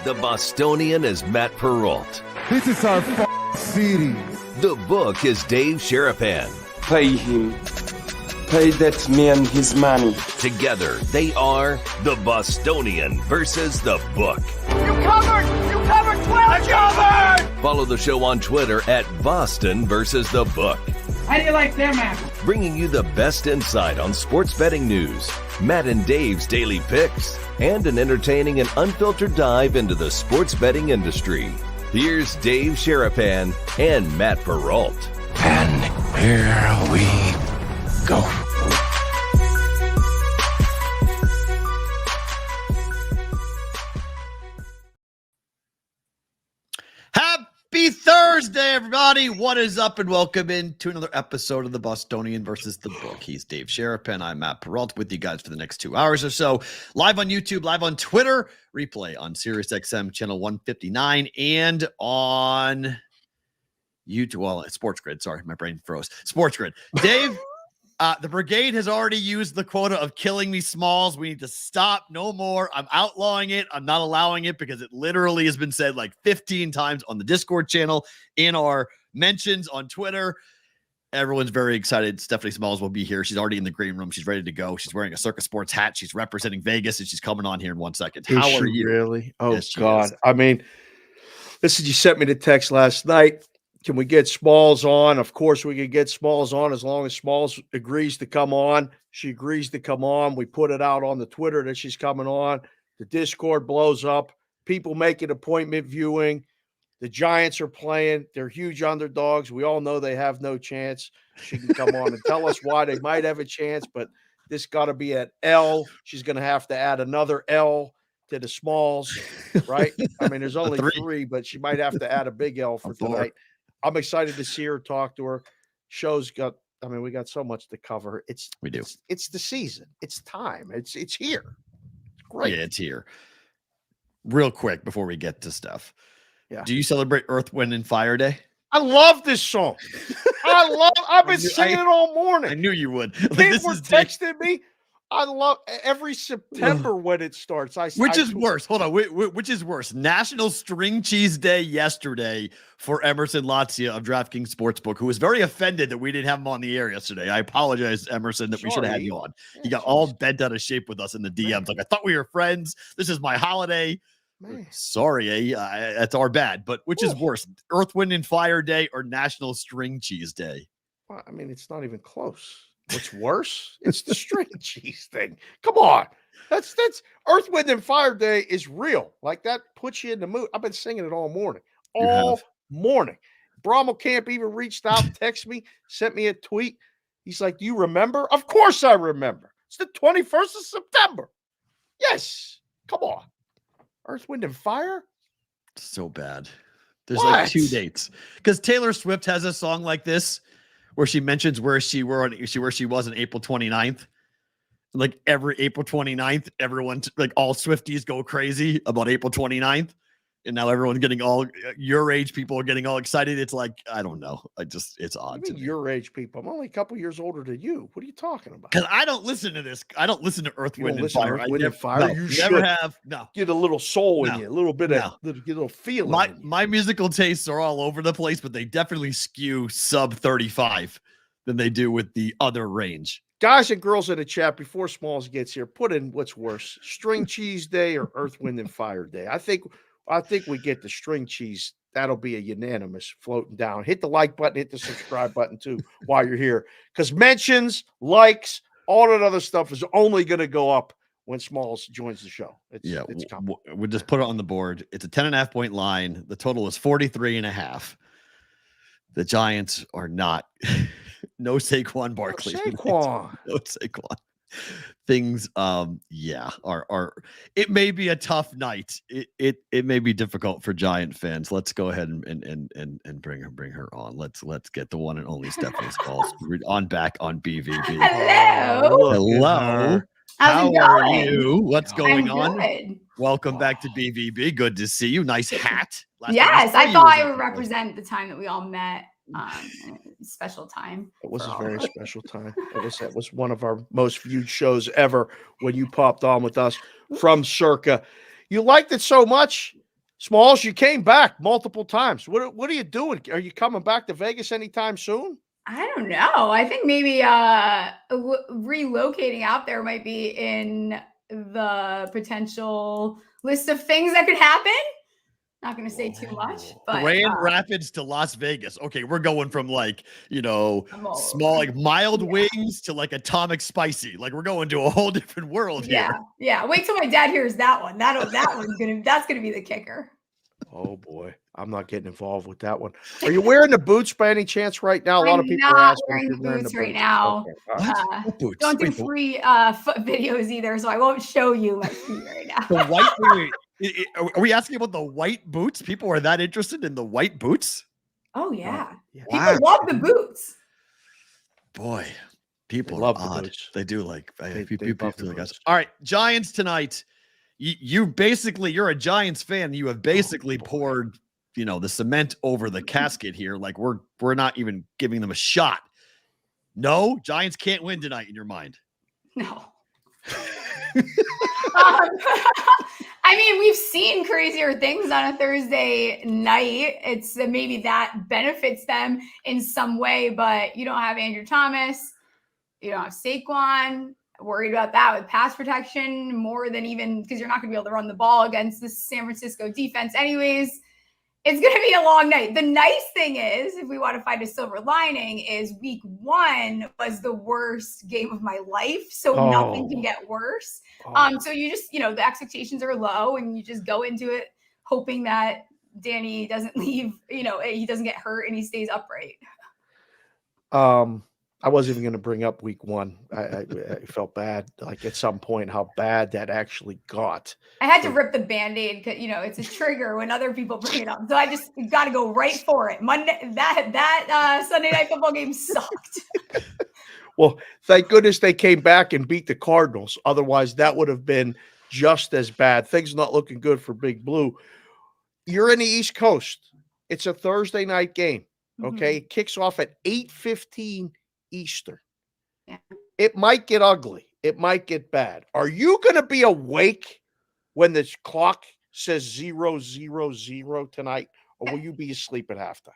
The Bostonian is Matt Perrault. This is our city. The book is Dave Sharapan. Pay him. Pay that man his money. Together, they are The Bostonian versus The Book. You covered 12. Covered! Follow the show on Twitter at Boston versus The Book. How do you like them apples? Bringing you the best insight on sports betting news, Matt and Dave's daily picks, and an entertaining and unfiltered dive into the sports betting industry. Here's Dave Sharapan and Matt Perrault. And here we go. Happy Thursday, everybody. What is up, and welcome into another episode of the Bostonian versus the Book. He's Dave Sharapan. I'm Matt Perrault with you guys for the next 2 hours or so. Live on YouTube, live on Twitter, replay on SiriusXM channel 159, and on YouTube. Well, Sports Grid. Sorry, my brain froze. Sports Grid. Dave, the Brigade has already used the quota of killing me Smalls. We need to stop. No more. I'm outlawing it. I'm not allowing it because it literally has been said like 15 times on the Discord channel, in our mentions on Twitter. Everyone's very excited. Stephie Smalls will be here. She's already in the green room. She's ready to go. She's wearing a Circus Sports hat. She's representing Vegas, and she's coming on here in 1 second. How are you? Really? Oh, yes, God. Is. I mean, listen, you sent me the text last night. Can we get Smalls on? Of course, we can get Smalls on as long as Smalls agrees to come on. She agrees to come on. We put it out on the Twitter that she's coming on. The Discord blows up. People make it appointment viewing. The Giants are playing. They're huge underdogs. We all know they have no chance. She can come on and tell us why they might have a chance, but this got to be at L. She's going to have to add another L to the Smalls, right? I mean, there's only three, but she might have to add a big L for tonight. I'm excited to see her, talk to her. We got so much to cover. It's the season. It's time. It's here. It's great. Yeah, it's here. Real quick before we get to stuff. Yeah. Do you celebrate Earth, Wind, and Fire Day? I love this song. I've been singing it all morning. I knew you would. People were texting me. I love every September when it starts. Which is worse? Hold on. Which is worse? National String Cheese Day yesterday for Emerson Lazia of DraftKings Sportsbook, who was very offended that we didn't have him on the air yesterday. I apologize, Emerson, that we should have had you on. He got all bent out of shape with us in the DMs. Like, I thought we were friends. This is my holiday. Man. Sorry, that's our bad. But which is worse, Earth, Wind, and Fire Day or National String Cheese Day? Well, I mean, it's not even close. What's worse? It's the string cheese thing. Come on. That's Earth, Wind, and Fire Day is real. Like, that puts you in the mood. I've been singing it all morning. All morning. Brommel Camp even reached out, texted me, sent me a tweet. He's like, do you remember? Of course I remember. It's the 21st of September. Yes. Come on. Earth, Wind, and Fire? So bad. There's like 2 dates. Because Taylor Swift has a song like this where she mentions where she was on April 29th. Like every April 29th, everyone, like all Swifties go crazy about April 29th. And now everyone's getting all your age people are getting all excited. It's like, I don't know. It's odd. I mean, your age people. I'm only a couple years older than you. What are you talking about? Because I don't listen to this. I don't listen to Earth, Wind, and Fire. Earth, Wind, and Fire. No, you never have. No. Get a little soul in you, a little bit of get a little feeling. My musical tastes are all over the place, but they definitely skew sub 35 than they do with the other range. Guys and girls in the chat, before Smalls gets here, put in what's worse, String Cheese Day or Earth, Wind, and Fire Day. I think we get the string cheese. That'll be a unanimous floating down. Hit the like button, hit the subscribe button too while you're here. Because mentions, likes, all that other stuff is only going to go up when Smalls joins the show. It's coming. We'll just put it on the board. It's a 10.5 point line. The total is 43.5. The Giants are not. No Saquon Barkley. No Saquon. No Saquon. Things are it may be a tough night. It may be difficult for Giant fans. Let's go ahead and bring her on. Let's get the one and only Stephie Smalls back on BVB. Hello. How are you? What's going on? Welcome back to BVB. Good to see you. Nice hat. Yes, I thought I would represent the time that we all met. Special time. It was a very special time. It was one of our most viewed shows ever when you popped on with us from Circa. You liked it so much Smalls, you came back multiple times. What are you doing? Are you coming back to Vegas anytime soon? I don't know. I think maybe relocating out there might be in the potential list of things that could happen. Not going to say too much, but Grand Rapids to Las Vegas. Okay, we're going from like, small, like mild wings to like atomic spicy. Like we're going to a whole different world here. Yeah. Wait till my dad hears that one. That's gonna be the kicker. Oh boy, I'm not getting involved with that one. Are you wearing the boots by any chance right now? A lot of people are asking. I'm not wearing the boots right now. Okay. What boots? Don't do free foot videos either, so I won't show you my feet right now. The white. Are we asking about the white boots? People are that interested in the white boots? Oh yeah. People Wow. love the boots. Boy, people love are the odd. boots. They do like They love the like us. boots. All right, Giants tonight. You basically, you're a Giants fan. You have basically poured, the cement over the casket here. Like we're not even giving them a shot. No, Giants can't win tonight in your mind. No. I mean, we've seen crazier things on a Thursday night. It's maybe that benefits them in some way, but you don't have Andrew Thomas. You don't have Saquon. Worried about that with pass protection more than even because you're not going to be able to run the ball against the San Francisco defense anyways. It's going to be a long night. The nice thing is, if we want to find a silver lining, is week 1 was the worst game of my life. So nothing can get worse. So you just, the expectations are low and you just go into it hoping that Danny doesn't leave, he doesn't get hurt and he stays upright. I wasn't even going to bring up week 1. I felt bad, like at some point, how bad that actually got. I had to rip the Band-Aid because, it's a trigger when other people bring it up. So I just got to go right for it. Monday, that Sunday Night Football game sucked. Well, thank goodness they came back and beat the Cardinals. Otherwise, that would have been just as bad. Things not looking good for Big Blue. You're in the East Coast. It's a Thursday night game. Okay, It kicks off at 8:15 Eastern. Yeah. It might get ugly. It might get bad. Are you going to be awake when the clock says 0-0-0 tonight, or will you be asleep at halftime?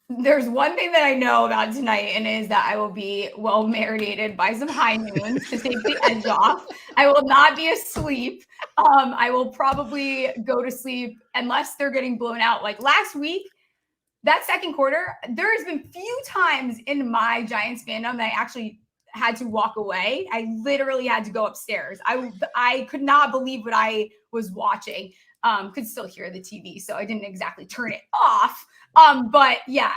There's one thing that I know about tonight, and is that I will be well marinated by some high noons to take the edge off. I will not be asleep. I will probably go to sleep unless they're getting blown out. Like last week, that second quarter, there's been few times in my Giants fandom that I actually had to walk away. I literally had to go upstairs. I could not believe what I was watching. Could still hear the TV, so I didn't exactly turn it off. But yeah,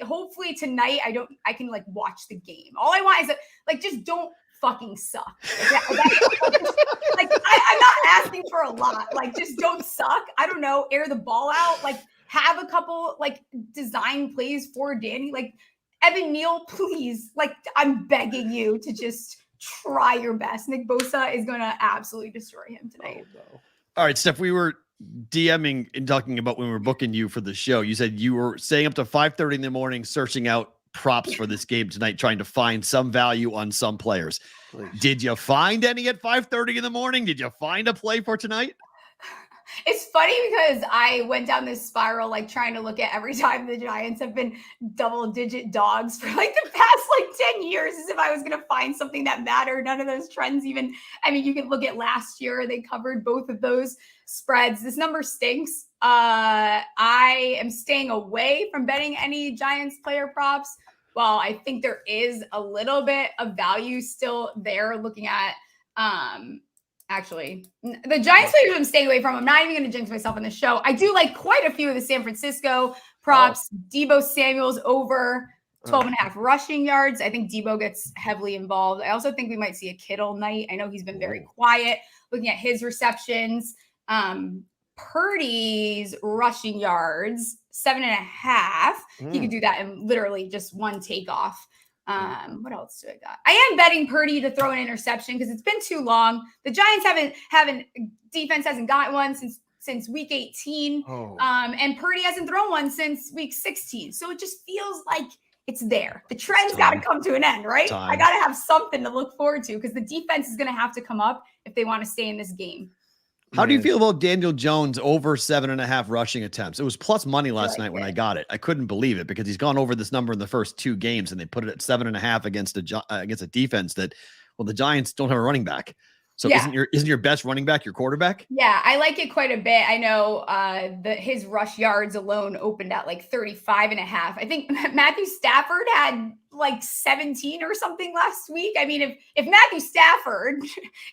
hopefully tonight I can like watch the game. All I want is just don't fucking suck. I'm not asking for a lot. Like just don't suck. I don't know, air the ball out. Like have a couple like design plays for Danny. Like Evan Neal, please. Like I'm begging you to just try your best. Nick Bosa is going to absolutely destroy him tonight. Oh, no. All right, Steph, we were DMing and talking about when we were booking you for the show. You said you were staying up to 5:30 in the morning, searching out props for this game tonight, trying to find some value on some players. Please. Did you find any at 5:30 in the morning? Did you find a play for tonight? It's funny because I went down this spiral, like trying to look at every time the Giants have been double-digit dogs for like the past 10 years, as if I was going to find something that mattered. None of those trends even. I mean, you can look at last year; they covered both of those spreads. This number stinks. I am staying away from betting any Giants player props. While I think there is a little bit of value still there, looking at. Actually, the Giants players I'm staying away from. I'm not even going to jinx myself on the show. I do like quite a few of the San Francisco props. Debo Samuel's over 12.5 rushing yards. I think Debo gets heavily involved. I also think we might see a Kittle night. I know he's been very quiet. Looking at his receptions, Purdy's rushing yards 7.5. He could do that in literally just one takeoff. What else do I got? I am betting Purdy to throw an interception because it's been too long. The Giants defense hasn't got one since week 18. And Purdy hasn't thrown one since week 16. So it just feels like it's there. The trend's got to come to an end, right? I got to have something to look forward to because the defense is going to have to come up if they want to stay in this game. How do you Man. feel about Daniel Jones over 7.5 rushing attempts? It was plus money last night when I got it. I couldn't believe it because he's gone over this number in the first 2 games, and they put it at 7.5 against a defense that, well, the Giants don't have a running back. So isn't your best running back your quarterback? Yeah, I like it quite a bit. I know his rush yards alone opened at like 35.5. I think Matthew Stafford had like 17 or something last week. I mean, if Matthew Stafford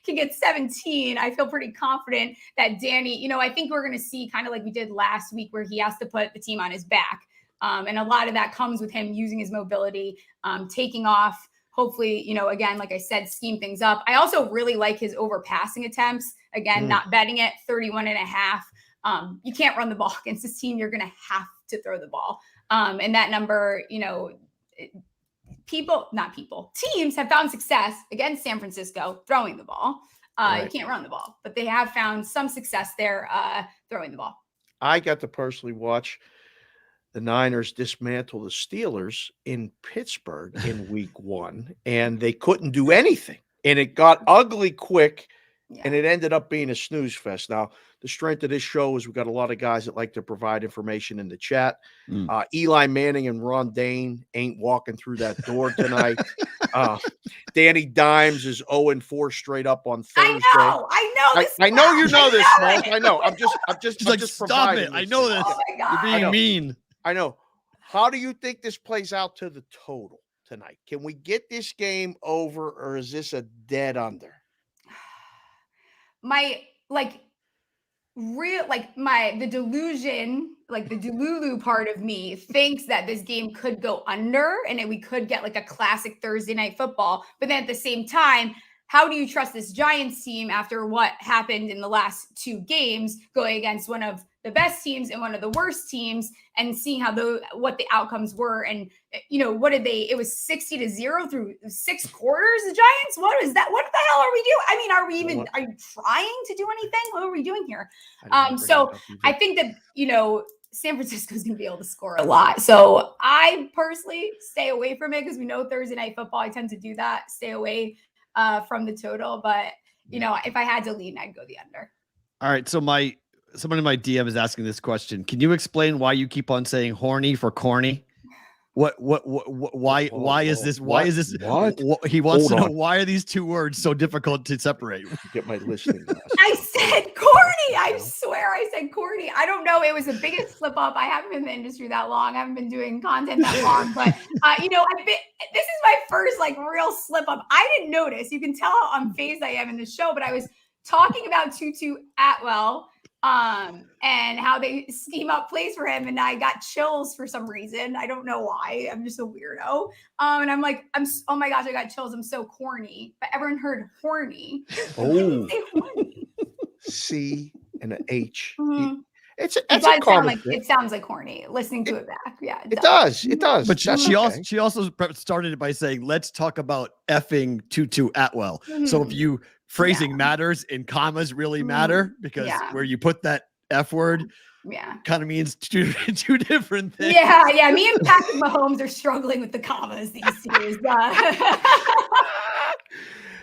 can get 17, I feel pretty confident that Danny, I think we're going to see kind of like we did last week where he has to put the team on his back. And a lot of that comes with him using his mobility, taking off. Hopefully, again, like I said, scheme things up. I also really like his overpassing attempts. Again, not betting it, 31.5. You can't run the ball against this team. You're going to have to throw the ball. And that number, teams have found success against San Francisco throwing the ball. You can't run the ball, but they have found some success there throwing the ball. I got to personally watch the Niners dismantle the Steelers in Pittsburgh in week 1, and they couldn't do anything. And it got ugly quick, and it ended up being a snooze fest. Now, the strength of this show is we've got a lot of guys that like to provide information in the chat. Eli Manning and Ron Dane ain't walking through that door tonight. Danny Dimes is 0-4 straight up on Thursday. I know you know this, Smalls. I know. I'm just stop it. I know this. Oh my God. You're being mean. I know. How do you think this plays out to the total tonight? Can we get this game over, or is this a dead under? The Delulu part of me thinks that this game could go under and we could get like a classic Thursday night football. But then at the same time, how do you trust this Giants team after what happened in the last 2 games, going against one of the best teams and one of the worst teams, and seeing what the outcomes were? And what did they? It was 60-0 through 6 quarters. The Giants. What is that? What the hell are we doing? I mean, are you trying to do anything? What are we doing here? So I think that San Francisco is going to be able to score a lot. So I personally stay away from it because we know Thursday night football. I tend to do that. Stay away from the total, but if I had to lean, I'd go the under. All right. So someone in my DM is asking this question. Can you explain why you keep on saying horny for corny? Why is this? What? He wants to know, why are these 2 words so difficult to separate? Get my listening. I said corny. I swear I said corny. I don't know. It was the biggest slip up. I haven't been in the industry that long. I haven't been doing content that long, but this is my first real slip up. I didn't notice. You can tell how unfazed I am in the show, but I was talking about Tutu Atwell and how they scheme up plays for him, and I got chills for some reason. I don't know why. I'm just a weirdo. And I'm like, oh my gosh, I got chills. I'm so corny. But everyone heard horny. Oh, say horny. C and an H. Mm-hmm. It sounds like horny. Listening to it back, yeah, it does. It does. But she also started it by saying, "Let's talk about effing Tutu Atwell." Mm-hmm. So if you phrasing matters and commas really matter, because where you put that F word, kind of means two different things. Yeah. Me and Patrick Mahomes are struggling with the commas these days.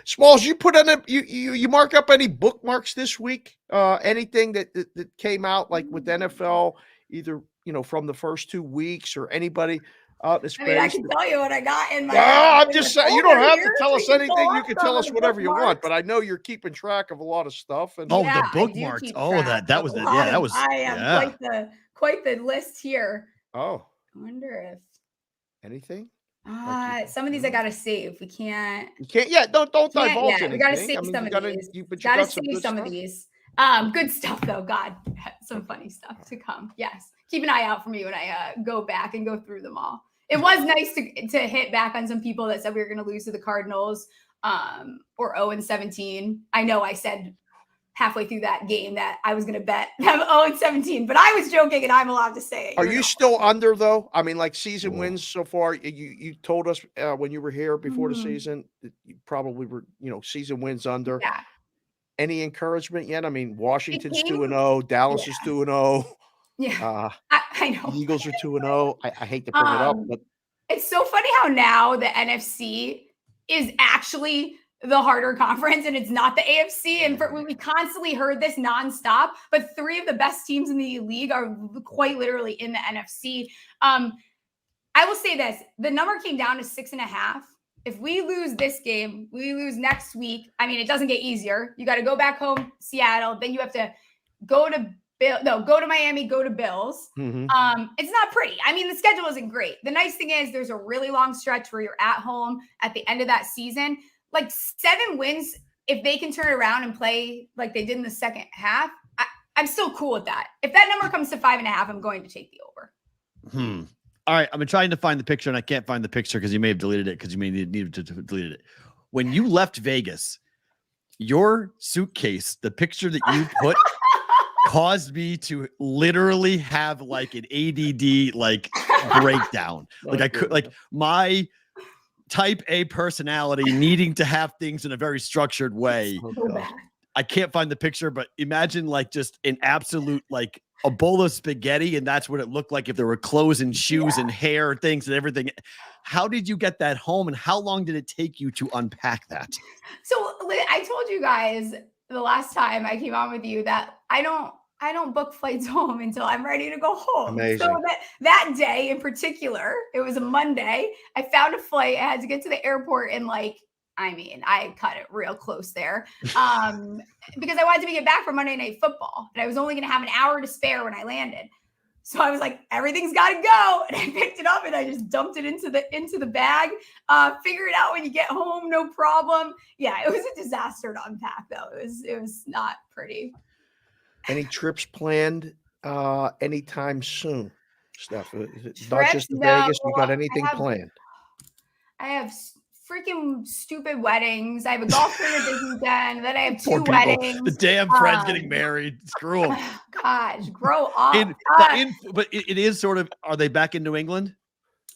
Smalls, you put on you mark up any bookmarks this week? Anything that came out with NFL, either from the first 2 weeks or anybody out in space? I can tell you what I got in my. I'm just saying, you don't have to tell us anything. You can tell us whatever you want, but I know you're keeping track of a lot of stuff. And the bookmarks. That was it. Yeah, that was. I am quite the list here. Oh, I wonder if anything. Some of these I gotta save. We can't. You can't. Yeah, don't divulge anything. We gotta save some of these. Gotta save some of these. Good stuff though. God, some funny stuff to come. Yes, keep an eye out for me when I go back and go through them all. It was nice to hit back on some people that said we were going to lose to the Cardinals, or 0-17. I know I said halfway through that game that I was going to bet them 0-17, but I was joking and I'm allowed to say it. Are you still under though? I mean, season wins so far. You told us when you were here before the season that you probably were, season wins under. Yeah. Any encouragement yet? I mean, Washington's 2-0, Dallas is 2-0. Yeah, I know. The Eagles are 2-0. I hate to bring it up, but it's so funny how now the NFC is actually the harder conference, and it's not the AFC. And we constantly heard this nonstop, but 3 of the best teams in the league are quite literally in the NFC. I will say this, the number came down to 6.5. If we lose this game, we lose next week. I mean, it doesn't get easier. You got to go back home, Seattle. Then you have to go to Miami, go to Bills. Mm-hmm. It's not pretty. I mean, the schedule isn't great. The nice thing is there's a really long stretch where you're at home at the end of that season. Like 7 wins, if they can turn it around and play like they did in the second half, I'm still cool with that. If that number comes to 5.5, I'm going to take the over. All right, I'm trying to find the picture, and I can't find the picture because you may have deleted it because you may need to delete it. When you left Vegas, your suitcase, the picture that you put, caused me to literally have like an ADD like breakdown. Like I could, like my type A personality needing to have things in a very structured way. I can't find the picture, but imagine like just an absolute like a bowl of spaghetti, and that's what it looked like if there were clothes and shoes and hair, things and everything. How did you get that home, and how long did it take you to unpack that? So I told you guys the last time I came on with you that I don't book flights home until I'm ready to go home. Amazing. So that day in particular, it was a Monday. I found a flight. I had to get to the airport in I cut it real close there because I wanted to get back for Monday Night Football, and I was only going to have an hour to spare when I landed. So I was like, everything's got to go, and I picked it up and I just dumped it into the bag. Figure it out when you get home, no problem. Yeah, it was a disaster to unpack though. It was not pretty. Any trips planned anytime soon, Steph? Not just to Vegas. You got anything planned? I have freaking stupid weddings. I have a golf tournament this weekend. Then I have 2 weddings. The damn friends getting married. Screw them. Gosh, grow up. But it is sort of. Are they back in New England?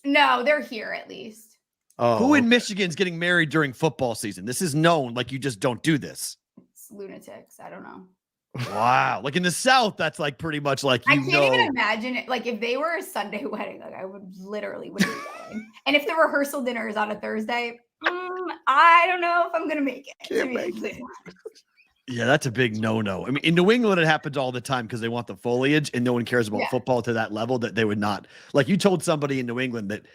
No, they're here at least. Oh, who in Michigan's getting married during football season? This is known. Like you just don't do this. It's lunatics. I don't know. Wow. Like in the South, that's like pretty much like, I can't even imagine it. Like if they were a Sunday wedding, like I would literally wouldn't be going. And if the rehearsal dinner is on a Thursday, I don't know if I'm going to make it. Can't make it. Yeah, that's a big no-no. I mean, in New England, it happens all the time because they want the foliage and no one cares about football to that level that they would not. Like you told somebody in New England that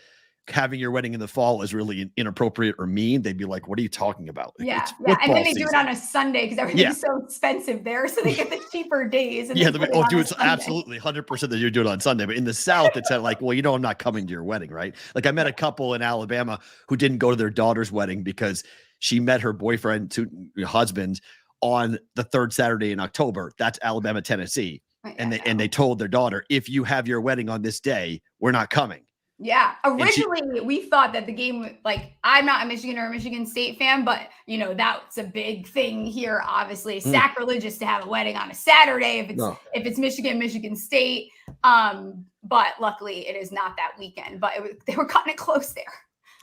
having your wedding in the fall is really inappropriate or mean, they'd be like, what are you talking about? Like, yeah. And then they do it on a Sunday because everything's so expensive there. So they get the cheaper days. And it's absolutely 100% that you're doing it on Sunday. But in the South, it's like, well, I'm not coming to your wedding, right? Like I met a couple in Alabama who didn't go to their daughter's wedding because she met her husband on the 3rd Saturday in October. That's Alabama, Tennessee. And they told their daughter, if you have your wedding on this day, we're not coming. Yeah. Originally, we thought that the game, like, I'm not a Michigan or a Michigan State fan, but, that's a big thing here, obviously. Sacrilegious to have a wedding on a Saturday if it's Michigan State. But luckily, it is not that weekend. But they were cutting it close there.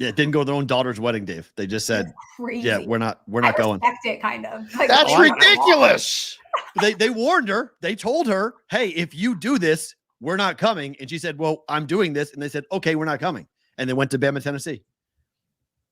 Yeah, it didn't go to their own daughter's wedding, Dave. They just said, yeah, we're not going. I respect it, kind of. Like, that's ridiculous. They warned her. They told her, hey, if you do this, we're not coming. And she said, well, I'm doing this. And they said, okay, we're not coming. And they went to Bama, Tennessee.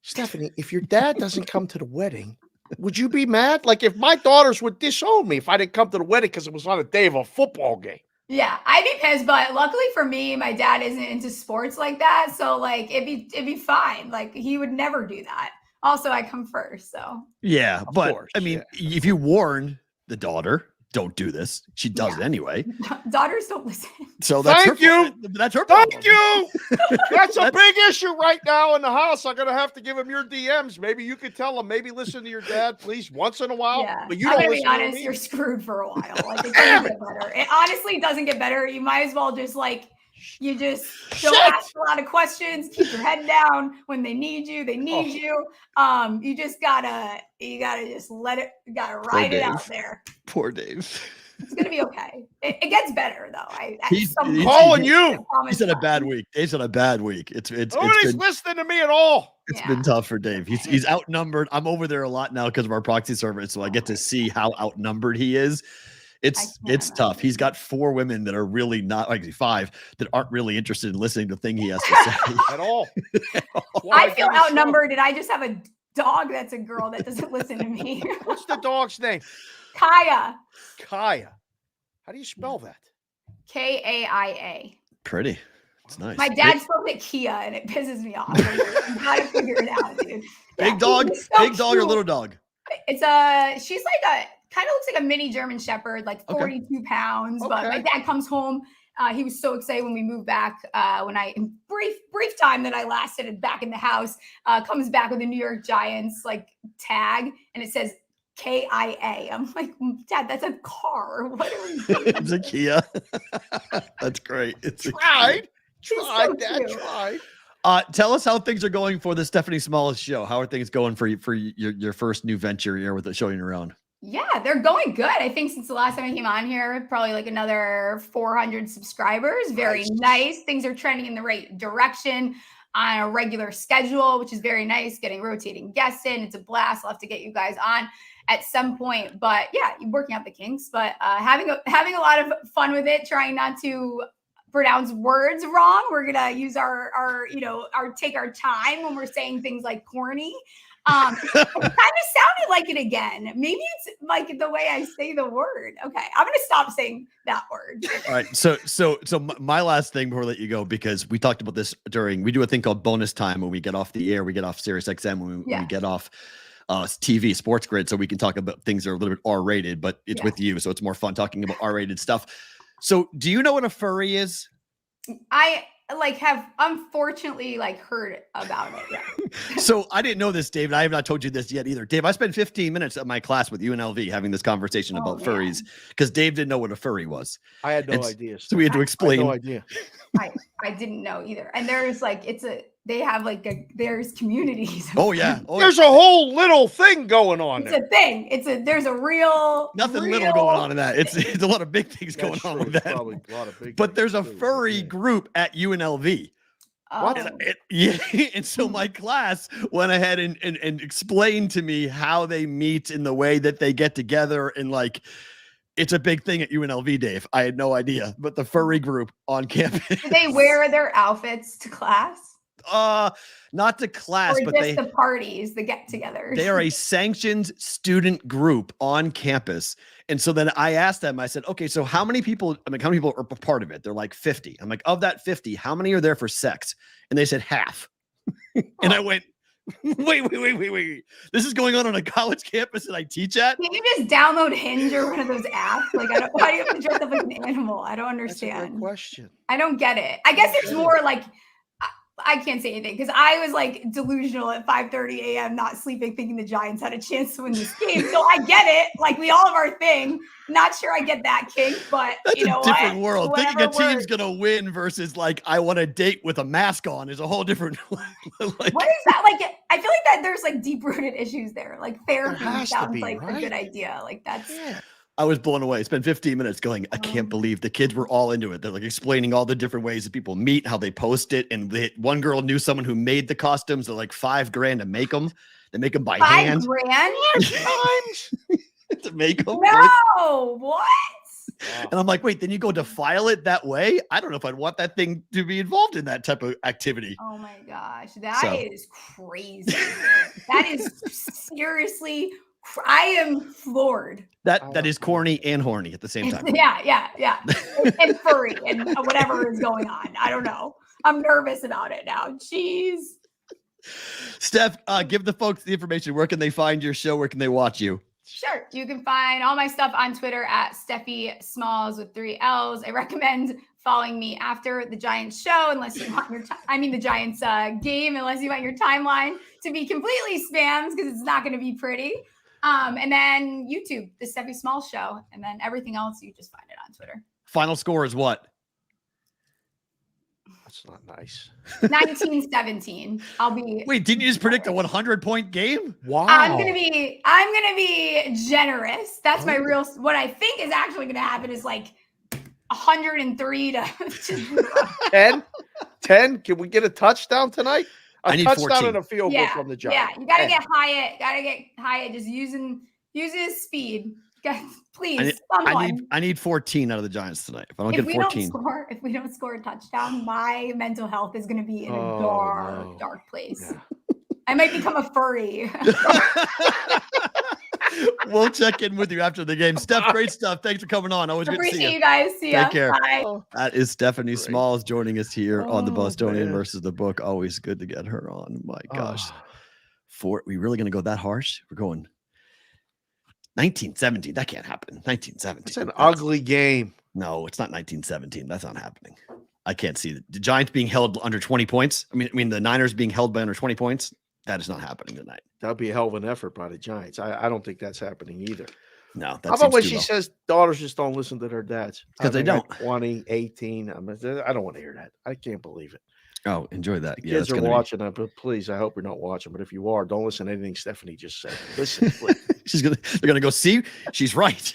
Stephanie, if your dad doesn't come to the wedding, would you be mad? Like if my daughters would disown me if I didn't come to the wedding because it was on a day of a football game. Yeah, I'd be pissed, but luckily for me, my dad isn't into sports like that. So like it'd be fine. Like he would never do that. Also, I come first. So yeah, but course, if you warn the daughter, don't do this. She does it anyway. Daughters don't listen. So that's Thank you. That's her problem. Thank you. That's a big issue right now in the house. I'm gonna have to give him your DMs. Maybe you could tell him. Maybe listen to your dad, please, once in a while. Yeah. But you I'm don't gonna listen be honest. to me. You're screwed for a while. Like it doesn't get better. It honestly doesn't get better. You might as well just you just don't ask a lot of questions. Keep your head down. When they need you, they need you. You just gotta just let it. You gotta ride it out there. Poor Dave. It's gonna be okay. It gets better though. He's calling you. He's had a bad week. Dave's had a bad week. Nobody's listening to me at all. It's been tough for Dave. He's outnumbered. I'm over there a lot now because of our proxy service, so I get to see how outnumbered he is. It's tough. He's got 4 women that are really not, like 5 that aren't really interested in listening to the thing he has to say at all. I feel outnumbered, and I just have a dog that's a girl that doesn't listen to me. What's the dog's name? Kaya. Kaya. How do you spell that? Kaia. Pretty. It's nice. My dad spelled it Kia, and it pisses me off. Like, you gotta figure it out, dude. Big dog, big dog or little dog? She's like kind of looks like a mini German Shepherd, like 42 pounds. Okay. But my dad comes home. He was so excited when we moved back. In brief time that I lasted back in the house, comes back with a New York Giants like tag, and it says Kia. I'm like, Dad, that's a car. What are we doing? It's a Kia. That's great. It's Tried. so Dad cute. tried. Tell us how things are going for the Stephie Smalls show. How are things going for your first new venture here with the showing around? Yeah, they're going good. I think since the last time I came on here, probably like another 400 subscribers. Very nice. Things are trending in the right direction on a regular schedule, which is very nice. Getting rotating guests in. It's a blast. I'll have to get you guys on at some point. But yeah, working out the kinks, but having a lot of fun with it, trying not to pronounce words wrong. We're gonna use take our time when we're saying things like corny. It kind of sounded like it again. Maybe it's like the way I say the word. Okay, I'm gonna stop saying that word. All right. So my last thing before I let you go, because we talked about this we do a thing called bonus time when we get off the air. We get off Sirius XM when we get off TV Sports Grid, so we can talk about things that are a little bit R-rated, but it's with you, so it's more fun talking about R-rated stuff. So do you know what a furry is? I have unfortunately heard about it. Yeah. So I didn't know this, Dave, and I have not told you this yet either. Dave, I spent 15 minutes at my class with UNLV having this conversation about furries because Dave didn't know what a furry was. I had no idea. So we had to explain. No idea. I didn't know either. And there's there's communities. Oh yeah. There's a whole little thing going on there. It's a thing. There's a real little going on in that. It's a lot of big things going on with that. Probably a lot of big but there's a furry group at UNLV. What? And so my class went ahead and explained to me how they meet in the way that they get together, and it's a big thing at UNLV, Dave. I had no idea, but the furry group on campus. Do they wear their outfits to class? Not to class, or but just the parties, the get-togethers. They are a sanctioned student group on campus. And so then I asked them, I said, okay, so how many people are part of it? They're like 50. I'm like, of that 50, how many are there for sex? And they said half. And I went, wait. This is going on a college campus that I teach at? Can you just download Hinge or one of those apps? Why do you have to dress up like an animal? I don't understand. That's a good question. I don't get it. I guess it's more I can't say anything because I was delusional at 5:30 a.m. not sleeping, thinking the Giants had a chance to win this game. So I get it. We all have our thing. Not sure I get that kink, but that's you know a different what? world. Whatever Thinking a team's gonna win versus I want to date with a mask on is a whole different. What is that? I feel like that there's deep-rooted issues there. Therapy sounds like a good idea. That's. Yeah. I was blown away. Spent 15 minutes going, I can't believe the kids were all into it. They're explaining all the different ways that people meet, how they post it. And one girl knew someone who made the costumes. They're $5,000 to make them. They make them by hand. $5,000? To make them. No, what? And I'm like, wait, then you go defile it that way? I don't know if I'd want that thing to be involved in that type of activity. Oh my gosh. That is crazy. That is seriously I am floored. That is corny and horny at the same time. Yeah. And furry and whatever is going on. I don't know. I'm nervous about it now. Jeez. Steph, give the folks the information. Where can they find your show? Where can they watch you? Sure. You can find all my stuff on Twitter at Stephie Smalls with 3 L's. I recommend following me after the Giants show, unless you want the Giants game, unless you want your timeline to be completely spammed because it's not going to be pretty. And then YouTube, the Stephie Smalls show, and then everything else you just find it on Twitter. Final score is what? That's not nice. 19-17. Wait, didn't you just predict a 100-point game? Wow. I'm gonna be generous. That's my real. What I think is actually gonna happen is 103 to 10. Can we get a touchdown tonight? I need touchdown 14. and a field goal from the Giants. Yeah, you gotta get Hyatt. Just using his speed. Please, I need 14 out of the Giants tonight. If I don't get 14, if we don't score a touchdown, my mental health is going to be in a dark place. Yeah. I might become a furry. We'll check in with you after the game. Steph, great stuff. Thanks for coming on. Always good to see Appreciate you. you guys. See ya. Take care. Bye. That is Stephanie Great. Smalls joining us here on the Bostonian man. versus the book. Always good to get her on. My gosh. Ah. We really going to go that harsh? We're going 1917. That can't happen. 1917. It's an ugly game. No, it's not 1917. That's not happening. I can't see the Giants being held under 20 points. I mean, the Niners being held by under 20 points. That is not happening tonight. That'll be a hell of an effort by the Giants. I don't think that's happening either. No, that How about seems when too she low. says daughters just don't listen to their dads? 'Cause they don't. 20, 18. I don't want to hear that. I can't believe it. Oh, enjoy that. The Yeah, kids that's are gonna be- watching it, but please, I hope you're not watching. But if you are, don't listen to anything Stephanie just said. Listen, please. They're gonna go see. She's right,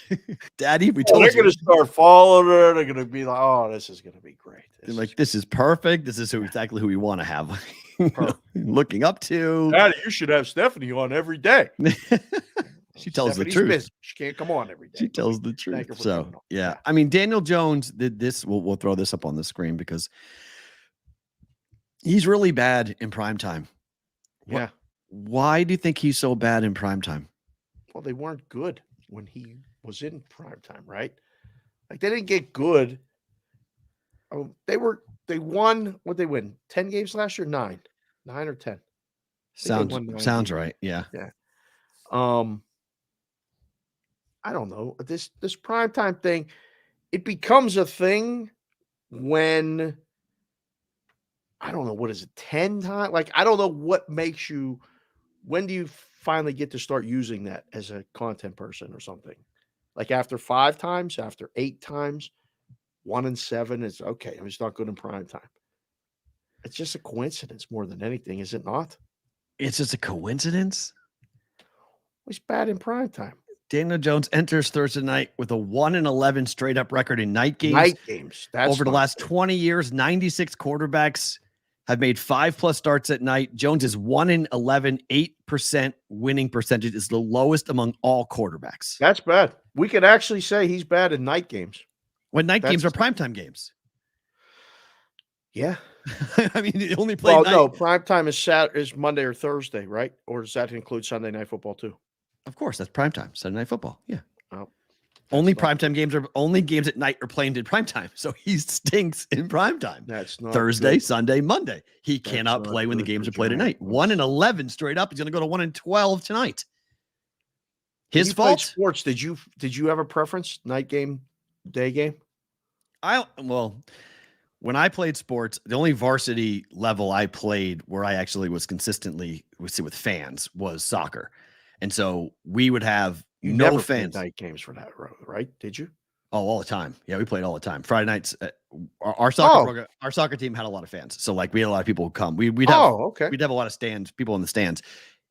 Daddy. We Oh, told they're you. going to start following her. They're going to be like, "Oh, this is going to be great." They're like, this is perfect. This is exactly who we want to have. Looking up to. Daddy, you should have Stephanie on every day. She tells the Stephanie's truth. busy. She can't come on every day. She tells the Thank truth. her for So coming on. yeah, I mean, Daniel Jones did this. We'll throw this up on the screen because he's really bad in prime time. Yeah. Why do you think he's so bad in prime time? Well, they weren't good when he was in prime time, right? Like they didn't get good. Oh, they won. What they win? 10 games last year? 9 or 10. won 9 Sounds games. right. Yeah. I don't know. This primetime thing, it becomes a thing when I don't know, what is it, 10 times? Like, I don't know what makes you, when do you finally get to start using that as a content person or something? Like after 5 times, after 8 times, 1 and 7 is okay. I'm just not good in prime time. It's just a coincidence more than anything, is it not? It's just a coincidence. He's bad in prime time. Daniel Jones enters Thursday night with a 1-11 straight up record in night games. Night games. That's Over the not last good. 20 years, 96 quarterbacks have made 5+ starts at night. Jones is 1-11, 8% winning percentage is the lowest among all quarterbacks. That's bad. We could actually say he's bad in night games. When night games are That's- primetime games. Yeah. I mean, he only played Well, night. no, prime time is Monday or Thursday, right? Or does that include Sunday night football too? Of course, that's primetime. Sunday night football. Yeah. Oh, Only that's not primetime games are only games at night are played in primetime. So he stinks in primetime. That's not Thursday, good. Sunday, Monday. He That's cannot not play when the good games for are played at Giants. night. 1-11 straight up. He's going to go to 1-12 tonight. When His you played fault. Sports. Did you have a preference? Night game, day game? When I played sports, the only varsity level I played where I actually was consistently with fans was soccer. And so we would have You no never played fans. night games for that, right? Did you? Oh, all the time. Yeah, we played all the time. Friday nights. Our soccer program, our soccer team had a lot of fans. So like we had a lot of people who come. We'd have okay. we'd have a lot of people in the stands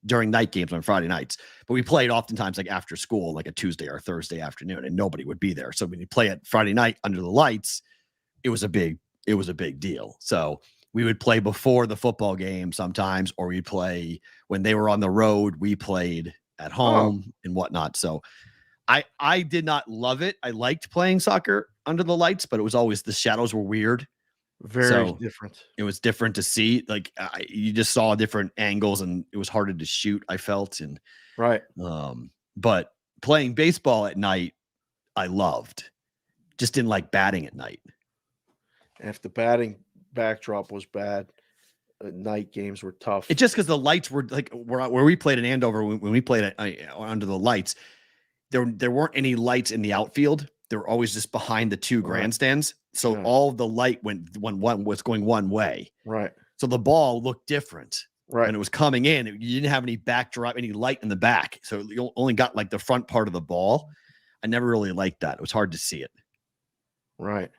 during night games on Friday nights. But we played oftentimes like after school, like a Tuesday or Thursday afternoon, and nobody would be there. So when you play it Friday night under the lights, it was a big deal. So we would play before the football game sometimes, or we'd play when they were on the road. We played at home and whatnot. So I did not love it. I liked playing soccer under the lights, but it was always the shadows were weird. Very different. It was different to see. Like you just saw different angles, and it was harder to shoot. I felt Right. But playing baseball at night, I loved. Just didn't like batting at night. If the batting backdrop was bad, night games were tough. It's just because the lights were like where we played in Andover when we played under the lights. There weren't any lights in the outfield. They were always just behind the 2 grandstands. So all the light went when one was going one way. Right. So the ball looked different. Right. When it was coming in, you didn't have any backdrop, any light in the back. So you only got like the front part of the ball. I never really liked that. It was hard to see it. Right.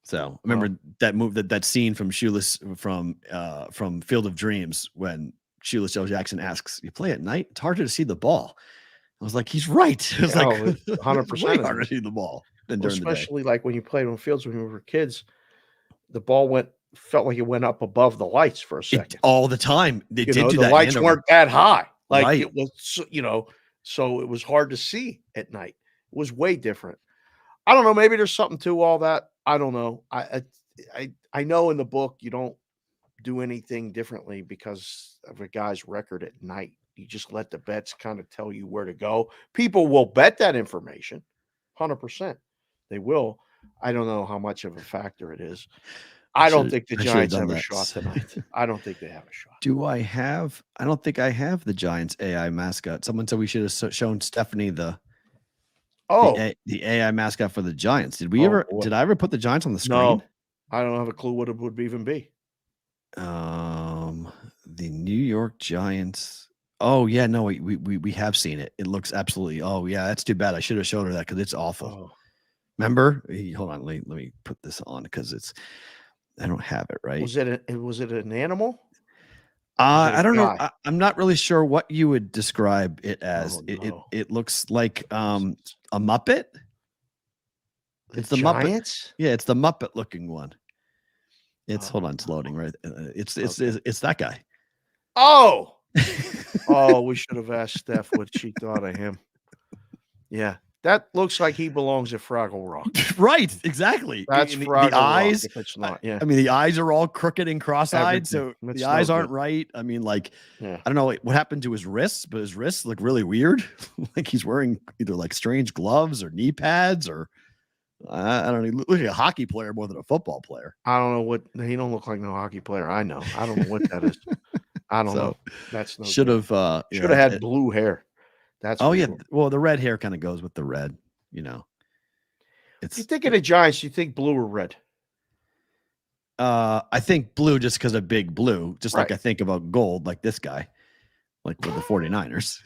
So I remember that scene from from Field of Dreams when Shoeless Joe Jackson asks, "You play at night? It's harder to see the ball." I was like, "He's right." It was like 100%. way harder to see the ball than during the day. Especially like when you played on fields when we were kids, the ball felt like it went up above the lights for a second. All the time. They did do the that. lights weren't that high. Like Right. it was, so it was hard to see at night. It was way different. I don't know. Maybe there's something to all that. I don't know. I know in the book you don't do anything differently because of a guy's record at night. You just let the bets kind of tell you where to go. People will bet that information, 100%. They will. I don't know how much of a factor it is. I don't think the Giants have a shot tonight. I don't think they have a shot. I don't think I have the Giants AI mascot. Someone said we should have shown Stephanie the AI mascot for the Giants. Did I ever put the Giants on the screen? No, I don't have a clue what it would even be. The New York Giants. Oh yeah, no, we have seen it. It looks absolutely. Oh yeah, that's too bad. I should have showed her that because it's awful. Oh. Remember? Hold on, let me put this on because I don't have it right. Was it an animal? I don't know. I'm not really sure what you would describe it as. It looks like a Muppet. It's the Giants? Muppet. Yeah, it's the Muppet looking one. Hold on, it's loading right. It's that guy. Oh, we should have asked Steph what she thought of him. Yeah, that looks like he belongs at Fraggle Rock. Right, exactly. That's Fraggle the eyes. Rock if it's not, yeah. I mean, the eyes are all crooked and cross-eyed, so That's the eyes aren't right. I mean, I don't know what happened to his wrists, but his wrists look really weird. Like he's wearing either like strange gloves or knee pads, or I don't know. He looks like a hockey player more than a football player. I don't know what he don't look like. No hockey player. I know. I don't know what that is. I don't know. That's should have had blue hair. That's sure. Well, the red hair kind of goes with the red. You think of the Giants, you think blue or red? I think blue just because of big blue, just like I think about gold, like this guy, like with the 49ers,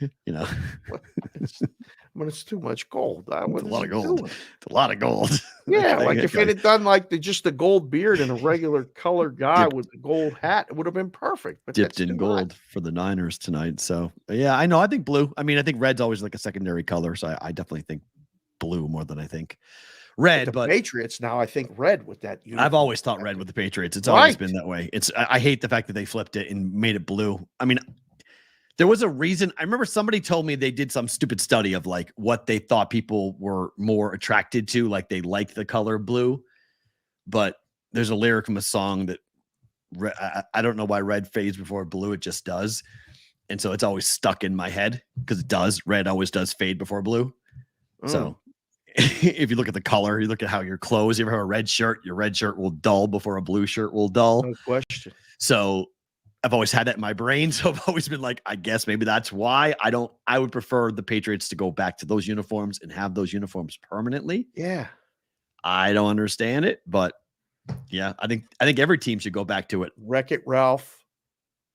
But it's too much gold. It's a lot of gold. It's a lot of gold. Yeah, like if it had done like just the gold beard and a regular colored guy with the gold hat, it would have been perfect. But dipped in gold for the Niners tonight. So yeah, I know. I think blue. I mean, I think red's always like a secondary color. So I definitely think blue more than I think red. But the Patriots now, I think red with that uniform. I've always thought red with the Patriots. It's always been that way. I hate the fact that they flipped it and made it blue. I mean, there was a reason. I remember somebody told me they did some stupid study of like what they thought people were more attracted to, like they liked the color blue. But there's a lyric from a song that I don't know why red fades before blue. It just does. And so it's always stuck in my head because it does. Red always does fade before blue. So if you look at the color, you look at how your clothes, you ever have a red shirt, your red shirt will dull before a blue shirt will dull. No question. So I've always had that in my brain. So I've always been like, I guess maybe that's why I would prefer the Patriots to go back to those uniforms and have those uniforms permanently. Yeah. I don't understand it, but yeah, I think every team should go back to it. Wreck-It Ralph.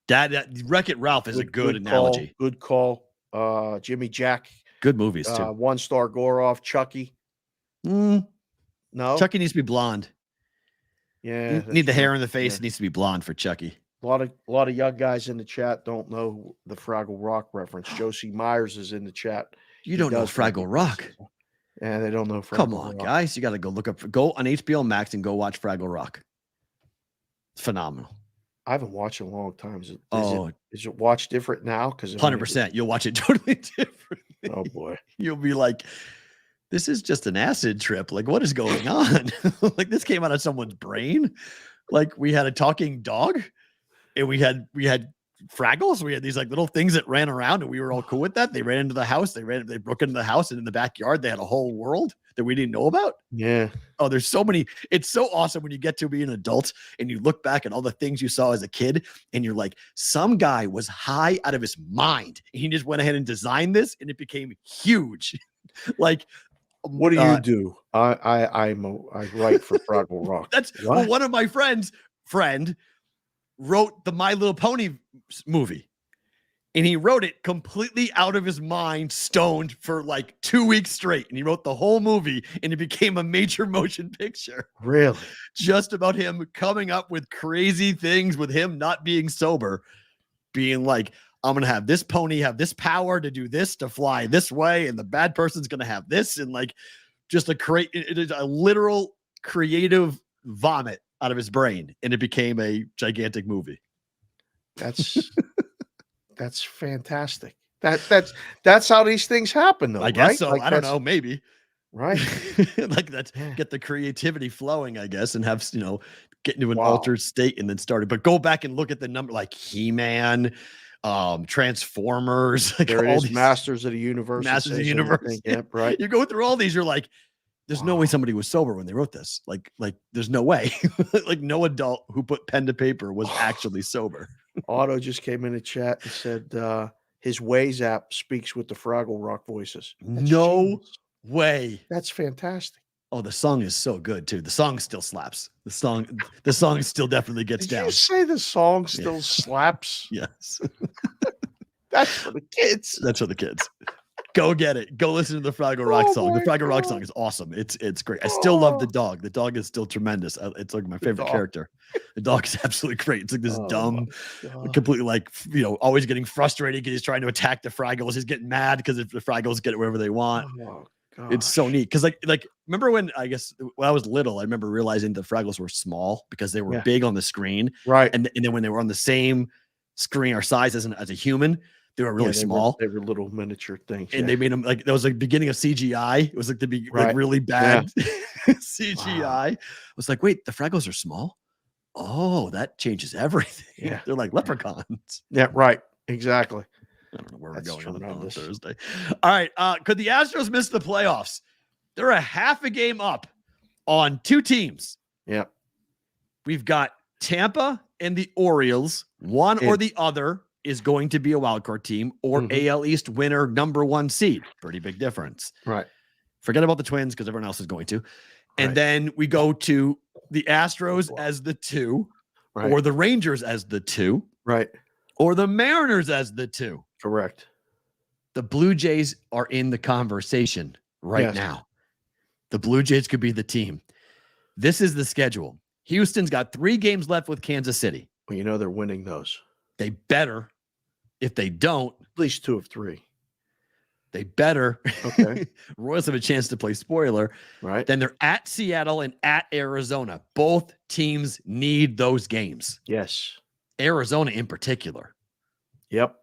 That Wreck-It Ralph is a good analogy. Good call. Jimmy Jack. Good movies too. One Star Goroff, Chucky. No, Chucky needs to be blonde. Yeah, need the hair in the face. It needs to be blonde for Chucky. A lot of young guys in the chat don't know the Fraggle Rock reference. Josie Myers is in the chat. You don't know Fraggle Rock? Yeah, they don't know Fraggle Come on, Rock. guys. You got to go on HBO Max and go watch Fraggle Rock. It's phenomenal. I haven't watched it in a long time. Is it watched different now? Because 100%. You'll watch it totally different. Oh, boy. You'll be like, this is just an acid trip. Like, what is going on? Like, this came out of someone's brain. Like, we had a talking dog and we had Fraggles. We had these like little things that ran around and we were all cool with that. They ran into the house. They broke into the house, and in the backyard, they had a whole world that we didn't know about. Yeah. Oh, there's so many. It's so awesome when you get to be an adult and you look back at all the things you saw as a kid and you're like, some guy was high out of his mind. And he just went ahead and designed this and it became huge. Like, what do you do? I write for Fraggle Rock. That's one of my friend wrote the My Little Pony movie. And he wrote it completely out of his mind, stoned for like 2 weeks straight. And he wrote the whole movie and it became a major motion picture. Really? Just about him coming up with crazy things with him not being sober, being like, I'm going to have this pony have this power to do this, to fly this way. And the bad person's going to have this. And like just it is a literal creative vomit out of his brain. And it became a gigantic movie. That's fantastic. That's how these things happen, though. I guess right? so. Like I don't know. Maybe. Right. Like get the creativity flowing, I guess, and have, get into an altered state and then started. But go back and look at the number, like He-Man, Transformers, like there it all is, these Masters of the Universe. Masters of the Universe. Yeah, right. You go through all these, you're like, there's no way somebody was sober when they wrote this. Like there's no way. Like no adult who put pen to paper was actually sober. Otto just came in the chat and said his Waze app speaks with the Fraggle Rock voices. No way. That's fantastic. Oh, the song is so good too. The song still slaps. The song still definitely gets Did down. you say the song still slaps? Yes. That's for the kids. That's for the kids. Go get it. Go listen to the Fraggle Rock song. The Fraggle Rock song is awesome. It's great. I still love the dog. The dog is still tremendous. It's like my favorite character. The dog is absolutely great. It's like this dumb, completely like, always getting frustrated because he's trying to attack the Fraggles. He's getting mad because if the Fraggles get whatever they want. It's so neat. Because like remember when I was little, I remember realizing the Fraggles were small because they were big on the screen. Right. And then when they were on the same screen or size as a human, they were really small. They were little miniature things. And they made them like, that was like beginning of CGI. It was like like really bad CGI. I was like, wait, the Fraggles are small? Oh, that changes everything. Yeah. They're like leprechauns. Yeah, right. Exactly. I don't know where we're going on Thursday. All right. Could the Astros miss the playoffs? They're a half a game up on two teams. Yeah. We've got Tampa and the Orioles. One or the other is going to be a wild card team or AL East winner, number 1 seed. Pretty big difference. Right. Forget about the Twins because everyone else is going to. And then we go to the Astros as the 2, or the Rangers as the 2, right, or the Mariners as the 2. Correct. The Blue Jays are in the conversation right now. The Blue Jays could be the team. This is the schedule. Houston's got 3 games left with Kansas City. Well, they're winning those. They better. If they don't, at least 2 of 3. They better. Okay. Royals have a chance to play spoiler. Right. Then they're at Seattle and at Arizona. Both teams need those games. Yes. Arizona in particular. Yep.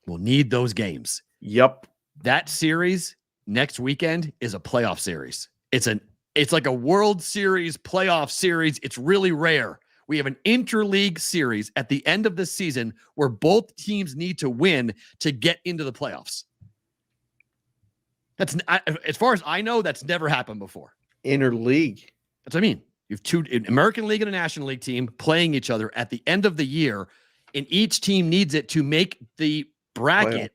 Will need those games. Yep. That series next weekend is a playoff series. It's like a World Series playoff series. It's really rare. We have an interleague series at the end of the season where both teams need to win to get into the playoffs. That's as far as I know, that's never happened before. Interleague. That's what I mean. You have 2 American League and a National League team playing each other at the end of the year, and each team needs it to make the bracket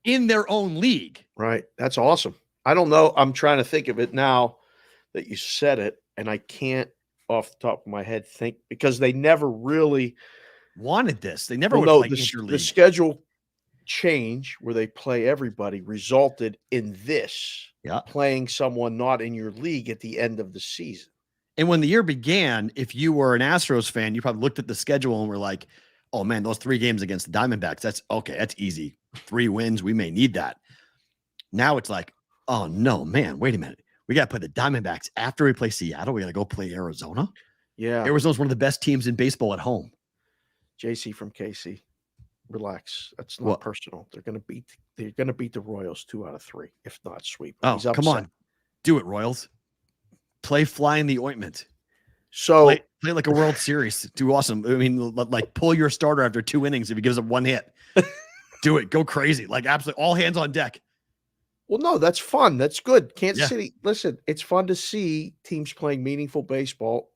in their own league. Right. That's awesome. I don't know. I'm trying to think of it now that you said it, and I can't off the top of my head think, because they never really wanted this. They never would play interleague. The schedule change where they play everybody resulted in this playing someone not in your league at the end of the season. And when the year began, if you were an Astros fan, you probably looked at the schedule and were like, oh man, those 3 games against the Diamondbacks, that's okay. That's easy. 3 wins. We may need that. Now it's like, oh no, man, wait a minute. We got to play the Diamondbacks after we play Seattle. We got to go play Arizona. Yeah. Arizona's one of the best teams in baseball at home. JC from KC. Relax. That's not personal. They're going to beat the Royals 2 out of 3, if not sweep. Oh, come on. Do it, Royals. Play fly in the ointment. So play like a World Series. Do awesome. I mean, like pull your starter after 2 innings if he gives up 1 hit. Do it. Go crazy. Like absolutely all hands on deck. Well, no, that's fun. That's good. Kansas City, listen, it's fun to see teams playing meaningful baseball,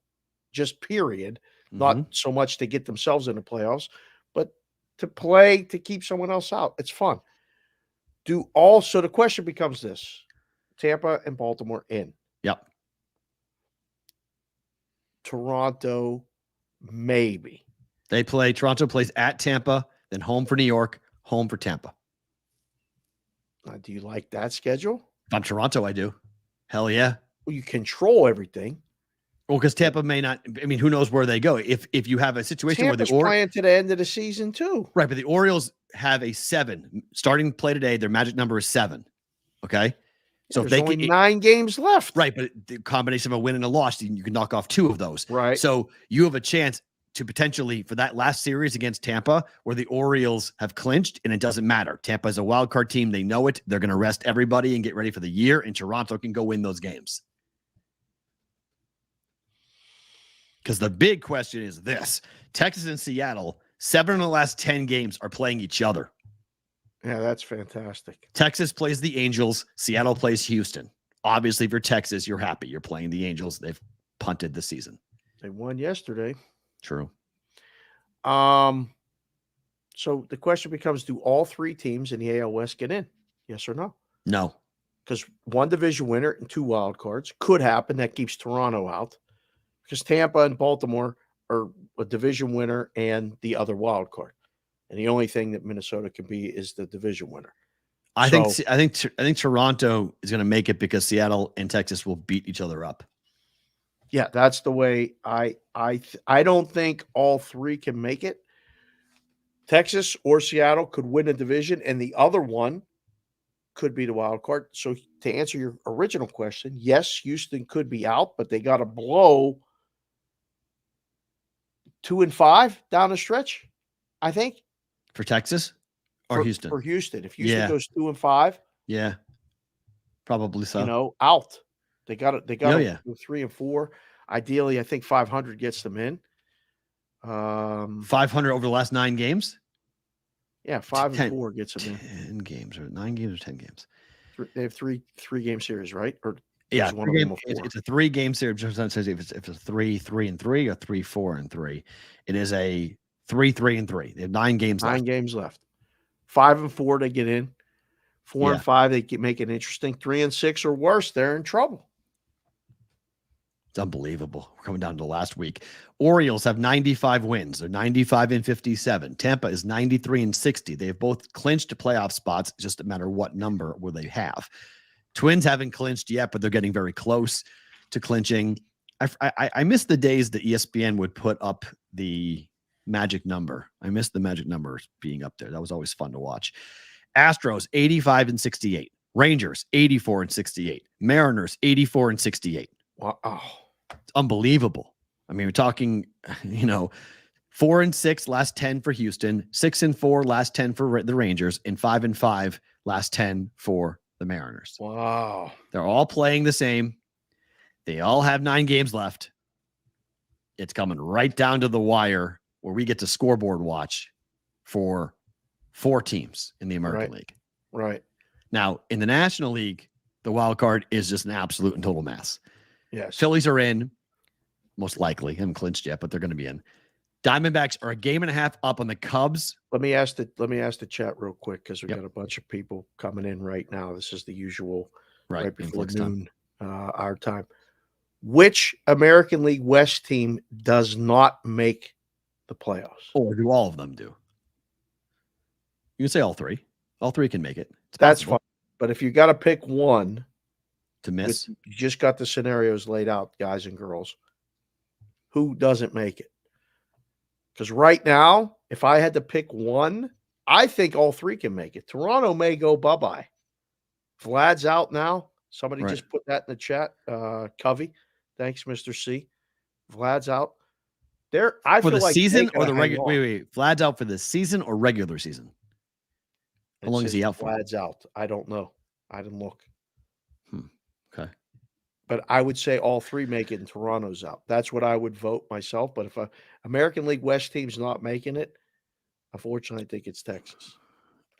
just period. Not so much to get themselves in the playoffs, but to play to keep someone else out. It's fun. So the question becomes this: Tampa and Baltimore in. Yep. Toronto, maybe. Toronto plays at Tampa, then home for New York, home for Tampa. Do you like that schedule? If I'm Toronto, I do. Hell yeah. Well, you control everything. Well, because Tampa may not. I mean, who knows where they go? If you have a situation Tampa's where playing to the end of the season too, right? But the Orioles have a 7 starting play today. Their magic number is 7. Okay, so if they only 9 games left, right? But the combination of a win and a loss, you can knock off 2 of those, right? So you have a chance to potentially for that last series against Tampa, where the Orioles have clinched, and it doesn't matter. Tampa is a wild card team; they know it. They're going to rest everybody and get ready for the year, and Toronto can go win those games. Because the big question is this: Texas and Seattle, 7 of the last 10 games are playing each other. Yeah, that's fantastic. Texas plays the Angels. Seattle plays Houston. Obviously, for Texas, you're happy. You're playing the Angels. They've punted the season. They won yesterday. True. So the question becomes, do all 3 teams in the AL West get in? Yes or no? No. Because 1 division winner and 2 wild cards could happen. That keeps Toronto out. Because Tampa and Baltimore are a division winner and the other wild card. And the only thing that Minnesota can be is the division winner. I think Toronto is going to make it because Seattle and Texas will beat each other up. Yeah, that's the way I don't think all 3 can make it. Texas or Seattle could win a division, and the other one could be the wild card. So to answer your original question, yes, Houston could be out, but they got to blow 2 and 5 down the stretch, I think. For Texas or Houston? For Houston. If Houston goes 2 and 5, yeah, probably so. Out. They got to go 3 and 4. Ideally, I think 500 gets them in. 500 over the last 9 games? Yeah, 5 and 4 gets them in. 10 games or 9 games or 10 games. They have three game series, right? Or yeah, one of them it's a 3-game series. Sometimes if it's a 3-3-3 or 3-4-3. It is a 3-3-3. They have 9 games left. 9 games left. 5 and 4, they get in. 4 and 5, they make it interesting. 3 and 6 or worse, they're in trouble. It's unbelievable. We're coming down to last week. Orioles have 95 wins. They're 95 and 57. Tampa is 93 and 60. They have both clinched playoff spots. It's just a matter of what number will they have. Twins haven't clinched yet, but they're getting very close to clinching. I miss the days that ESPN would put up the magic number. I miss the magic numbers being up there. That was always fun to watch. Astros 85 and 68. Rangers 84 and 68. Mariners 84 and 68. Wow. It's unbelievable. I mean, we're talking, 4 and 6 last 10 for Houston, 6 and 4 last 10 for the Rangers, and 5 and 5 last 10 for the Mariners. Wow. They're all playing the same. They all have 9 games left. It's coming right down to the wire where we get to scoreboard watch for 4 teams in the American League. Right. Now, in the National League, the wild card is just an absolute and total mess. Yes. Phillies are in, most likely. Haven't clinched yet, but they're going to be in. Diamondbacks are a game and a half up on the Cubs. Let me ask the chat real quick because we got a bunch of people coming in right now. This is the usual right before noon our time. Which American League West team does not make the playoffs? Or do all of them do? You can say all 3. All 3 can make it. That's fine. But if you got to pick one to miss, you just got the scenarios laid out, guys and girls. Who doesn't make it? Because right now, if I had to pick one, I think all 3 can make it. Toronto may go bye-bye. Vlad's out now. Somebody just put that in the chat. Covey. Thanks, Mr. C. Vlad's out. I for feel the like season or the regular. Wait. Vlad's out for the season or regular season? How long is he out for? Vlad's out. I don't know. I didn't look. Okay. But I would say all 3 make it and Toronto's out. That's what I would vote myself. But if a American League West team's not making it, unfortunately, I think it's Texas.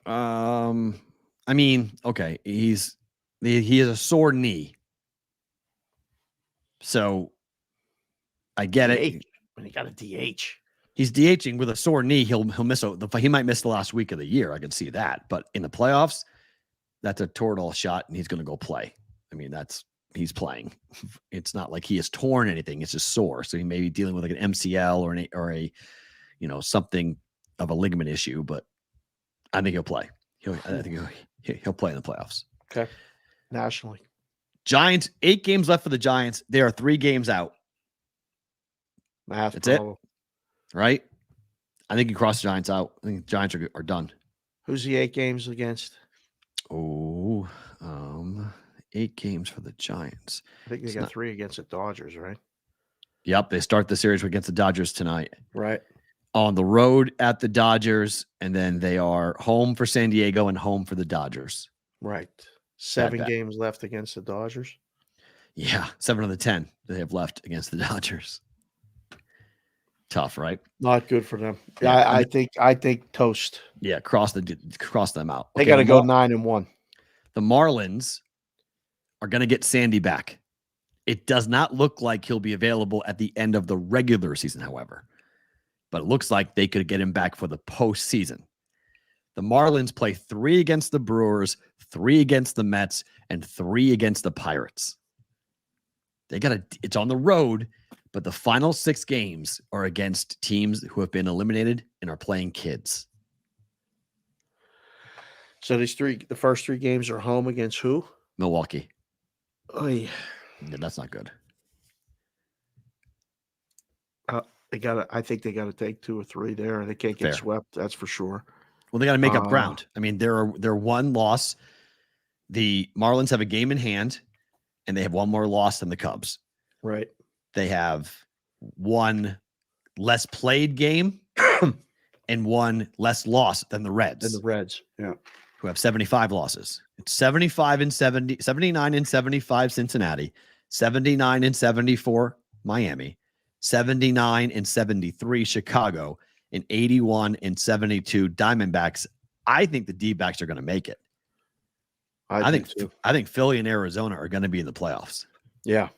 I mean, okay. He has a sore knee. So I get it. When he got a DH. He's DHing with a sore knee. He'll miss he might miss the last week of the year. I can see that. But in the playoffs, that's a Toradol shot, and he's going to go play. I mean, he's playing. It's not like he has torn anything. It's just sore. So he may be dealing with like an MCL or a something of a ligament issue. But I think he'll play. I think he'll play in the playoffs. Okay. Nationally. Giants, 8 games left for the Giants. They are 3 games out. That's it. Right? I think you cross the Giants out. I think the Giants are done. Who's the 8 games against? 8 games for the Giants. I think they got 3 against the Dodgers, right? Yep. They start the series against the Dodgers tonight. Right. On the road at the Dodgers, and then they are home for San Diego and home for the Dodgers. Right. 7 games left against the Dodgers. Yeah. 7 of the 10 they have left against the Dodgers. tough, right? Not good for them. Yeah, I think toast. Yeah, cross them out. They Okay, got to go 9-1. The Marlins are going to get Sandy back. It does not look like he'll be available at the end of the regular season, however, but it looks like they could get him back for the postseason. The Marlins play 3 against the Brewers, 3 against the Mets, and 3 against the Pirates. It's on the road, but the final 6 games are against teams who have been eliminated and are playing kids. So the first 3 games are home against who? Milwaukee. Oh, yeah. Yeah, that's not good. I think they got to take 2 or 3 there. They can't get swept. That's for sure. Well, they got to make up ground. I mean, they're one loss. The Marlins have a game in hand, and they have one more loss than the Cubs. Right. They have one less played game and one less loss than the Reds. Yeah. Who have 75 losses. It's 79 and 75 Cincinnati, 79 and 74 Miami, 79 and 73 Chicago, and 81 and 72 Diamondbacks. I think the D-backs are going to make it. I think Philly and Arizona are going to be in the playoffs. Yeah.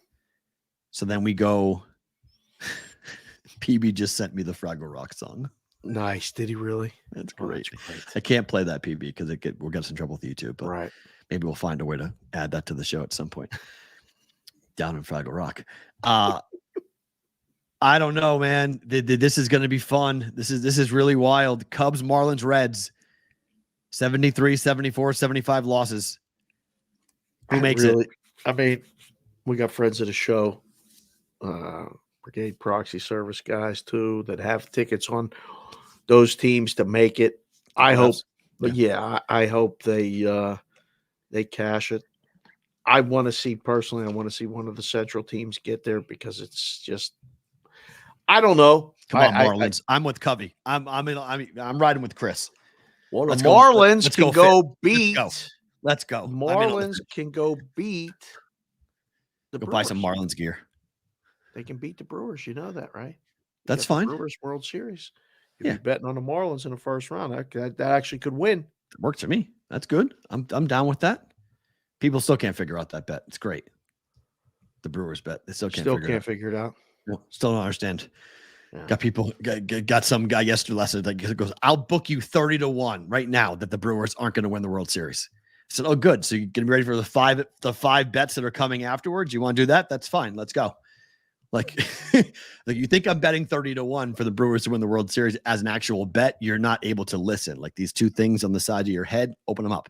So then we go. PB just sent me the Fraggle Rock song. Nice. Did he really? That's great. I can't play that, PB, because we'll get us in trouble with YouTube. But right. Maybe we'll find a way to add that to the show at some point. Down in Fraggle Rock. I don't know, man. This is going to be fun. This is really wild. Cubs, Marlins, Reds. 73, 74, 75 losses. Who makes it? I mean, we got friends of the show, Brigade Proxy service guys too, that have tickets on those teams to make it. I hope they cash it. I want to see one of the Central teams get there because it's just, I don't know. Come on, Marlins. I'm with Covey. I'm riding with Chris. Well, the Marlins can go beat. Let's go. Marlins can go beat the Brewers. Buy some Marlins gear. They can beat the Brewers. You know that, right? That's fine. Brewers World Series. You'd be betting on the Marlins in the first round. That actually could win. It works for me. That's good. I'm down with that. People still can't figure out that bet. It's great. The Brewers bet. They still can't figure it out. No, still don't understand. Yeah. Got some guy yesterday last night that goes, I'll book you 30-1 right now that the Brewers aren't going to win the World Series. I said, oh, good. So you're getting ready for the five bets that are coming afterwards. You want to do that? That's fine. Let's go. Like you think I'm betting 30-1 for the Brewers to win the World Series as an actual bet? You're not able to listen. Like these 2 things on the side of your head, open them up.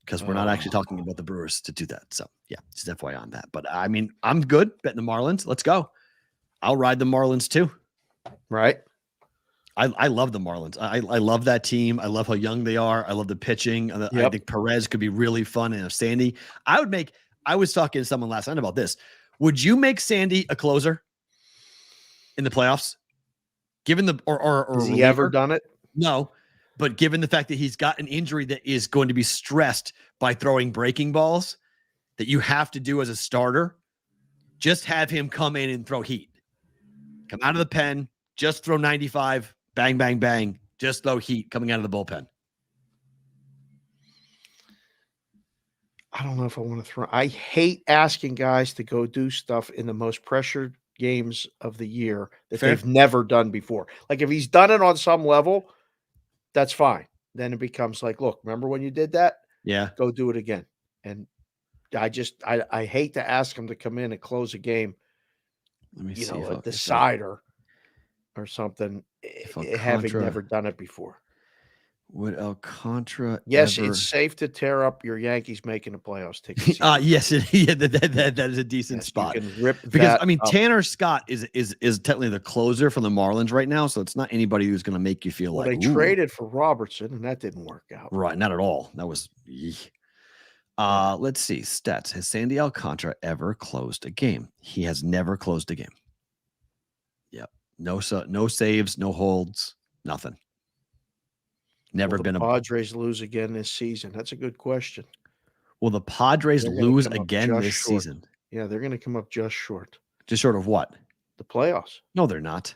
Because we're not actually talking about the Brewers to do that. So, yeah, it's FYI on that. But, I mean, I'm good betting the Marlins. Let's go. I'll ride the Marlins, too. Right? I love the Marlins. I love that team. I love how young they are. I love the pitching. I think Perez could be really fun. And Sandy, I was talking to someone last night about this. Would you make Sandy a closer in the playoffs? Given the or has he ever done it? No. But given the fact that he's got an injury that is going to be stressed by throwing breaking balls that you have to do as a starter, just have him come in and throw heat. Come out of the pen, just throw 95, bang, bang, bang, just throw heat coming out of the bullpen. I don't know if I want to throw. I hate asking guys to go do stuff in the most pressured games of the year that they've never done before. Like if he's done it on some level, that's fine. Then it becomes like, look, remember when you did that? Yeah. Go do it again. And I hate to ask him to come in and close a game. Let me see. A decider or something, having never done it before. Would Alcantara Yes, it's safe to tear up your Yankees making the playoffs tickets. Yes, that is a decent spot. You can rip because Tanner Scott is technically the closer for the Marlins right now, so it's not anybody who's going to make you feel like they traded for Robertson, and that didn't work out. Right, not at all. That was. Let's see stats. Has Sandy Alcantara ever closed a game? He has never closed a game. Yep. No saves, no holds, nothing. Never been a Padres lose again this season. That's a good question. Will the Padres lose again this season? Yeah, they're going to come up just short. Just short of what? The playoffs. No, they're not.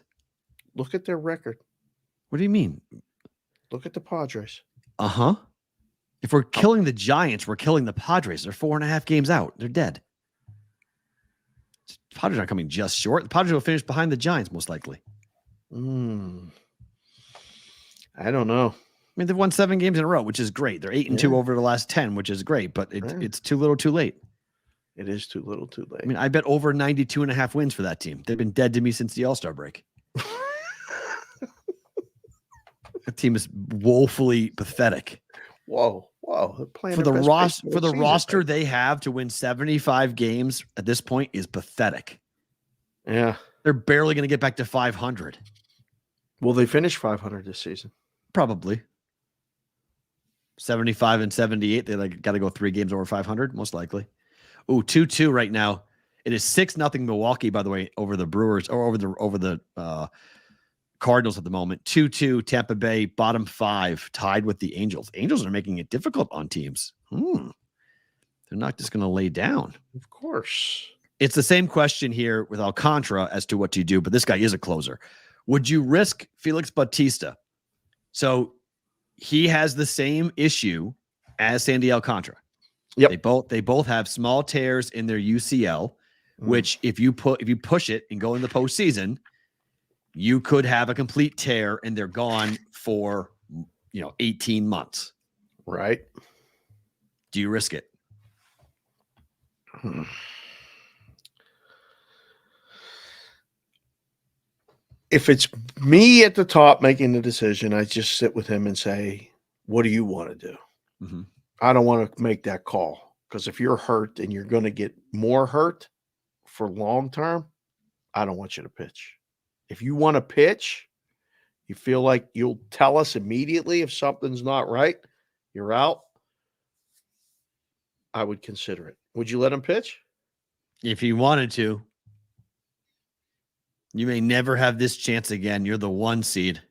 Look at their record. What do you mean? Look at the Padres. Uh-huh. If we're killing the Giants, we're killing the Padres. They're 4.5 games out. They're dead. The Padres aren't coming just short. The Padres will finish behind the Giants, most likely. I don't know. I mean, they've won 7 games in a row, which is great. They're 8-2 over the last 10, which is great, but it's too little too late. It is too little too late. I mean, I bet over 92.5 wins for that team. They've been dead to me since the All-Star break. That team is woefully pathetic. Whoa. They're playing For the roster roster they have to win 75 games at this point is pathetic. Yeah. They're barely going to get back to 500. Will they finish 500 this season? Probably. 75 and 78. They got to go 3 games over 500, most likely. Ooh, 2-2 right now. It is 6-0 Milwaukee, by the way, over the Brewers or over the Cardinals at the moment. 2-2 Tampa Bay, bottom 5, tied with the Angels. Angels are making it difficult on teams. They're not just going to lay down. Of course. It's the same question here with Alcantara as to what to do, but this guy is a closer. Would you risk Felix Bautista? So he has the same issue as Sandy Alcantara. Yep. They both have small tears in their UCL, which if you push it and go in the postseason, you could have a complete tear and they're gone for 18 months. Right. Do you risk it? If it's me at the top making the decision, I just sit with him and say, what do you want to do? Mm-hmm. I don't want to make that call because if you're hurt and you're going to get more hurt for long term, I don't want you to pitch. If you want to pitch, you feel like you'll tell us immediately if something's not right, you're out, I would consider it. Would you let him pitch? If you wanted to. You may never have this chance again. You're the 1 seed.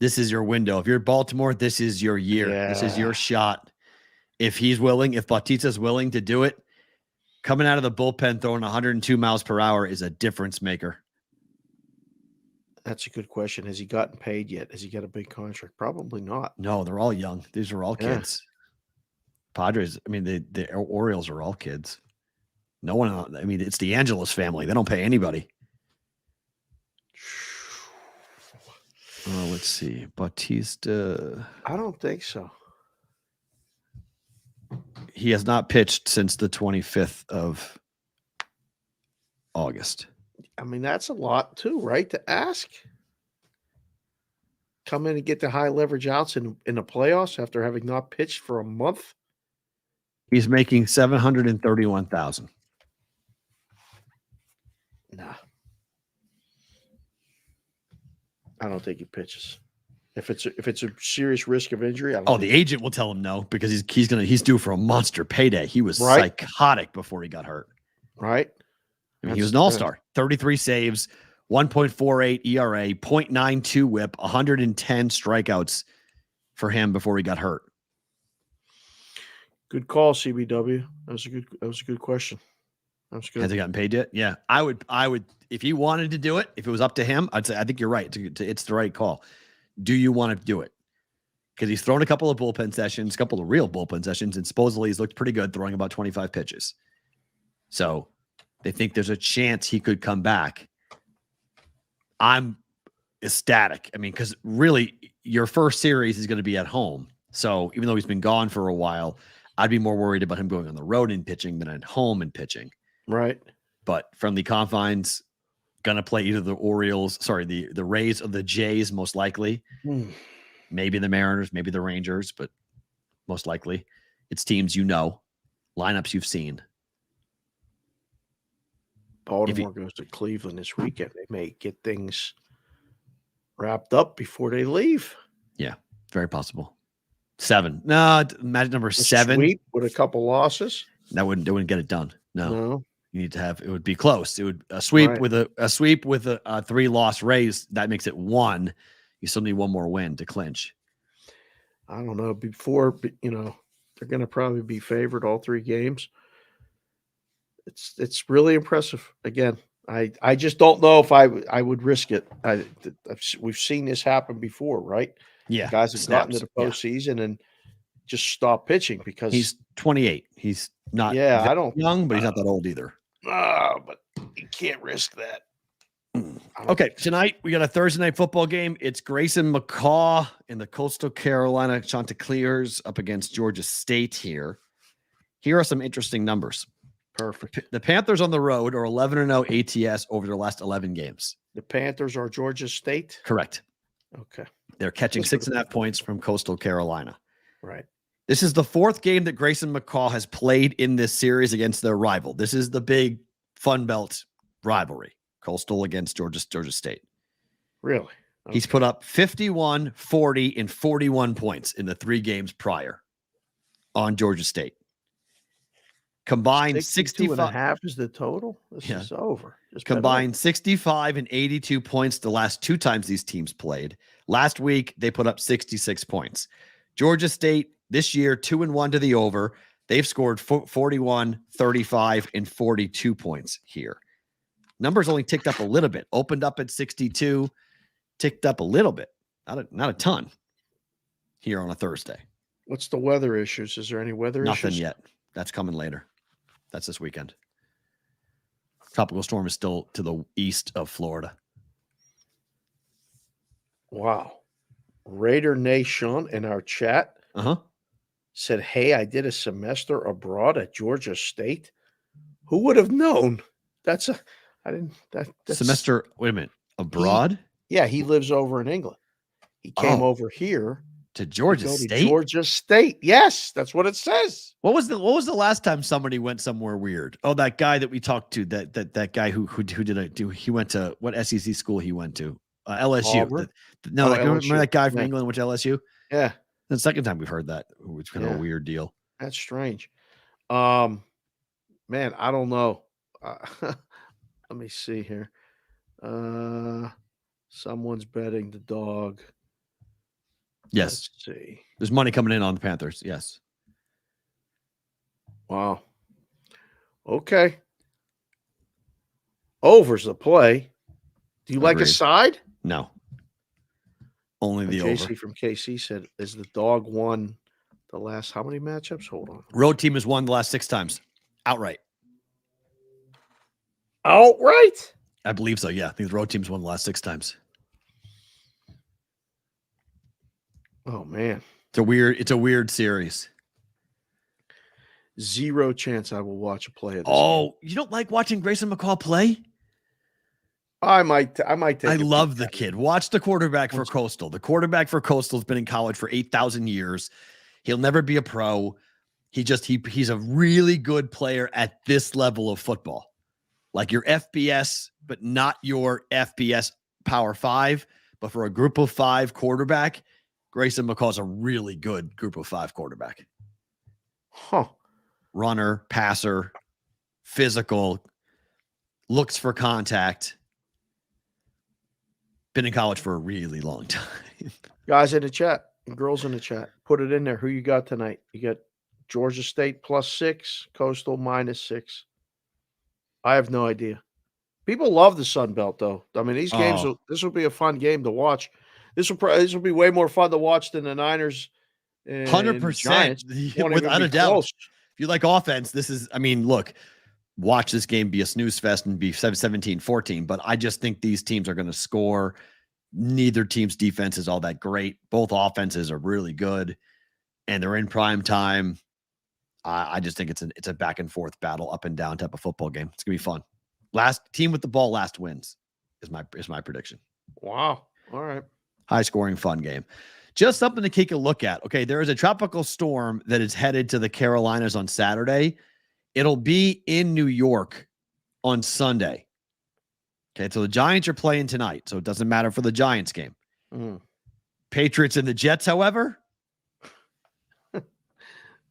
This is your window. If you're Baltimore, this is your year. Yeah. This is your shot. If he's willing, if Bautista's willing to do it, coming out of the bullpen throwing 102 miles per hour is a difference maker. That's a good question. Has he gotten paid yet? Has he got a big contract? Probably not. No, they're all young. These are all kids. Padres, I mean, the Orioles are all kids. No one, I mean, it's the Angelos family. They don't pay anybody. Let's see. Bautista. I don't think so. He has not pitched since the 25th of August. I mean, that's a lot too, right? To ask. Come in and get the high leverage outs in the playoffs after having not pitched for a month. He's making $731,000. Nah. I don't think he pitches. If it's a serious risk of injury, the agent will tell him no because he's due for a monster payday. He was psychotic before he got hurt. Right. I mean, he was an all-star. 33 saves, 1.48 ERA, 0.92 WHIP, 110 strikeouts for him before he got hurt. Good call, CBW. That was a good question. That was good. Has he gotten paid yet? Yeah. I would if he wanted to do it, if it was up to him, I'd say I think you're right. It's the right call. Do you want to do it? Because he's thrown a couple of bullpen sessions, a couple of real bullpen sessions, and supposedly he's looked pretty good throwing about 25 pitches. So they think there's a chance he could come back. I'm ecstatic. I mean, because really your first series is going to be at home. So even though he's been gone for a while, I'd be more worried about him going on the road and pitching than at home and pitching. Right. But from the confines, going to play either the Rays or the Jays, most likely. Maybe the Mariners, maybe the Rangers, but most likely it's teams lineups you've seen. Baltimore goes to Cleveland this weekend. They may get things wrapped up before they leave. Yeah, very possible. 7. No, imagine number 7. Sweep with a couple losses. That wouldn't get it done. No. You need to have it would be close. It would a sweep with a 3-loss Rays. That makes it 1. You still need one more win to clinch. I don't know. Before they're going to probably be favored all 3 games. It's really impressive. Again, I just don't know if I would risk it. We've seen this happen before, right? Yeah. Guys have gotten to the Yeah. postseason and just stop pitching because He's 28. He's not I don't young, but he's not that old either. but you can't risk that. Okay, tonight we got a Thursday night football game. It's Grayson McCaw and the Coastal Carolina Chanticleers up against Georgia State here. Here are some interesting numbers. Perfect. The Panthers on the road are 11-0 ATS over their last 11 games. The Panthers are Georgia State? Correct. Okay. They're catching 6.5 points from Coastal Carolina. Right. This is the fourth game that Grayson McCaw has played in this series against their rival. This is the big Fun Belt rivalry. Coastal against Georgia State. Really? Okay. He's put up 51, 40, and 41 points in the 3 games prior on Georgia State. Combined 65.5 is the total. This is over. Combined 65 and 82 points the last 2 times these teams played. Last week, they put up 66 points. Georgia State this year, 2-1 to the over. They've scored 41, 35, and 42 points here. Numbers only ticked up a little bit. Opened up at 62, ticked up a little bit. Not a ton here on a Thursday. What's the weather issues? Is there any weather issues? Nothing yet. That's coming later. That's this weekend. Tropical storm is still to the east of Florida. Wow. Raider Nation in our chat said, "Hey, I did a semester abroad at Georgia State. Who would have known?" That's Semester. Wait a minute. Abroad? He lives over in England. He came over here to Georgia State. Georgia State. Yes, that's what it says. What was the last time somebody went somewhere weird? Oh, that guy that we talked to, that guy who he went to what SEC school he went to? LSU. LSU. Remember that guy from England went to LSU? Yeah. The second time we've heard that, which kind of a weird deal. That's strange. Man, I don't know. Let me see here. Someone's betting the dog. Yes. Let's see. There's money coming in on the Panthers. Yes. Wow. Okay. Over's the play. Do you like a side? No. Only the JC over. from KC said, "Is the dog won the last how many matchups?" Hold on. Road team has won the last 6 times. Outright. Outright? I believe so, yeah. I think the road team's won the last 6 times. Oh, man. It's a weird series. 0 chance I will watch a play of this game. You don't like watching Grayson McCaw play? I might take I love the kid. Watch the quarterback for Coastal. The quarterback for Coastal has been in college for 8,000 years. He'll never be a pro. He's a really good player at this level of football. Like your FBS, but not your FBS Power 5, but for a group of 5 quarterback, Grayson McCaw's a really good group of 5 quarterback. Runner, passer, physical, looks for contact. Been in college for a really long time. Guys in the chat, girls in the chat, put it in there. Who you got tonight? You got Georgia State +6, Coastal -6. I have no idea. People love the Sun Belt, though. I mean, these games. This will be a fun game to watch. This will be way more fun to watch than the Niners. 100%, without a doubt. If you like offense, this is. I mean, look, watch this game be a snooze fest and be 17-14. But I just think these teams are going to score. Neither team's defense is all that great. Both offenses are really good, and they're in prime time. I just think it's a back and forth battle, up and down type of football game. It's gonna be fun. Last team with the ball last wins is my prediction. Wow. All right. High scoring, fun game. Just something to take a look at. Okay, there is a tropical storm that is headed to the Carolinas on Saturday. It'll be in New York on Sunday. Okay, so the Giants are playing tonight, so it doesn't matter for the Giants game. Patriots and the Jets, however.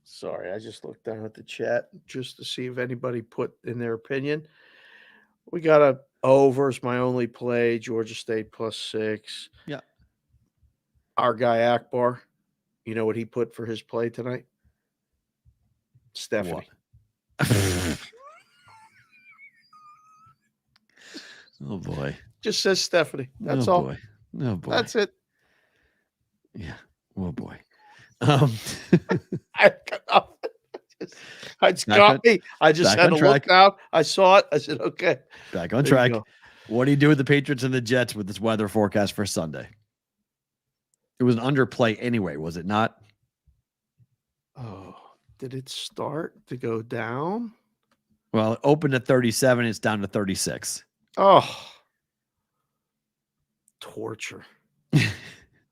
Sorry, I just looked down at the chat just to see if anybody put in their opinion. We got a over's my only play, Georgia State +6. Yeah. Our guy Akbar, you know what he put for his play tonight? Stephanie. Oh boy. Just says Stephanie. That's all. Boy. Oh boy. That's it. Yeah. Oh boy. I just got me. I just had to look down. I saw it. I said, okay. Back on track. What do you do with the Patriots and the Jets with this weather forecast for Sunday? It was an underplay anyway, was it not? Oh, did it start to go down? Well, it opened at 37. It's down to 36. Oh, torture.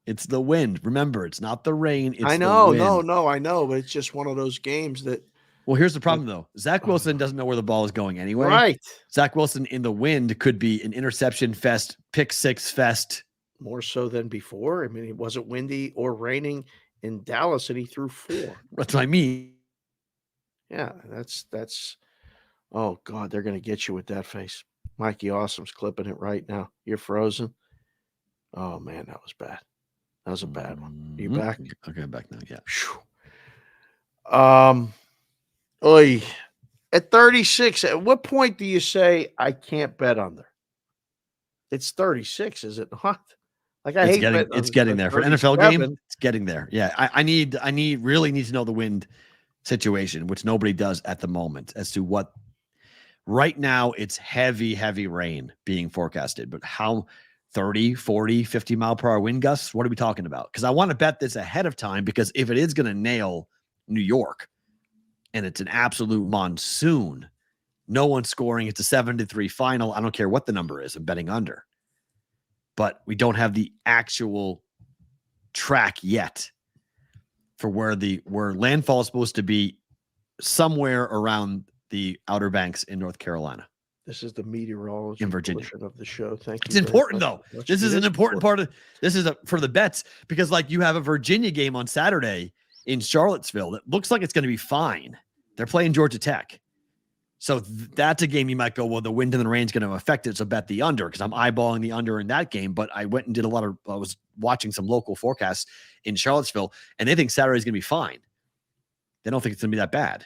It's the wind. Remember, it's not the rain. It's I know. the wind. No, I know. But it's just one of those games that. Well, here's the problem, though. Zach Wilson doesn't know where the ball is going anyway. Right. Zach Wilson in the wind could be an interception fest, pick six fest. More so than before. I mean, it wasn't windy or raining in Dallas, and he threw 4. That's what I mean. Yeah, that's. Oh, God, they're going to get you with that face. Mikey Awesome's clipping it right now. You're frozen. Oh, man, that was bad. That was a bad one. Are you back? Okay, I'm back now. Yeah. Oy. At 36, at what point do you say I can't bet under? It's 36, is it not? Like I hate betting. It's getting there for an NFL game. It's getting there. Yeah, I really need to know the wind situation, which nobody does at the moment. As to what right now, it's heavy rain being forecasted, but how 30, 40, 50 mile per hour wind gusts? What are we talking about? Because I want to bet this ahead of time, because if it is going to nail New York and it's an absolute monsoon, no one's scoring. It's a 7-3 final. I don't care what the number is. I'm betting under. But we don't have the actual track yet for where landfall is supposed to be, somewhere around the Outer Banks in North Carolina. This is the meteorology in Virginia portion of the show. Thank you. It's important though. This is an important part of this is for the bets, because like you have a Virginia game on Saturday in Charlottesville that looks like it's going to be fine. They're playing Georgia Tech. So that's a game you might go, well, the wind and the rain is going to affect it, so bet the under, because I'm eyeballing the under in that game. But I went and did I was watching some local forecasts in Charlottesville, and they think Saturday is going to be fine. They don't think it's going to be that bad.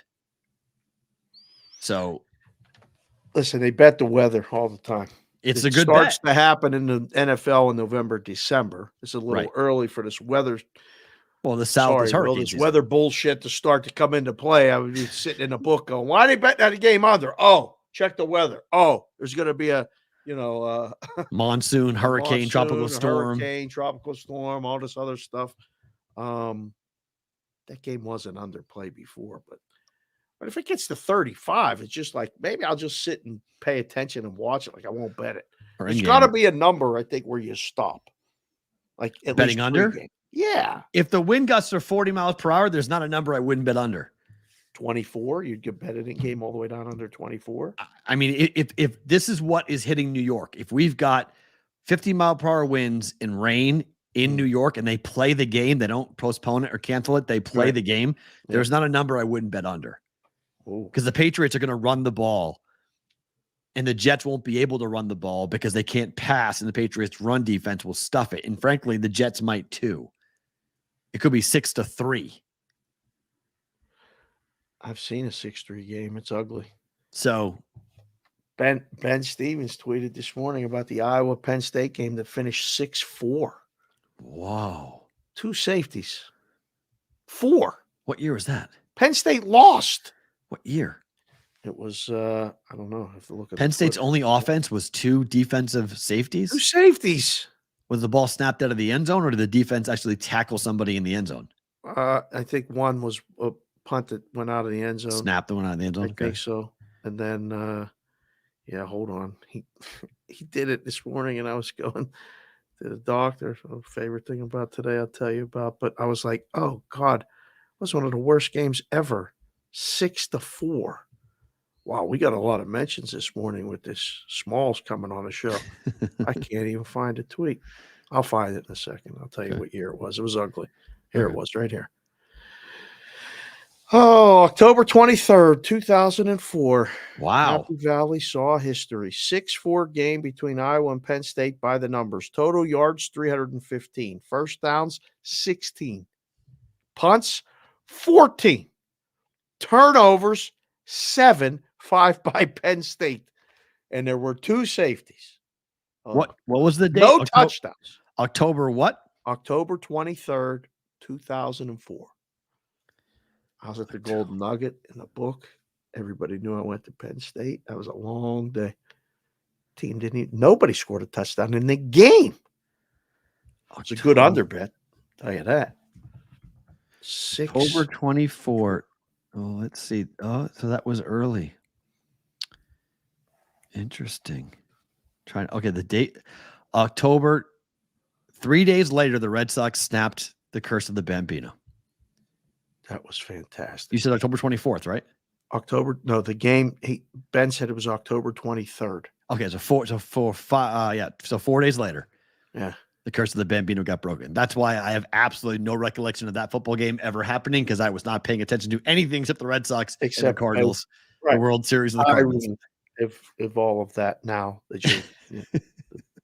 So, listen, they bet the weather all the time. It's a good bet. It starts to bet. happen in the NFL in November, December. It's a little early for this weather. Well, the South is hurricane this weather bullshit to start to come into play. I would be sitting in a book going, why are they betting that game under? Oh, check the weather. Oh, there's going to be a, monsoon, hurricane, tropical storm, all this other stuff. That game wasn't under play before, but if it gets to 35, it's just like, maybe I'll just sit and pay attention and watch it. Like I won't bet it. There's got to be a number, I think, where you stop. Like at betting under? Games. Yeah. If the wind gusts are 40 miles per hour, there's not a number I wouldn't bet under. 24, you'd get bet in game all the way down under 24. I mean, if this is what is hitting New York, if we've got 50 mile per hour winds and rain in New York and they play the game, they don't postpone it or cancel it, they play the game, there's not a number I wouldn't bet under. Because the Patriots are going to run the ball and the Jets won't be able to run the ball because they can't pass, and the Patriots run defense will stuff it. And frankly, the Jets might too. It could be 6-3. I've seen a 6-3 game. It's ugly. So Ben Stevens tweeted this morning about the Iowa Penn State game that finished 6-4. Wow. 2 safeties. 4. What year was that? Penn State lost. What year? It was, I don't know. I have to look at Penn State's only offense was 2 defensive safeties? 2 safeties. Was the ball snapped out of the end zone, or did the defense actually tackle somebody in the end zone? I think one was a punt that went out of the end zone. Snapped the one out of the end zone? I think so. And then, hold on. He did it this morning, and I was going to the doctor. So favorite thing about today I'll tell you about. But I was like, oh, God, it was one of the worst games ever. 6-4. Wow, we got a lot of mentions this morning with this Smalls coming on the show. I can't even find a tweet. I'll find it in a second. I'll tell you what year it was. It was ugly. Here it was, right here. Oh, October 23rd, 2004. Wow. Happy Valley saw history. 6-4 game between Iowa and Penn State by the numbers. Total yards, 315. First downs, 16. Punts, 14. Turnovers, 7, 5 by Penn State. And there were 2 safeties. What was the date? No touchdowns. October what? October 23rd, 2004. I was at the Golden Nugget in the book. Everybody knew I went to Penn State. That was a long day. Team nobody scored a touchdown in the game. It's a good under bet. Tell you that. October 24th. Oh, let's see. Oh, so that was early. Interesting. Okay, the date. October. 3 days later, the Red Sox snapped the curse of the Bambino. That was fantastic. You said October 24th, right? The game. Ben said it was October 23rd. Okay, so 4 days later. Yeah. The curse of the Bambino got broken. That's why I have absolutely no recollection of that football game ever happening, because I was not paying attention to anything except the Red Sox and the Cardinals, the World Series of the Cardinals. If all of that now that you the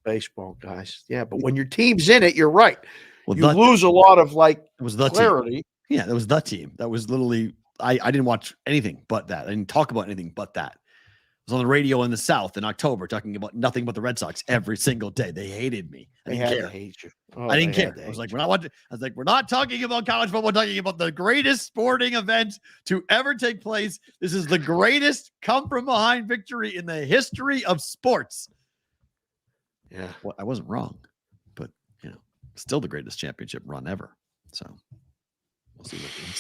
baseball guys. Yeah, but when your team's in it, you're right. Well, you lose a lot of it was the clarity. Team. Yeah, that was the team. That was literally I didn't watch anything but that. I didn't talk about anything but that. I was on the radio in the South in October talking about nothing but the Red Sox every single day. They hated me. I didn't care. To hate you. I didn't care. I was like, we're not talking about college football. We're talking about the greatest sporting event to ever take place. This is the greatest come from behind victory in the history of sports. Yeah. Well, I wasn't wrong, but still the greatest championship run ever. So we'll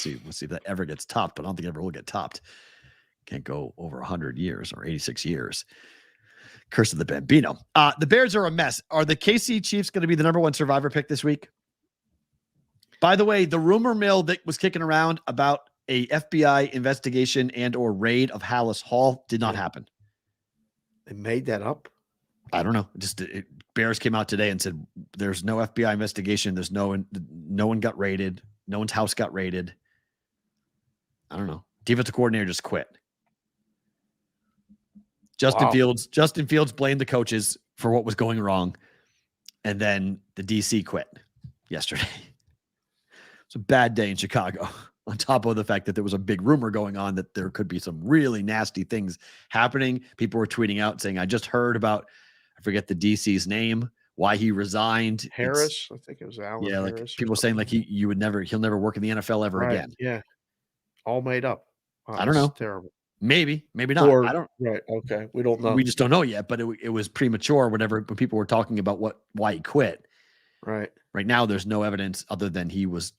see if that ever gets topped, but I don't think it ever will get topped. Can't go over 100 years or 86 years. Curse of the Bambino. The Bears are a mess. Are the KC Chiefs going to be the number one survivor pick this week? By the way, the rumor mill that was kicking around about a FBI investigation and or raid of Hallis Hall did not happen. They made that up? I don't know. Bears came out today and said there's no FBI investigation. There's no one got raided. No one's house got raided. I don't know. Defensive coordinator just quit. Justin Fields blamed the coaches for what was going wrong, and then the DC quit yesterday. It's a bad day in Chicago, on top of the fact that there was a big rumor going on that there could be some really nasty things happening. People were tweeting out saying, I just heard about, I forget the DC's name, why he resigned. Harris, I think it was Alan Harris. Like people were saying like he'll never work in the NFL ever again. Yeah. All made up. I don't know. Terrible. Maybe not. I don't. Right. Okay. We don't know. We just don't know yet. But it was premature. When people were talking about why he quit. Right. Right now, there's no evidence other than he was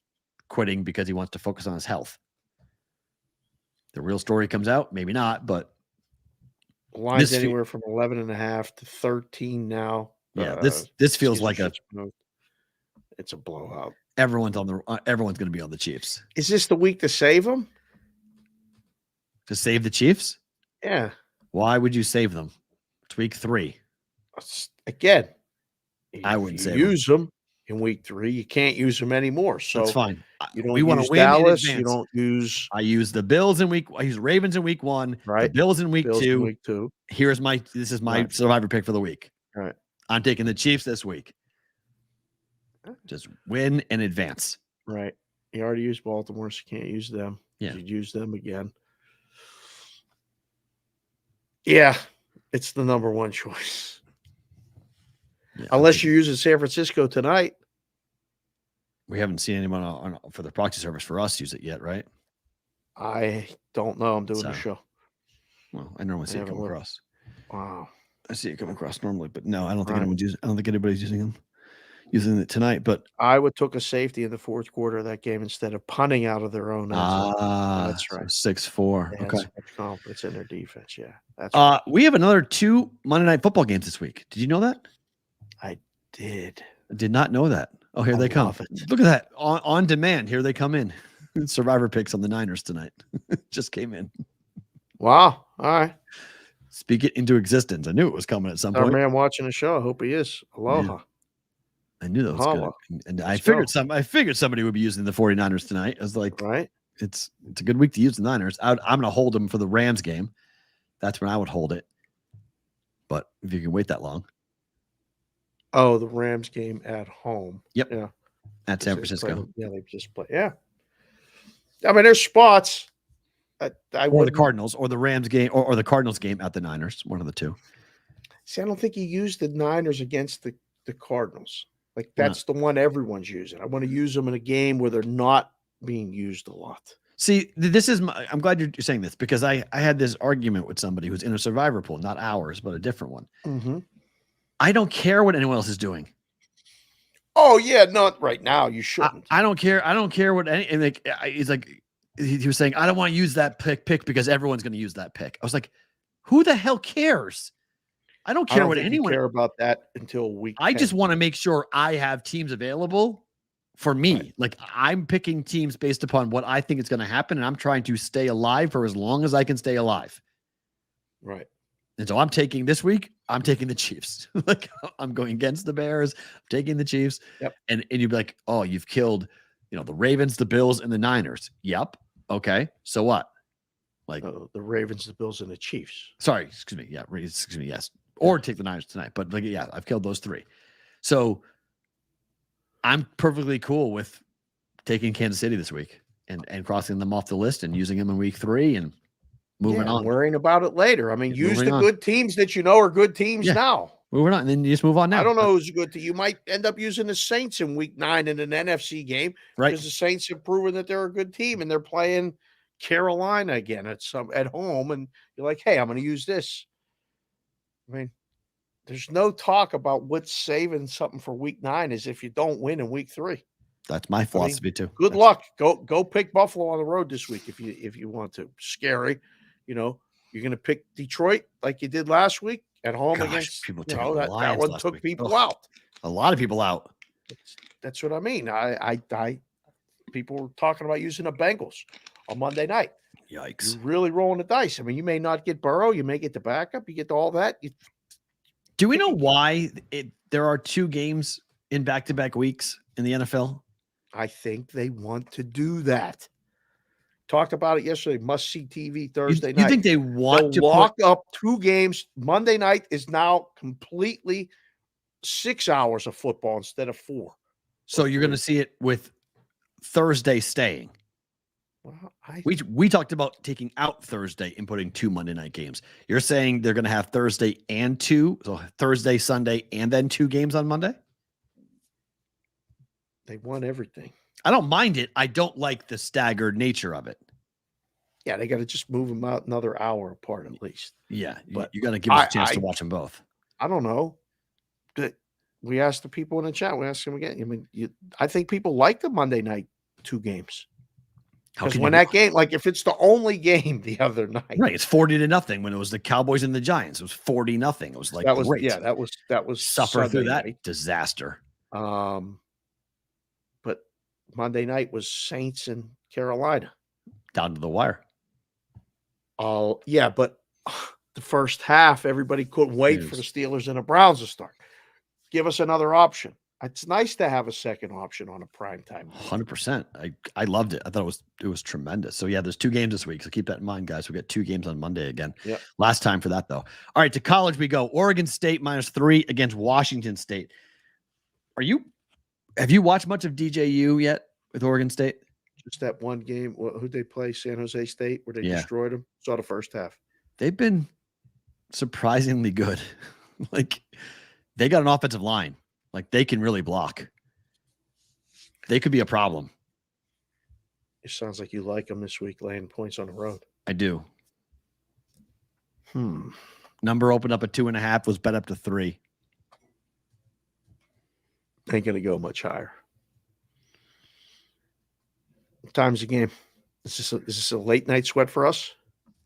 quitting because he wants to focus on his health. The real story comes out. Maybe not. But line's anywhere from 11.5 to 13 now. Yeah. This feels like it's a blowout. Everyone's going to be on the Chiefs. Is this the week to save them? To save the Chiefs? Yeah. Why would you save them? It's week 3. Again, I wouldn't use them in week 3. You can't use them anymore. So that's fine. You don't use Dallas. You don't use. I use the Bills in week. I use Ravens in week 1. Right. The Bills in week 2. Week 2. This is my survivor pick for the week. Right. I'm taking the Chiefs this week. Just win and advance. Right. You already used Baltimore, so you can't use them. Yeah. You'd use them again. Yeah, it's the number one choice. Yeah, unless you're using San Francisco tonight. We haven't seen anyone for the proxy service for us use it yet, right? I don't know. I'm doing a show. Well, I normally see it come across. Wow. I see it come across normally, but no, I don't think anybody's using them. Using it tonight, but Iowa took a safety in the fourth quarter of that game instead of punting out of their own. That's right. 6-4. Okay. Confidence in their defense. Yeah. That's right. We have another 2 Monday Night Football games this week. Did you know that? I did. I did not know that. Oh, here they come. Look at that. On demand. Here they come in. Survivor picks on the Niners tonight. Just came in. Wow. All right. Speak it into existence. I knew it was coming at some point. Our man watching the show. I hope he is. Aloha. Yeah. I knew that was good. And I figured somebody would be using the 49ers tonight. I was like, right. It's a good week to use the Niners. I'm going to hold them for the Rams game. That's when I would hold it. But if you can wait that long. Oh, the Rams game at home. Yep. Yeah. At San Francisco. They just play. Yeah. I mean, there's spots. Or the Cardinals or the Rams game or the Cardinals game at the Niners. One of the two. See, I don't think he used the Niners against the Cardinals. Like, that's the one everyone's using. I want to use them in a game where they're not being used a lot. See, this is I'm glad you're saying this, because I had this argument with somebody who's in a survivor pool, not ours, but a different one. Mm-hmm. I don't care what anyone else is doing. Oh yeah, not right now. You shouldn't. I don't care. I don't care what any. And like, he's like, he was saying, I don't want to use that pick because everyone's going to use that pick. I was like, who the hell cares? I don't care what anyone care about that until week. I 10. just want to make sure I have teams available for me. Right. Like, I'm picking teams based upon what I think is going to happen, and I'm trying to stay alive for as long as I can stay alive. Right. And so I'm taking this week, I'm taking the Chiefs. Like, I'm going against the Bears, I'm taking the Chiefs. Yep. And you'd be like, oh, you've killed, the Ravens, the Bills, and the Niners. Yep. Okay. So what? Like, the Ravens, the Bills, and the Chiefs. Sorry, excuse me. Yeah, excuse me. Yes. Or take the Niners tonight. But like, yeah, I've killed those three. So I'm perfectly cool with taking Kansas City this week and crossing them off the list and using them in week 3 and moving on. Worrying about it later. I mean, use the on. good teams that you know are good teams now. Moving on. And then you just move on now. I don't know who's good to you. Might end up using the Saints in week 9 in an NFC game. Right. Because the Saints have proven that they're a good team and they're playing Carolina again at home. And you're like, hey, I'm going to use this. I mean, there's no talk about what's saving something for week 9 is if you don't win in week 3. That's my philosophy too. Good luck. Go pick Buffalo on the road this week if you want to. Scary. You're going to pick Detroit like you did last week at home against people. That one took people out. A lot of people out. That's what I mean. I people were talking about using the Bengals on Monday night. Yikes. You're really rolling the dice. I mean, you may not get Burrow, you may get the backup, you get all that. Do we know why there are 2 games in back-to-back weeks in the NFL? I think they want to do that. Talked about it yesterday. Must-see TV Thursday night. You think they want to lock up 2 games? Monday night is now completely 6 hours of football instead of 4. So you're going to see it with Thursday staying. Well, We talked about taking out Thursday and putting 2 Monday night games. You're saying they're going to have Thursday and 2, so Thursday, Sunday, and then 2 games on Monday? They want everything. I don't mind it. I don't like the staggered nature of it. Yeah, they got to just move them out another hour apart at least. Yeah, but you got to give us a chance to watch them both. I don't know. We asked the people in the chat. We asked them again. I mean, I think people like the Monday night 2 games. Because when that game, like if it's the only game the other night, right? It's 40-0 when it was the Cowboys and the Giants. It was 40-0. It was like that was great. Yeah, that was suffer Sunday through that night. Disaster. But Monday night was Saints and Carolina down to the wire. Oh yeah, but the first half everybody couldn't wait for the Steelers and the Browns to start. Give us another option. It's nice to have a second option on a primetime. 100%. I loved it. I thought it was tremendous. So yeah, there's 2 games this week. So keep that in mind, guys. We got 2 games on Monday again. Yep. Last time for that though. All right, to college we go. Oregon State -3 against Washington State. Have you watched much of DJU yet with Oregon State? Just that one game. Who'd they play? San Jose State, where they destroyed them. Saw the first half. They've been surprisingly good. Like, they got an offensive line. Like, they can really block. They could be a problem. It sounds like you like them this week, laying points on the road. I do. Number opened up at 2.5, was bet up to 3. Ain't going to go much higher. What time's the game? Is this a late night sweat for us?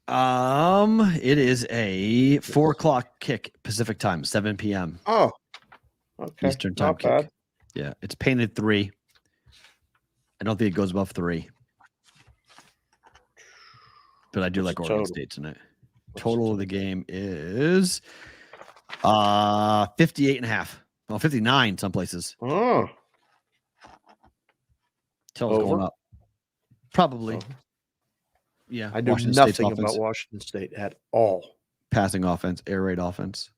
It is a 4:00 kick Pacific time, 7 p.m. Oh, okay. Eastern time Not kick. bad. Yeah, it's painted 3. I don't think it goes above 3. But I do like Oregon State tonight. Total of the game is 58.5. Well, 59 some places. Oh. Total's going up. Probably. Yeah. I knew nothing about Washington State at all. Passing offense, air raid offense.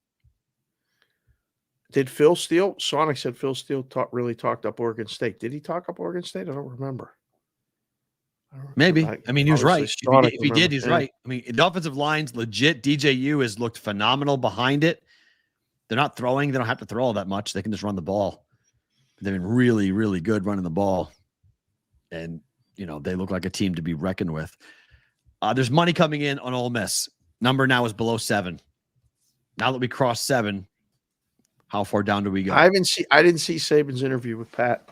Did Phil Steele? Sonic said Phil Steele really talked up Oregon State. Did he talk up Oregon State? I don't remember. Maybe. I mean, he was right. If he did, he's yeah. right. I mean, the offensive line's legit. DJU has looked phenomenal behind it. They're not throwing. They don't have to throw all that much. They can just run the ball. They've been really, really good running the ball. And, they look like a team to be reckoned with. There's money coming in on Ole Miss. Number now is below 7. Now that we crossed 7, how far down do we go? I didn't see Saban's interview with Pat,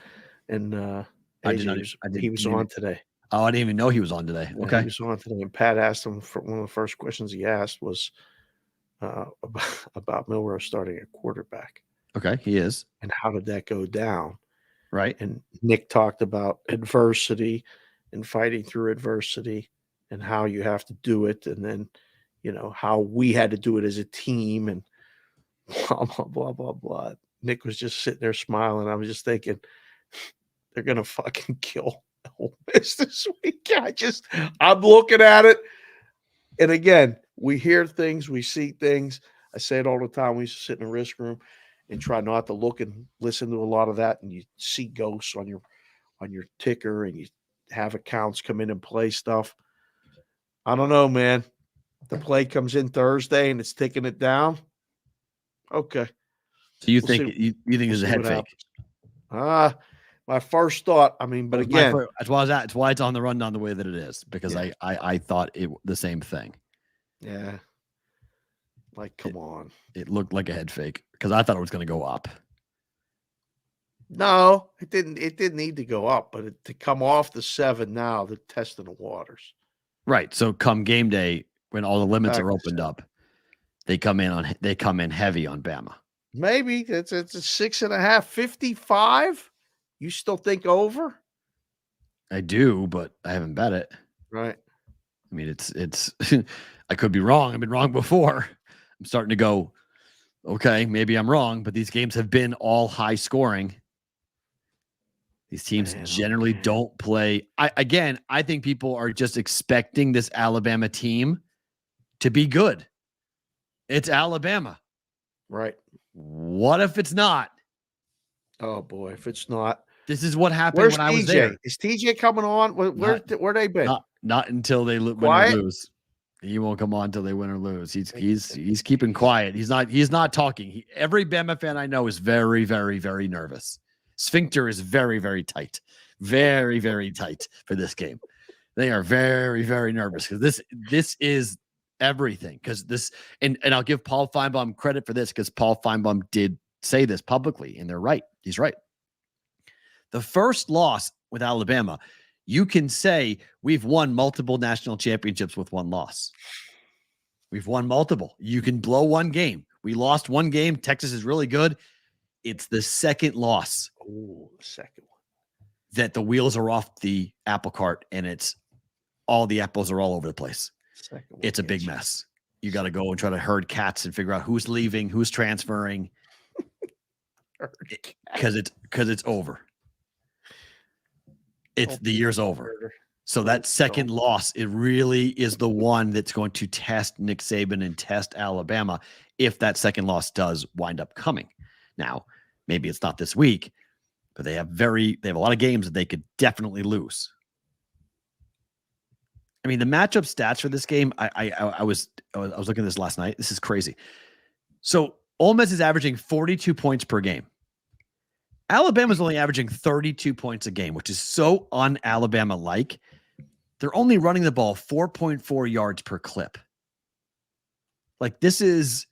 and he was on today. Oh, I didn't even know he was on today. Yeah, Okay, he was on today, and Pat asked him. One of the first questions he asked was about Milroe starting at quarterback. Okay, he is. And how did that go down? Right. And Nick talked about adversity and fighting through adversity and how you have to do it, and then how we had to do it as a team, and blah blah blah blah blah. Nick was just sitting there smiling. I was just thinking, they're gonna fucking kill Ole Miss this week. I'm looking at it, and again, we hear things, we see things. I say it all the time. We used to sit in the risk room and try not to look and listen to a lot of that, and you see ghosts on your ticker, and you have accounts come in and play stuff. I don't know, man. The play comes in Thursday and it's taking it down. Okay. So you think there's a head fake? My first thought. But again, that's why it's on the rundown the way that it is, because I thought it the same thing. Yeah. Like, come on. It looked like a head fake because I thought it was going to go up. No, it didn't. It didn't need to go up, but to come off the 7 now, they're testing the waters. Right. So come game day, when all the limits are opened up, they come in heavy on Bama. Maybe it's a 6.5, 55. You still think over? I do, but I haven't bet it. Right. I mean, it's I could be wrong. I've been wrong before. I'm starting to go, okay, maybe I'm wrong, but these games have been all high scoring. These teams generally don't play. I think people are just expecting this Alabama team to be good. It's Alabama. Right. What if it's not? Oh, boy. If it's not. This is what happened when I was there. Is TJ coming on? Where they been? Not until they win or lose. He won't come on until they win or lose. He's keeping quiet. He's not talking. Every Bama fan I know is very, very, very nervous. Sphincter is very, very tight. Very, very tight for this game. They are very, very nervous because this is everything. Because this and I'll give Paul Feinbaum credit for this because Paul Feinbaum did say this publicly, and they're right. He's right. The first loss with Alabama, you can say we've won multiple national championships with one loss. We've won multiple. You can blow one game. We lost one game. Texas is really good. It's the second loss. Oh, the second one. That the wheels are off the apple cart and it's all the apples are all over the place. It's a big mess. You got to go and try to herd cats and figure out who's leaving, who's transferring. Because it's over. The year's over. So that second loss, it really is the one that's going to test Nick Saban and test Alabama if that second loss does wind up coming. Now, maybe it's not this week, but they have a lot of games that they could definitely lose. I mean, the matchup stats for this game, I was looking at this last night. This is crazy. So Ole Miss is averaging 42 points per game. Alabama's only averaging 32 points a game, which is so un-Alabama-like. They're only running the ball 4.4 yards per clip. Like, this is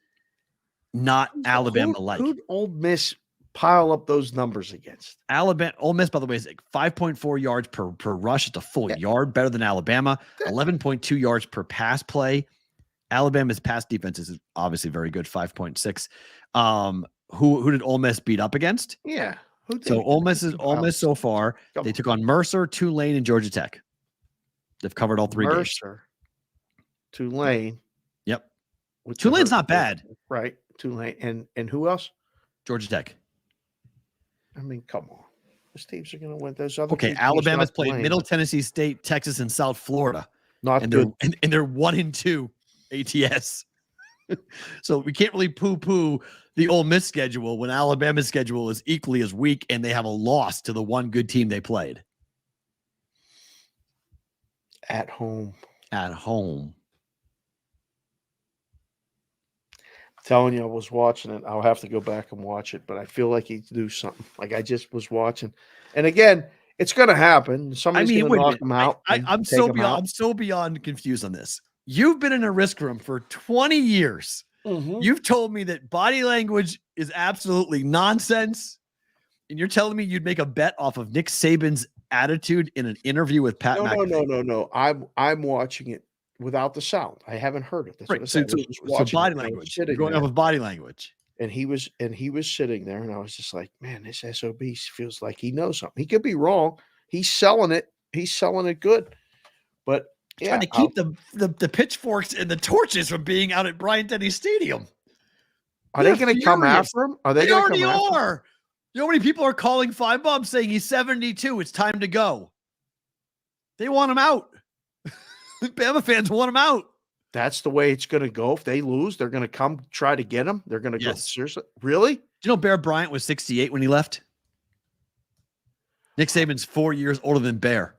not Alabama-like. Who'd Ole Miss pile up those numbers against? Ole Miss, by the way, is like 5.4 yards per rush. It's a full yard better than Alabama. 11.2 yards per pass play. Alabama's pass defense is obviously very good, 5.6. Who did Ole Miss beat up against? Yeah. So Ole Miss so far. They took on Mercer, Tulane, and Georgia Tech. They've covered all three games. Mercer, Tulane. Yep. Tulane's not bad. Right. Tulane. And who else? Georgia Tech. I mean, come on. Those teams are going to win. Those other okay, Alabama's played Middle Tennessee State, Texas, and South Florida. Not good. And they're 1-2 ATS. So we can't really poo-poo the Ole Miss schedule when Alabama's schedule is equally as weak and they have a loss to the one good team they played. At hhome. At home. Telling you, I was watching it. I'll have to go back and watch it, but I feel like he'd do something. Like I just was watching, and again, it's going to happen. Somebody's going to wait a knock minute. him out. I'm so beyond confused on this. You've been in a risk room for 20 years. Mhm. You've told me that body language is absolutely nonsense, and you're telling me you'd make a bet off of Nick Saban's attitude in an interview with Pat McAfee. No. I'm watching it without the sound. I haven't heard it. That's Right. what I So, said. I was just watching body it, and I was language. sitting You're going there. off of body language. And he was sitting there, and I was just like, man, this SOB feels like he knows something. He could be wrong. He's selling it. He's selling it good. But Trying to keep the pitchforks and the torches from being out at Bryant-Denny Stadium. Are they going to come after him? Are they already come after him? are. You know how many people are calling Five Bob saying he's 72? It's time to go. They want him out. Bama fans want him out. That's the way it's going to go. If they lose, they're going to come try to get him. They're going to go. Seriously? Really? Do you know Bear Bryant was 68 when he left? Nick Saban's 4 years older than Bear.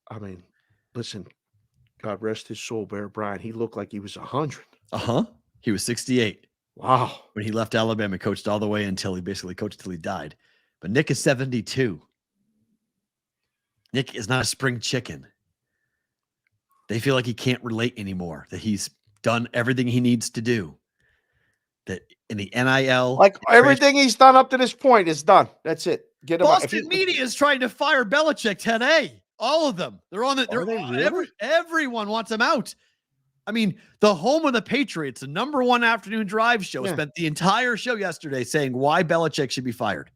I mean, listen, God rest his soul, Bear Bryant. He looked like he was 100. He was 68. Wow. When he left Alabama, coached all the way until he basically coached until he died. But Nick is 72. Nick is not a spring chicken. They feel like he can't relate anymore, that he's done everything he needs to do. That in the NIL. Like everything he's done up to this point is done. That's it. Get him out. Boston media is trying to fire Belichick today. All of them. They're on the. Really? Everyone wants him out. I mean, the home of the Patriots, the number one afternoon drive show, spent the entire show yesterday saying why Belichick should be fired.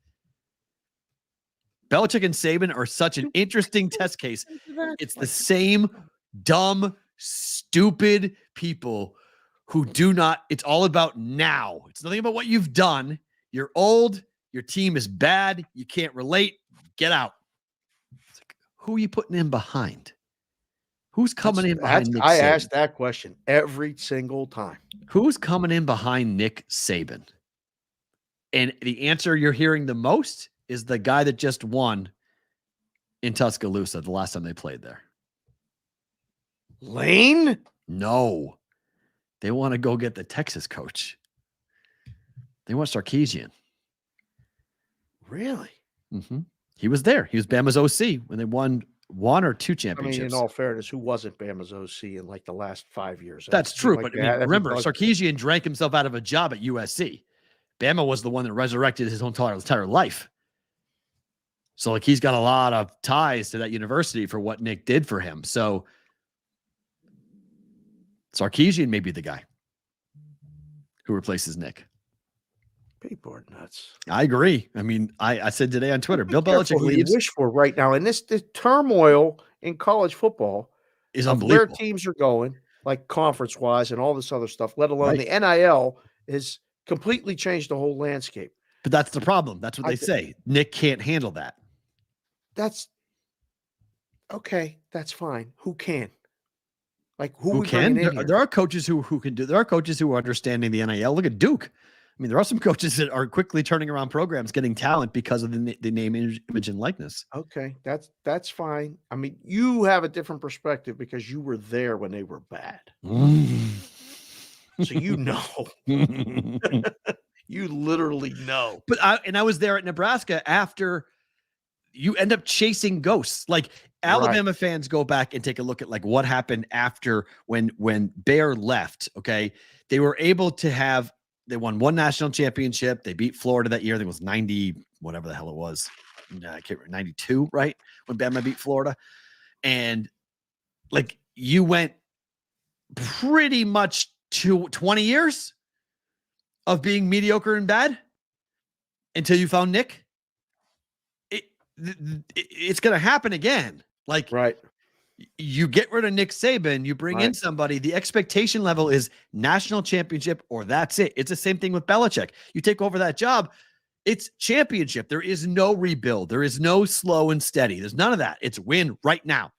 Belichick and Saban are such an interesting test case. It's the same dumb, stupid people who do not. It's all about now. It's nothing about what you've done. You're old. Your team is bad. You can't relate. Get out. It's like, who are you putting in behind? Who's coming in behind Nick Saban? I asked that question every single time. Who's coming in behind Nick Saban? And the answer you're hearing the most is the guy that just won in Tuscaloosa the last time they played there. Lane? No. They want to go get the Texas coach. They want Sarkisian. Really? Mm-hmm. He was there. He was Bama's OC when they won one or two championships. I mean, in all fairness, who wasn't Bama's OC in like the last 5 years? That's true. But remember, Sarkisian drank himself out of a job at USC. Bama was the one that resurrected his entire life. So, like, he's got a lot of ties to that university for what Nick did for him. So, Sarkisian may be the guy who replaces Nick. People are nuts. I agree. I mean, I said today on Twitter, Bill Belichick leaves. Wish for right now, and this turmoil in college football is unbelievable. Where teams are going, like conference wise, and all this other stuff. Let alone the NIL has completely changed the whole landscape. But that's the problem. That's what they say. Nick can't handle that. That's okay. That's fine. Who can? Like who can? There are coaches who can do. There are coaches who are understanding the NIL. Look at Duke. I mean, there are some coaches that are quickly turning around programs, getting talent because of the name, image, and likeness. Okay, that's fine. I mean, you have a different perspective because you were there when they were bad, so you know. You literally know. But I was there at Nebraska after. You end up chasing ghosts. Like Alabama fans go back and take a look at like what happened after when Bear left. Okay, they were able to have. They won one national championship. They beat Florida that year. I think it was 90, whatever the hell it was. I can't remember, 92, right? When Bama beat Florida. And like you went pretty much to 20 years of being mediocre and bad until you found Nick. It's going to happen again. Like, you get rid of Nick Saban, you bring in somebody, the expectation level is national championship or that's it. It's the same thing with Belichick. You take over that job, it's championship. There is no rebuild. There is no slow and steady. There's none of that. It's win right now.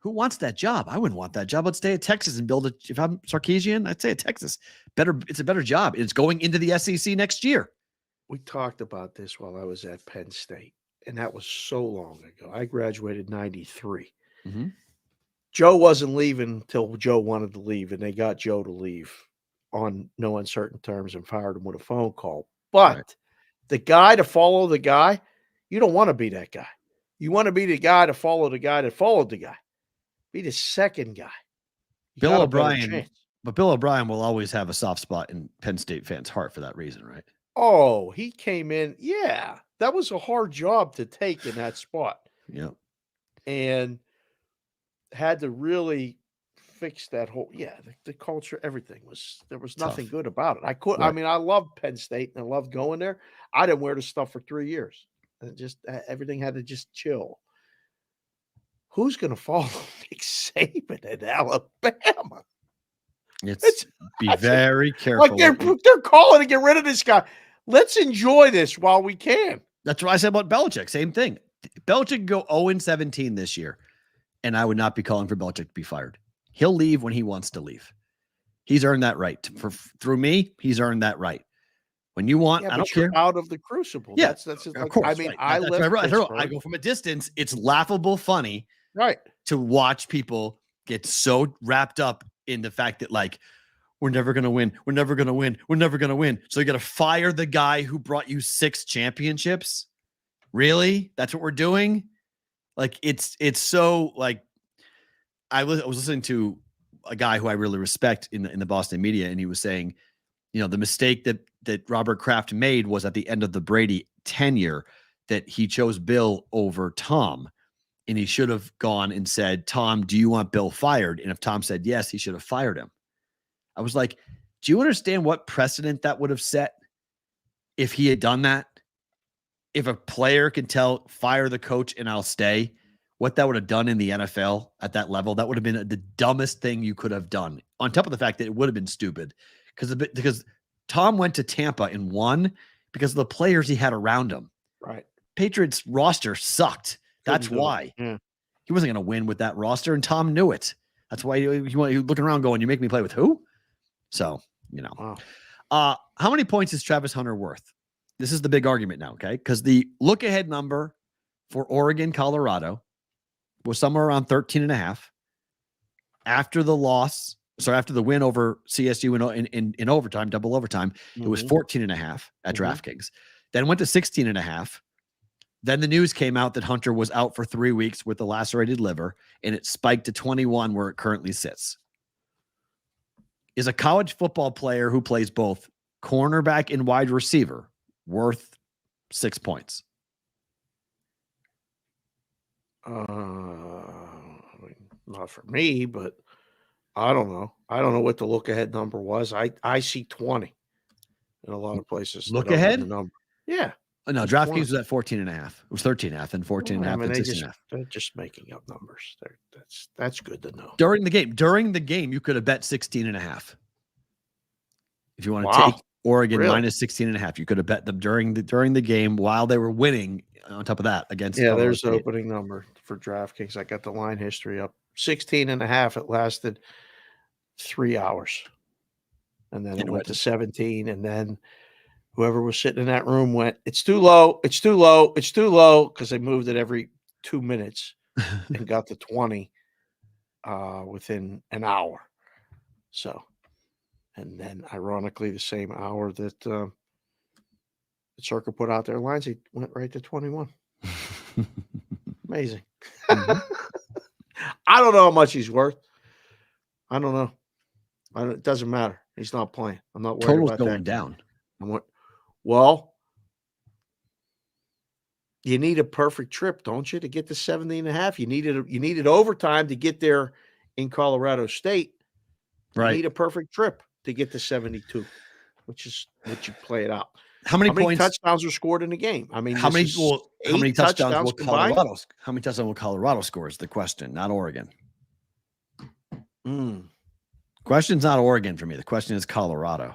Who wants that job? I wouldn't want that job. Let's stay at Texas and build it. If I'm Sarkisian, I'd say at Texas. It's a better job. It's going into the SEC next year. We talked about this while I was at Penn State, and that was so long ago. I graduated 93. Mm-hmm. Joe wasn't leaving until Joe wanted to leave, and they got Joe to leave. on no uncertain terms and fired him with a phone call. But the guy to follow the guy, you don't want to be that guy. You want to be the guy to follow the guy that followed the guy. Be the second guy. Bill O'Brien, but Bill O'Brien will always have a soft spot in Penn State fans' heart for that reason, right? Oh, he came in. Yeah, that was a hard job to take in that spot. Yeah. And had to really fix that whole, the culture, everything there was nothing Tough. good about it. Right. I mean, I loved Penn State and I loved going there. I didn't wear the stuff for 3 years. And just everything had to just chill. Who's going to follow Nick Saban in Alabama? Be very careful. Like they're calling to get rid of this guy. Let's enjoy this while we can. That's what I said about Belichick. Same thing. Belichick can go 0-17 this year, and I would not be calling for Belichick to be fired. He'll leave when he wants to leave. He's earned that right. Through me, he's earned that right. When you want, I don't care. Out of the crucible. Yeah, that's of course. I mean, right. I go from a distance. It's laughable funny, right, to watch people get so wrapped up in the fact that, like, we're never going to win. We're never going to win. We're never going to win. So you got to fire the guy who brought you 6 championships. Really? That's what we're doing? Like, it's so, like, I was listening to a guy who I really respect in the Boston media, and he was saying, you know, the mistake that Robert Kraft made was at the end of the Brady tenure that he chose Bill over Tom. And he should have gone and said, Tom, do you want Bill fired? And if Tom said yes, he should have fired him. I was like, do you understand what precedent that would have set if he had done that? If a player can fire the coach and I'll stay, what that would have done in the NFL at that level, that would have been the dumbest thing you could have done. On top of the fact that it would have been stupid because Tom went to Tampa and won because of the players he had around him. Right. Patriots roster sucked. That's why. Yeah. He wasn't going to win with that roster, and Tom knew it. That's why he looking around going, you make me play with who? So, you know. Wow. How many points is Travis Hunter worth? This is the big argument now, okay? Because the look-ahead number for Oregon, Colorado was somewhere around 13.5. After the win over CSU in overtime, double overtime, it was 14.5 at DraftKings. Then went to 16.5. Then the news came out that Hunter was out for 3 weeks with a lacerated liver, and it spiked to 21 where it currently sits. Is a college football player who plays both cornerback and wide receiver worth 6 points? Not for me, but I don't know. I don't know what the look ahead number was. I see 20 in a lot of places. Look ahead? The number. Yeah. No, DraftKings was at 14.5. It was 13.5 and 14.5 and 16.5. They're just making up numbers. That's good to know. During the game, you could have bet 16.5. If you want to take Oregon minus 16.5, you could have bet them during the game while they were winning. On top of that, against there's the opening number for DraftKings. I got the line history up. 16.5. It lasted 3 hours, and then it went to 17, and then whoever was sitting in that room went, it's too low, it's too low, it's too low, because they moved it every 2 minutes and got to 20 within an hour. So, and then ironically, the same hour that the Circa put out their lines, he went right to 21. Amazing. I don't know how much he's worth. I don't know. It doesn't matter. He's not playing. I'm not worried about that. Total's going down. Well, you need a perfect trip, don't you, to get to 70.5? You needed overtime to get there in Colorado State. Right. You need a perfect trip to get to 72, which is what you play it out. How many touchdowns were scored in the game? I mean, how many touchdowns will Colorado score is the question, not Oregon. Question's not Oregon for me. The question is Colorado.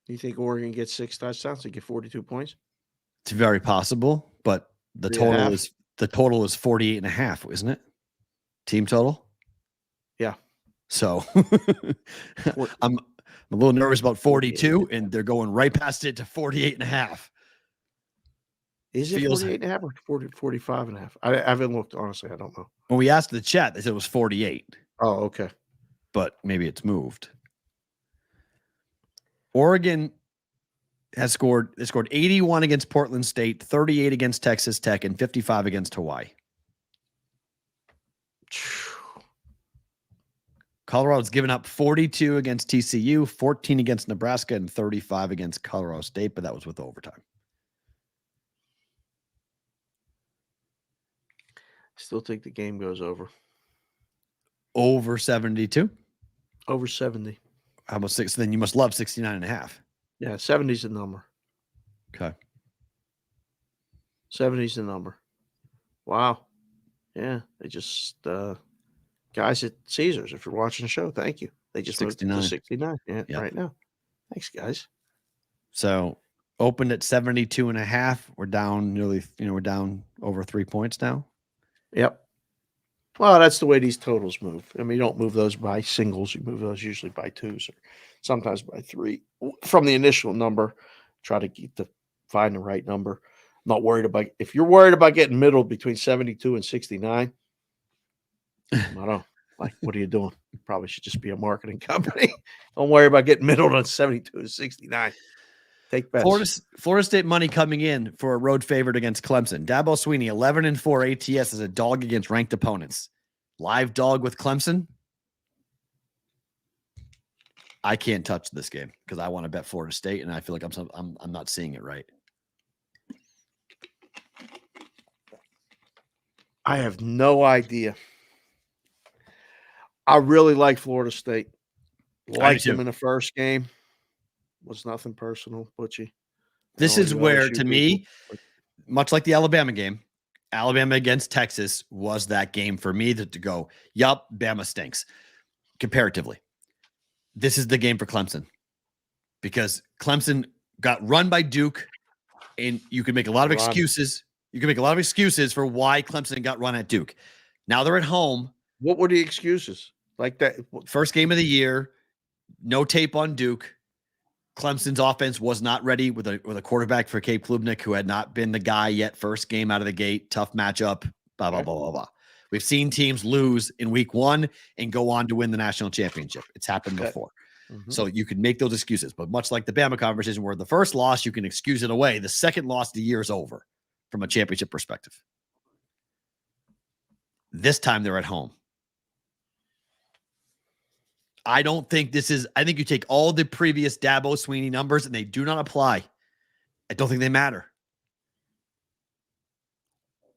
Do you think Oregon gets 6 touchdowns to get 42 points? It's very possible, but the total is 48.5, isn't it? Team total? Yeah. So I'm a little nervous about 42, and they're going right past it to 48.5. Is it 48.5 or 45.5? I haven't looked, honestly. I don't know. When we asked the chat, they said it was 48. Oh, okay. But maybe it's moved. Oregon they scored 81 against Portland State, 38 against Texas Tech, and 55 against Hawaii. Colorado's given up 42 against TCU, 14 against Nebraska, and 35 against Colorado State, but that was with overtime. Still think the game goes over. Over 72? Over 70. How about 6? Then you must love 69.5. Yeah, 70's the number. Okay. 70's the number. Wow. Yeah, they just guys at Caesars, if you're watching the show, thank you. They just moved 69. to 69 Yeah. right now. Thanks, guys. So opened at 72.5. We're down nearly, we're down over 3 points now. Yep. Well, that's the way these totals move. I mean, you don't move those by singles. You move those usually by twos or sometimes by three. From the initial number, try to find the right number. Not worried about – if you're worried about getting middle between 72 and 69, I don't know. Like, what are you doing? You probably should just be a marketing company. Don't worry about getting middle on 72 and 69. Take bets. Florida State money coming in for a road favorite against Clemson. Dabo Swinney, 11-4 ATS as a dog against ranked opponents. Live dog with Clemson. I can't touch this game because I want to bet Florida State, and I feel like I'm not seeing it right. I have no idea. I really like Florida State. Liked them in the first game. Was nothing personal, Butchie. This is where, to me, much like the Alabama game, Alabama against Texas was that game for me to go, yup, Bama stinks. Comparatively. This is the game for Clemson. Because Clemson got run by Duke, and you can make a lot of excuses. You can make a lot of excuses for why Clemson got run at Duke. Now they're at home. What were the excuses? Like that first game of the year, no tape on Duke. Clemson's offense was not ready with a quarterback for Cape Klubnik, who had not been the guy yet. First game out of the gate, tough matchup, blah, blah, blah, blah, blah. We've seen teams lose in week one and go on to win the national championship. It's happened before. Mm-hmm. So you can make those excuses. But much like the Bama conversation where the first loss, you can excuse it away. The second loss, the year is over from a championship perspective. This time they're at home. I don't think I think you take all the previous Dabo Swinney numbers and they do not apply. I don't think they matter.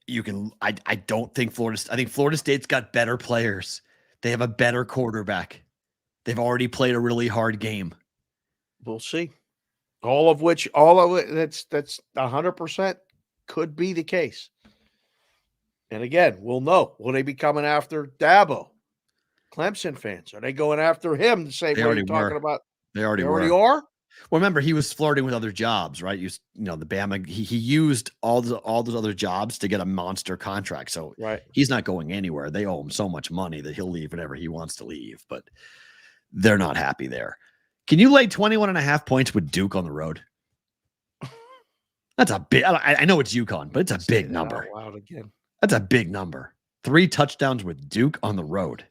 I don't think I think Florida State's got better players. They have a better quarterback. They've already played a really hard game. We'll see. All of it, that's 100% could be the case. And again, we'll know. Will they be coming after Dabo? Clemson fans, are they going after him the same way you're talking about? They already are. Well, remember, he was flirting with other jobs, right? The Bama, he used all those other jobs to get a monster contract. So he's not going anywhere. They owe him so much money that he'll leave whenever he wants to leave, but they're not happy there. Can you lay 21.5 points with Duke on the road? That's a big, I know it's UConn, but it's a big number. Loud again. That's a big number. 3 touchdowns with Duke on the road.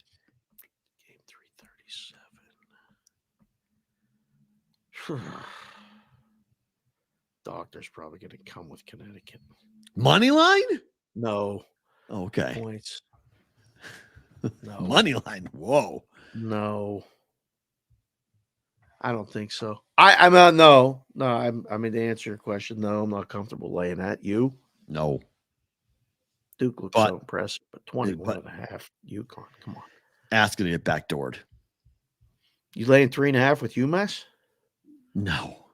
Game 337. Doctor's probably going to come with Connecticut. Money line? No. Okay. Points. No. Money line. Whoa. No. I don't think so. I'm not. No. I mean, to answer your question, no, I'm not comfortable laying that. You? No. Duke looks so impressive, but 21.5. UConn. Come on. Asking to get backdoored. You laying 3.5 with UMass? No.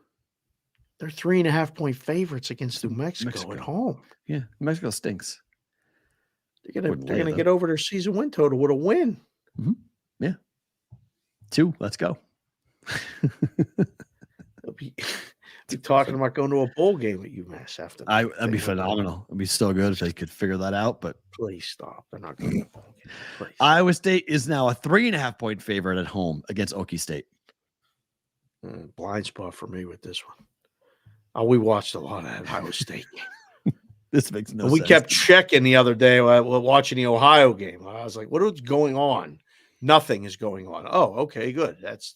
They're 3.5-point favorites against New Mexico at home. Yeah, New Mexico stinks. They're gonna get over their season win total with a win. Mm-hmm. Yeah. 2. Let's go. They'll be talking about going to a bowl game at UMass after. That'd be phenomenal. It'd be so good if they could figure that out. But please stop. They're not going to a bowl game. Please. Iowa State is now a 3.5-point favorite at home against Okie State. Blind spot for me with this one. We watched a lot of that Iowa State game. This makes no sense. We kept checking the other day while watching the Ohio game. I was like, what is going on? Nothing is going on. Oh, okay, good. That's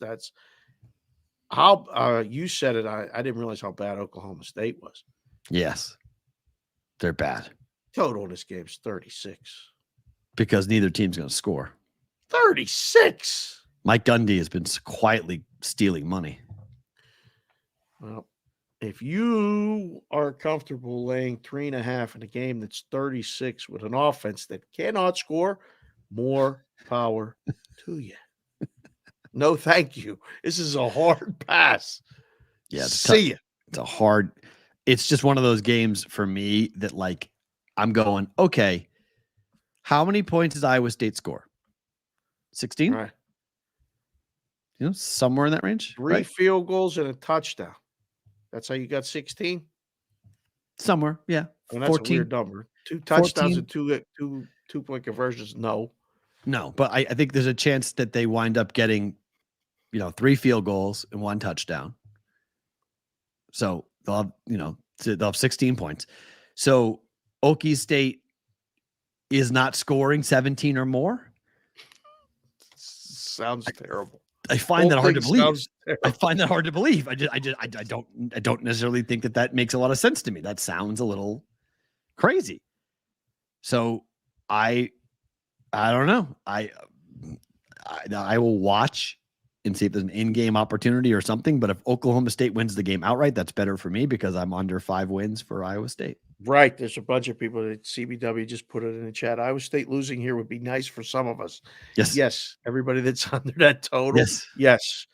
How you said it. I didn't realize how bad Oklahoma State was. Yes. They're bad. Total in this game is 36. Because neither team's going to score. 36. Mike Gundy has been quietly stealing money. Well, if you are comfortable laying 3.5 in a game that's 36 with an offense that cannot score, more power to you. No, thank you. This is a hard pass. Yeah, see ya. It's a hard. It's just one of those games for me that, like, I'm going, okay, how many points does Iowa State score? 16? Right. You know, somewhere in that range. 3 field goals and a touchdown. That's how you got 16? Somewhere, yeah. And that's 14. a weird number. 2 touchdowns 14. and two-point conversions. No. No, but I think there's a chance that they wind up getting, 3 field goals and 1 touchdown. So they'll have 16 points. So Okie State is not scoring 17 or more. Sounds terrible. I find that hard to believe. I find that hard to believe. I don't necessarily think that makes a lot of sense to me. That sounds a little crazy. So I don't know. I will watch and see if there's an in-game opportunity or something. But if Oklahoma State wins the game outright, that's better for me because I'm under 5 wins for Iowa State. Right. There's a bunch of people that CBW just put it in the chat. Iowa State losing here would be nice for some of us. Yes. Yes. Everybody that's under that total. Yes.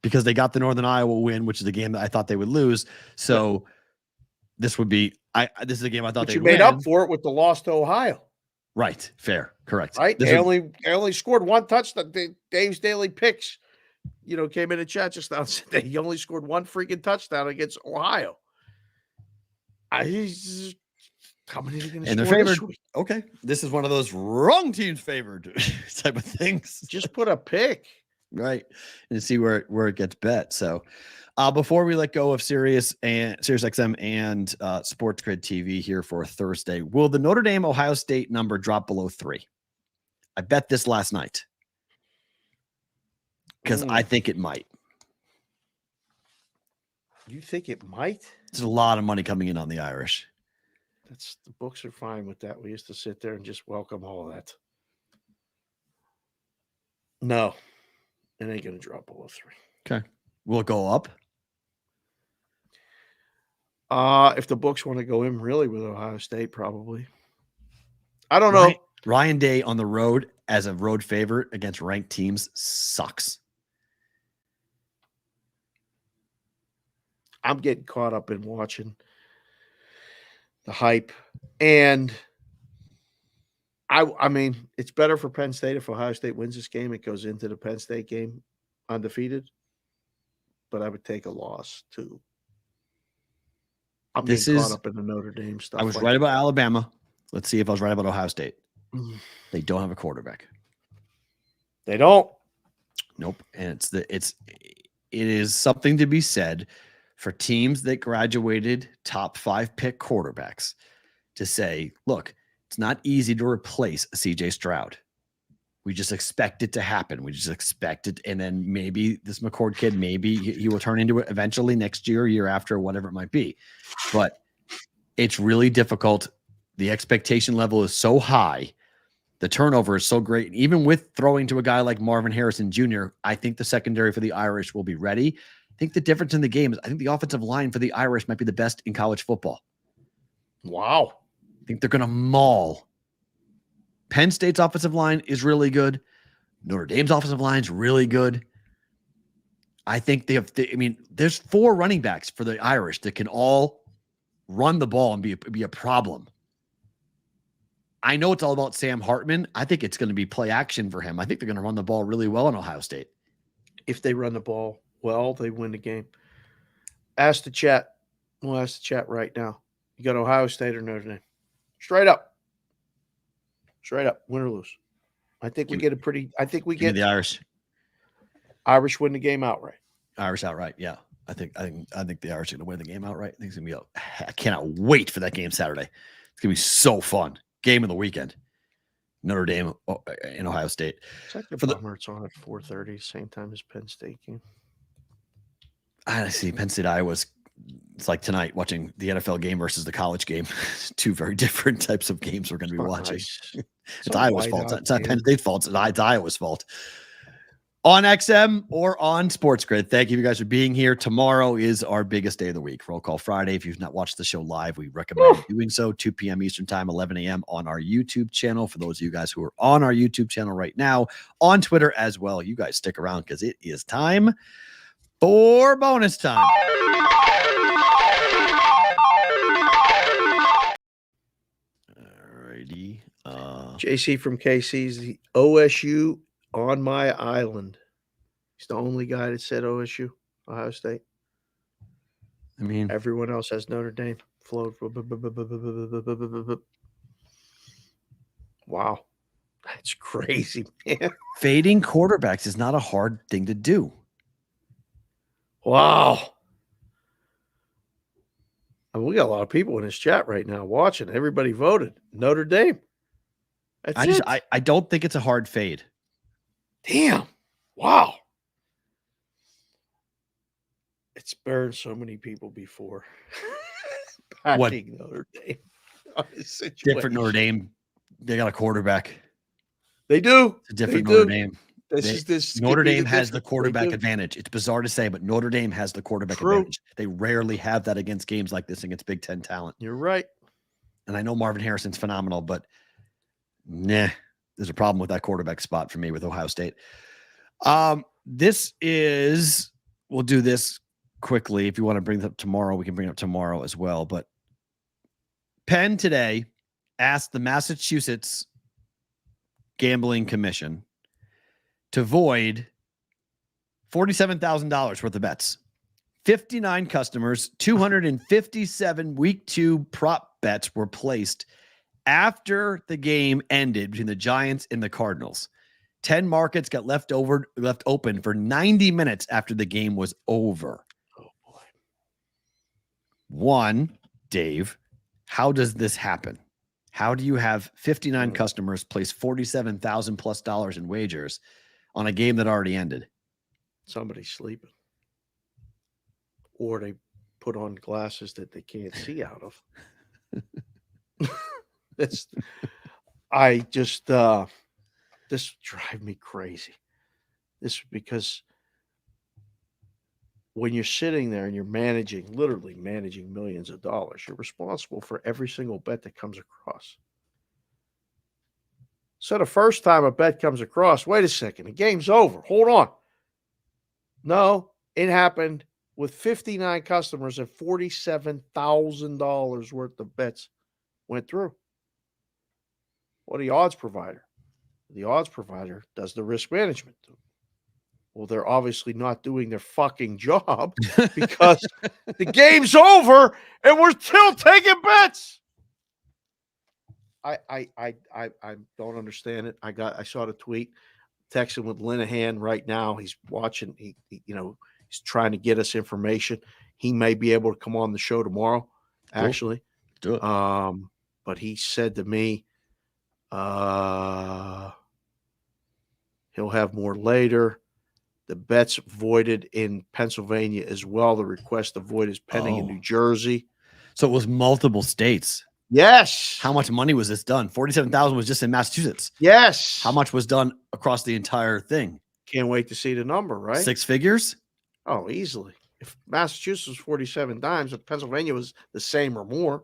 Because they got the Northern Iowa win, which is a game that I thought they would lose. So this would be this is a game I thought they made up for it with the loss to Ohio. Right. Fair. Correct. Right. They only scored 1 touchdown. Dave's Daily Picks, came in the chat just now and said they only scored 1 freaking touchdown against Ohio. How many are they going to score favored. this week? Okay. This is one of those wrong teams favored type of things. Just put a pick. Right. And see where it gets bet. So before we let go of Sirius XM and Sports Grid TV here for Thursday, will the Notre Dame Ohio State number drop below 3? I bet this last night because I think it might. You think it might? There's a lot of money coming in on the Irish. The books are fine with that. We used to sit there and just welcome all of that. No, it ain't going to drop below 3. Okay. Will it go up? If the books want to go in really with Ohio State, probably. I don't know. Ryan Day on the road as a road favorite against ranked teams sucks. I'm getting caught up in watching the hype. And I mean, it's better for Penn State if Ohio State wins this game. It goes into the Penn State game undefeated. But I would take a loss too. I'm getting caught up in the Notre Dame stuff. I was right about Alabama. Let's see if I was right about Ohio State. They don't have a quarterback. They don't. Nope. And it is something to be said for teams that graduated top 5 pick quarterbacks to say, look, it's not easy to replace a CJ Stroud. We just expect it to happen. We just expect it. And then maybe this McCord kid, maybe he will turn into it eventually next year, year after, whatever it might be. But it's really difficult. The expectation level is so high. The turnover is so great. Even with throwing to a guy like Marvin Harrison Jr., I think the secondary for the Irish will be ready. I think the difference in the game is I think the offensive line for the Irish might be the best in college football. Wow. I think they're going to maul. Penn State's offensive line is really good. Notre Dame's offensive line is really good. I think there's 4 running backs for the Irish that can all run the ball and be a problem. I know it's all about Sam Hartman. I think it's going to be play action for him. I think they're going to run the ball really well in Ohio State. If they run the ball well, they win the game. Ask the chat. We'll ask the chat right now. You got Ohio State or Notre Dame? Straight up. Win or lose. I think we get the Irish. Irish win the game outright. Irish outright, yeah. I think the Irish are going to win the game outright. I think it's going to be I cannot wait for that game Saturday. It's going to be so fun. Game of the weekend. Notre Dame in Ohio State. It's like a For the- bummer. It's on at 4:30, same time as Penn State game. I see Penn State, Iowa's. It's like tonight watching the NFL game versus the college game. Two very different types of games we're going to be watching. Nice. It's Iowa's fault. It's not Penn State's fault. It's Iowa's fault. On XM or on Sports Grid. Thank you guys for being here. Tomorrow is our biggest day of the week. Roll Call Friday. If you've not watched the show live, we recommend doing so. 2 p.m. Eastern Time, 11 a.m. on our YouTube channel. For those of you guys who are on our YouTube channel right now, on Twitter as well, you guys stick around because it is time for bonus time. Alrighty. JC from KC's the OSU on my island. He's the only guy that said OSU, Ohio State. I mean, Everyone else has Notre Dame. Flowed. Wow. That's crazy, man. fading quarterbacks is not a hard thing to do. Wow. And we got a lot of people in this chat right now watching. Everybody voted Notre Dame. That's it. I don't think it's a hard fade. Damn. Wow. It's burned so many people before. What? Backing Notre Dame. Different Notre Dame. They got a quarterback. They do. It's a different They Notre do. Dame. This Notre could be Dame has the difference. They quarterback do. advantage. It's bizarre to say, but Notre Dame has the quarterback True. advantage. They rarely have that against games like this against Big Ten talent. You're right. And I know Marvin Harrison's phenomenal, but there's a problem with that quarterback spot for me with Ohio State. We'll do this quickly. If you want to bring it up tomorrow, we can bring it up tomorrow as well. But Penn today asked the Massachusetts Gambling Commission to void $47,000 worth of bets. 59 customers, 257 week 2 prop bets were placed after the game ended between the Giants and the Cardinals. 10 markets got left open for 90 minutes after the game was over. Oh boy. One, Dave, how does this happen? How do you have 59 customers place $47,000 plus in wagers on a game that already ended? Somebody's sleeping. Or they put on glasses that they can't see out of. This drive me crazy. This because when you're sitting there and you're literally managing millions of dollars, you're responsible for every single bet that comes across. So the first time a bet comes across, wait a second, the game's over. Hold on. No, it happened with 59 customers and $47,000 worth of bets went through. What the odds provider? The odds provider does the risk management. Well, they're obviously not doing their fucking job because the game's over and we're still taking bets. I don't understand it. I saw the tweet, texting with Linehan right now. He's watching. He's trying to get us information. He may be able to come on the show tomorrow. Cool. Actually, Do it. but he said to me, he'll have more later. The bet's voided in Pennsylvania as well. The request to void is pending in New Jersey. So it was multiple states. Yes. How much money was this done? 47,000 was just in Massachusetts. Yes. How much was done across the entire thing? Can't wait to see the number, right? 6 figures? Oh, easily. If Massachusetts was 47 times, if Pennsylvania was the same or more,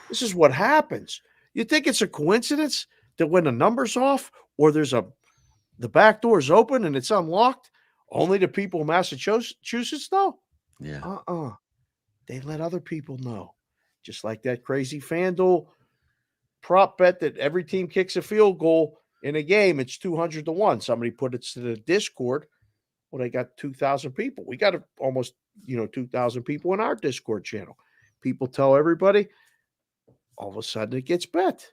this is what happens. You think it's a coincidence that when the number's off or the back door is open and it's unlocked, only the people in Massachusetts know? Yeah. They let other people know. Just like that crazy FanDuel prop bet that every team kicks a field goal in a game, it's 200-1. Somebody put it to the Discord. Well, they got 2,000 people. We got almost 2,000 people in our Discord channel. People tell everybody. All of a sudden, it gets bet.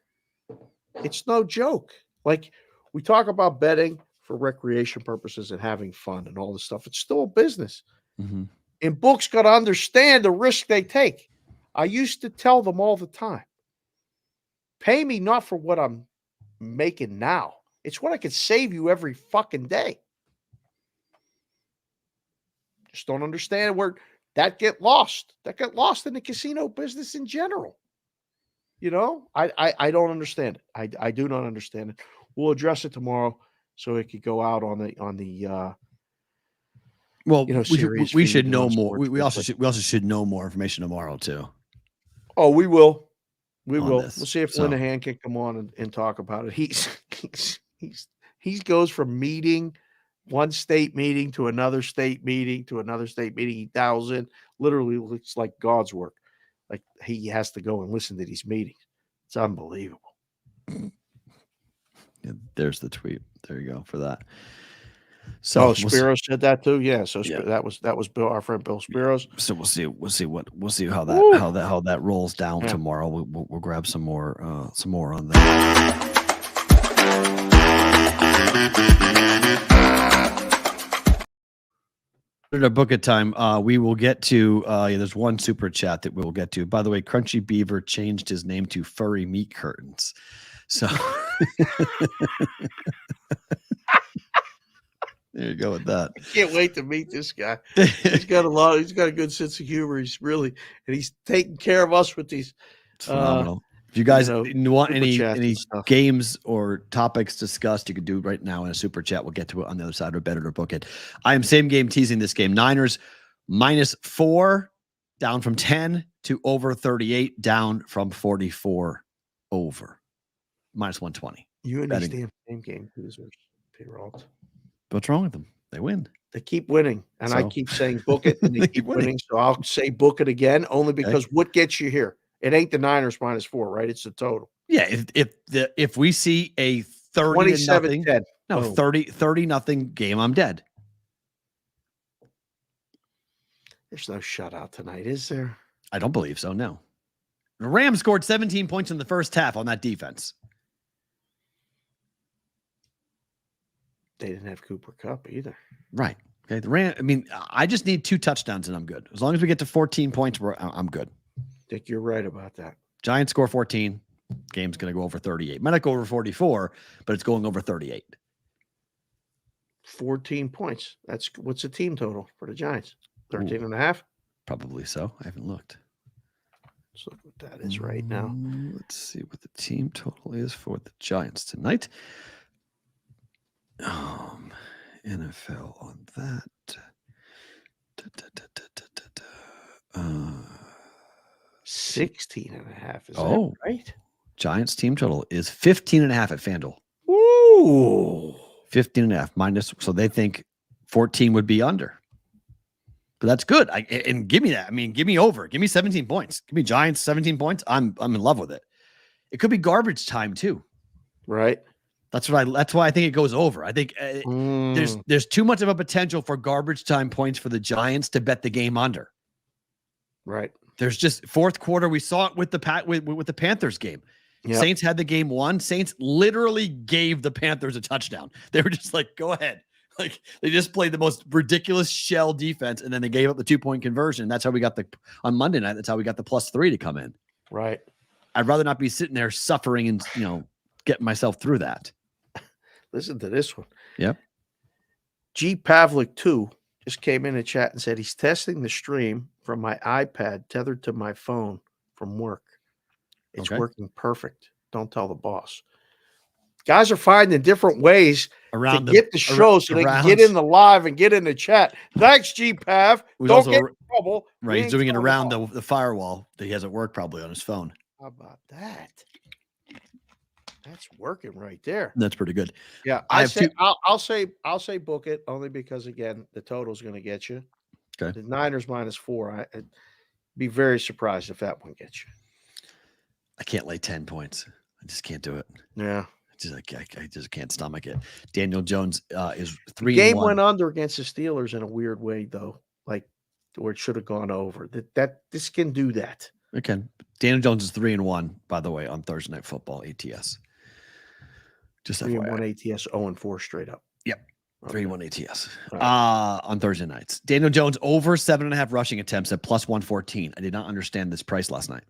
It's no joke. Like, we talk about betting for recreation purposes and having fun and all this stuff. It's still a business. Mm-hmm. And books got to understand the risk they take. I used to tell them all the time, pay me not for what I'm making now. It's what I could save you every fucking day. Just don't understand where that get lost. That got lost in the casino business in general. You know, I don't understand it. I do not understand it. We'll address it tomorrow so it could go out on the well, you know, we should know on more. We also Sports should know more information tomorrow too. Oh, we will. We On will. this. We'll see if So- Linehan can come on and talk about it. He goes from meeting, one state meeting to another state meeting to another state meeting. He dials in. Literally looks like God's work. Like he has to go and listen to these meetings. It's unbelievable. Yeah, there's the tweet. There you go for that. So Oh, Spiros said that too. Yeah. So Yeah. that was Bill, our friend Bill Spiros. So we'll see how Woo. that rolls down Yeah. tomorrow. We'll grab some more on that. Our book at time. We will get to. There's one super chat that we'll get to. By the way, Crunchy Beaver changed his name to Furry Meat Curtains. So there you go with that. I can't wait to meet this guy. He's got a good sense of humor. And he's taking care of us with these. It's phenomenal. If you guys want super any chats and stuff. games or topics discussed, you could do it right now in a super chat. We'll get to it on the other side or better to book it. I am same game teasing this game. Niners -4, down from 10 to over 38, down from 44 over. -120. You and betting. these damn same game losers, Perrault. What's wrong with them? They win. They keep winning, and I So- keep saying book it, and they keep winning. So I'll say book it again, only because what gets you here? It ain't the Niners -4, right? It's the total. Yeah, if we see a 30 to nothing, 27-10. no, Boom. 30 nothing game, I'm dead. There's no shutout tonight, is there? I don't believe so. No. The Rams scored 17 points in the first half on that defense. They didn't have Cooper Kupp either. Right. Okay. The Rams. I mean, I just need 2 touchdowns and I'm good. As long as we get to 14 points, I'm good. I think you're right about that. Giants score 14. Game's going to go over 38. Might not go over 44, but it's going over 38. 14 points. What's the team total for the Giants? 13 and a half? Probably so. I haven't looked. Let's look what that is right now. Let's see what the team total is for the Giants tonight. NFL on that. 16 and a half. Is Oh. that right? Giants team total is 15.5 at FanDuel. Ooh. 15.5 minus. So they think 14 would be under. But that's good. And give me that. I mean, give me over. Give me 17 points. Give me Giants 17 points. I'm in love with it. It could be garbage time too. Right. That's why I think it goes over. I think there's too much of a potential for garbage time points for the Giants to bet the game under. Right. There's just fourth quarter. We saw it with the Panthers game. Yep. Saints had the game won. Saints literally gave the Panthers a touchdown. They were just like, go ahead. Like they just played the most ridiculous shell defense, and then they gave up the 2-point conversion. That's how we got on Monday night. That's how we got the +3 to come in. Right. I'd rather not be sitting there suffering and getting myself through that. Listen to this one. Yep. G Pavlik 2 just came in the chat and said he's testing the stream from my iPad tethered to my phone from work. It's Okay. working perfect. Don't tell the boss. Guys are finding different ways Around to get the show so they can get in the live and get in the chat. Thanks, G Pav. Who's Don't also get in trouble. We right. He's ain't doing it telling around boss. the firewall that he has at work, probably on his phone. How about that? That's working right there. That's pretty good. Yeah, I have two- I'll say book it only because again the total's going to get you. Okay. The Niners -4. I'd be very surprised if that one gets you. I can't lay 10 points. I just can't do it. Yeah, I just can't stomach it. Daniel Jones is 3-1. game went under against the Steelers in a weird way though, like where it should have gone over. That this can do that. Okay. Daniel Jones is 3-1, by the way, on Thursday Night Football ATS. Just 3-1 FYI. ATS, 0-4 straight up. Yep. Okay. 3-1 ATS Right. on Thursday nights. Daniel Jones over 7.5 rushing attempts at +114. I did not understand this price last night.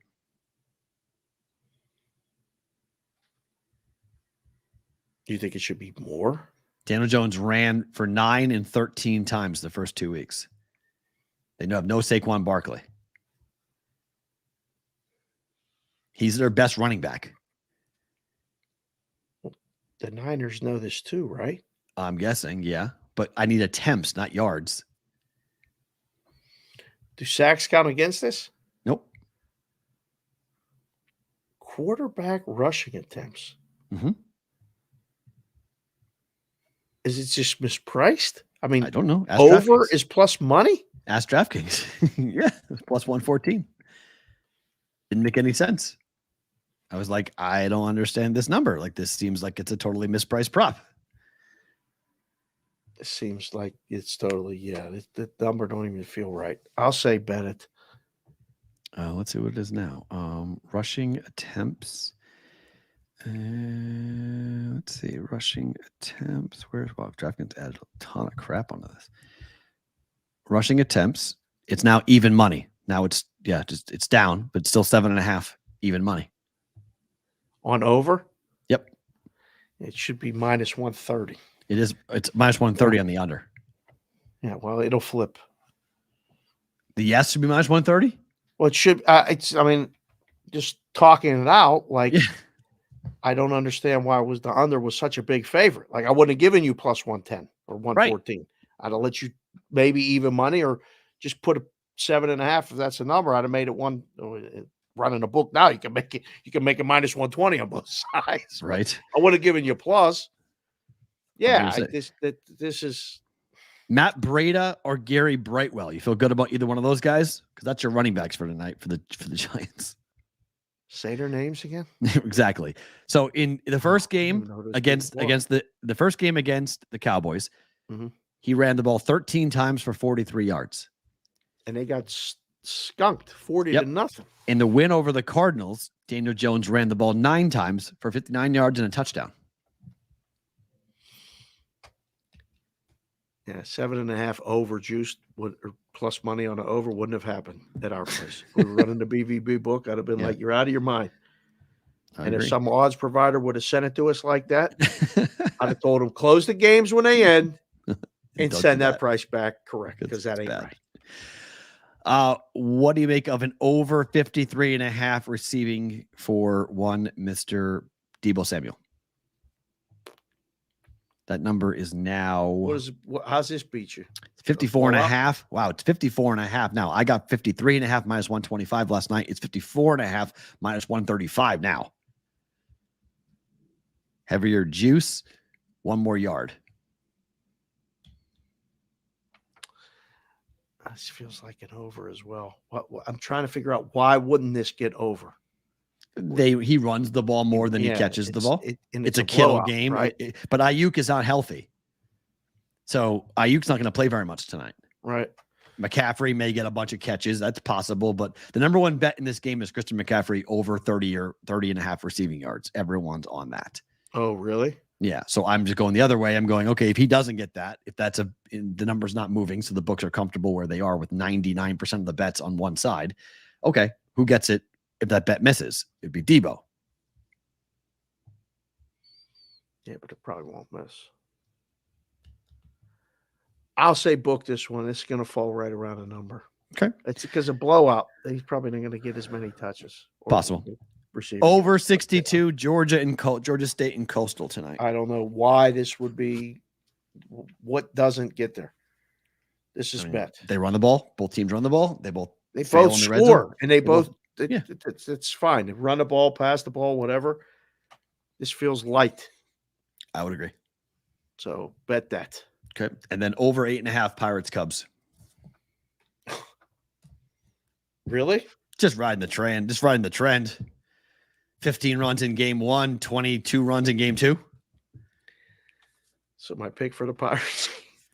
Do you think it should be more? Daniel Jones ran for 9 and 13 times the first 2 weeks. They have no Saquon Barkley. He's their best running back. The Niners know this too, right? I'm guessing, yeah. But I need attempts, not yards. Do sacks count against this? Nope. Quarterback rushing attempts. Mm-hmm. Is it just mispriced? I mean, I don't know. Ask over DraftKings. is plus money? Ask DraftKings. Yeah, it's plus 114. Didn't make any sense. I was like, I don't understand this number. Like, this seems like it's a totally mispriced prop. It seems like it's totally, the number don't even feel right. I'll say bet it. Let's see what it is now. Rushing attempts. Let's see. Rushing attempts. DraftKings added a ton of crap onto this. Rushing attempts. It's now even money. Now it's down, but still 7.5 even money. On over? Yep. It should be minus 130. It is. It's minus 130 on the under. Yeah, well, it'll flip. The yes should be minus 130? Well, it should. Just talking it out, like, I don't understand why the under was such a big favorite. Like, I wouldn't have given you plus 110 or 114. Right. I'd have let you maybe even money or just put a 7.5 if that's the number. I'd have made it one. Running a book now, you can make it minus 120 on both sides. Right. I would have given you plus. Yeah, this is Matt Breida or Gary Brightwell. You feel good about either one of those guys? Because that's your running backs for tonight for the Giants. Say their names again. Exactly. So in the first game against the first game against the Cowboys, he ran the ball 13 times for 43 yards. And they got skunked 40 to nothing. In the win over the Cardinals, Daniel Jones ran the ball 9 times for 59 yards and a touchdown. Yeah, 7.5 over juiced or plus money on the over wouldn't have happened at our place. We were running the BVB book. I'd have been like, "You're out of your mind." And if some odds provider would have sent it to us like that, I'd have told them close the games when they end and send that price back correct because that ain't right. What do you make of an over 53.5 receiving for one Mr. Deebo Samuel? That number is now. How's this beat you? 54.5. Wow, it's 54.5 now. I got 53.5 minus 125 last night. It's 54.5 minus 135 now. Heavier juice, one more yard. This feels like an over as well. I'm trying to figure out why wouldn't this get over? He runs the ball more than he catches the ball. It's a kill game, right? But Ayuk is not healthy. So Ayuk's not going to play very much tonight. Right. McCaffrey may get a bunch of catches. That's possible. But the number one bet in this game is Christian McCaffrey over 30 or 30.5 receiving yards. Everyone's on that. Oh, really? Yeah. So I'm just going the other way. I'm going, okay, if he doesn't get that, if the number's not moving, so the books are comfortable where they are with 99% of the bets on one side. Okay. Who gets it? If that bet misses, it'd be Deebo. Yeah, but it probably won't miss. I'll say book this one. It's going to fall right around a number. Okay. It's because of blowout. He's probably not going to get as many touches. Possible. Over 62, Georgia State and Coastal tonight. I don't know why this would be. What doesn't get there? This is bet. They run the ball. Both teams run the ball. They both score, and they both. It's fine. They run the ball, pass the ball, whatever. This feels light. I would agree. So bet that. Okay. And then over 8.5 Pirates Cubs. Really? Just riding the trend. 15 runs in game 1, 22 runs in game 2. So my pick for the Pirates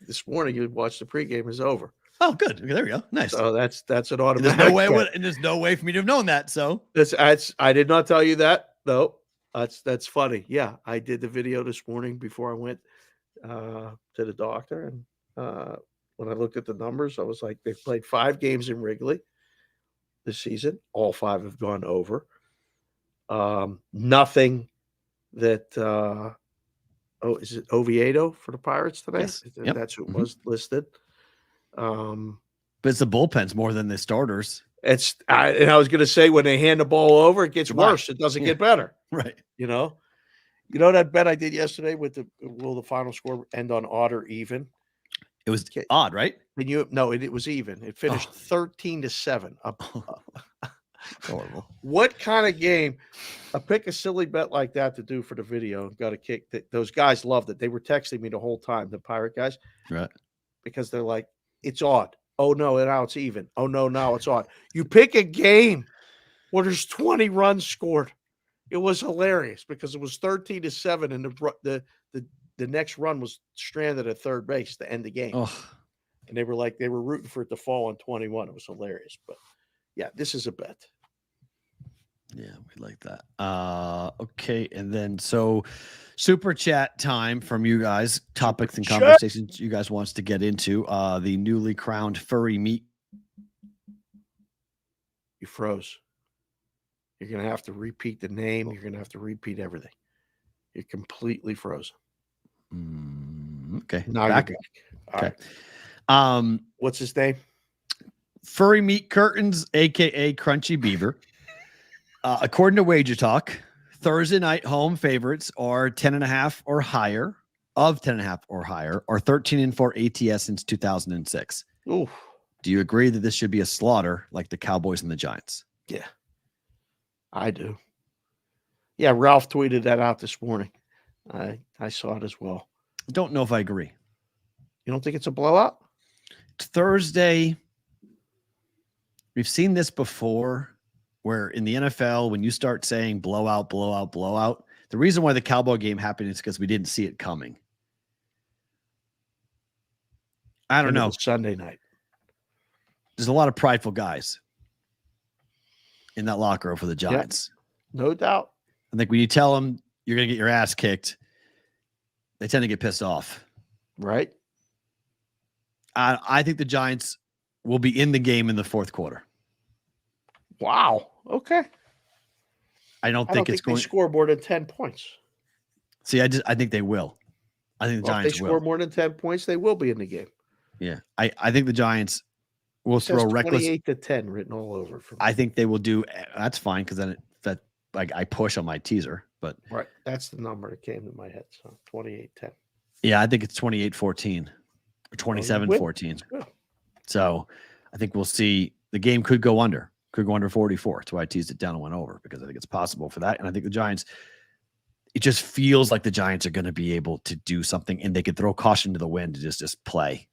this morning, you watched the pregame, is over. Oh, good. Okay, there we go. Nice. So that's an automatic. There's no way for me to have known that. So I did not tell you that. No, that's funny. Yeah, I did the video this morning before I went to the doctor, and when I looked at the numbers, I was like, they've played 5 games in Wrigley this season. All 5 have gone over. Nothing that Oh, is it Oviedo for the Pirates today? Yes. Yep. That's who Mhm. was listed. But it's the bullpens more than the starters. And I was going to say, when they hand the ball over, it gets Right. worse. It doesn't Yeah. get better. Right. You know that bet I did yesterday with will the final score end on odd or even? It was Okay. odd, right? No, it was even. It finished 13-7. Horrible. What kind of game? I pick a silly bet like that to do for the video. Got a kick. Those guys loved it. They were texting me the whole time, the Pirate guys, Right. because they're like, it's odd. Oh no, now it's even. Oh no, now it's odd. You pick a game where there's 20 runs scored. It was hilarious because it was 13-7, and the next run was stranded at third base to end the game. Oh, And they were rooting for it to fall on 21. It was hilarious. But yeah, this is a bet. yeah, we like that. Okay, and then so super chat time from you guys. Topics and Chat. conversations you guys wants to get into. The newly crowned furry meat. You froze. You're going to have to repeat the name. You're going to have to repeat everything. You're completely frozen. Okay, Now back. you're back. All Okay. right. What's his name? Furry meat curtains, aka Crunchy Beaver. According to Wager Talk, Thursday night home favorites are 10.5 or higher, of 10.5 or higher, or 13-4 ATS since 2006. Ooh, Do you agree that this should be a slaughter like the Cowboys and the Giants? yeah, I do. Yeah, Ralph tweeted that out this morning. I saw it as well. Don't know if I agree. You don't think it's a blowout? Thursday, we've seen this before, where in the NFL, when you start saying blowout, blowout, blowout, the reason why the Cowboy game happened is because we didn't see it coming. I don't And it know. was Sunday night. There's a lot of prideful guys in that locker room for the Giants. No doubt. I think when you tell them you're going to get your ass kicked, they tend to get pissed off. Right? I think the Giants will be in the game in the fourth quarter. Wow. Okay. I don't I think don't it's think going they score more than 10 points. See, I think they will. I think the Well, if they Giants score will. more than 10 points, they will be in the game. Yeah. I think the Giants will It says throw reckless. 28-10 written all over. I think they will do. That's fine because then I push on my teaser. But Right. That's the number that came to my head. So 28-10. yeah, I think it's 28-14 or 27-14. Good. So I think we'll see. The game could go under 44. That's why I teased it down and went over, because I think it's possible for that. And I think the Giants, it just feels like the Giants are going to be able to do something, and they could throw caution to the wind to just play.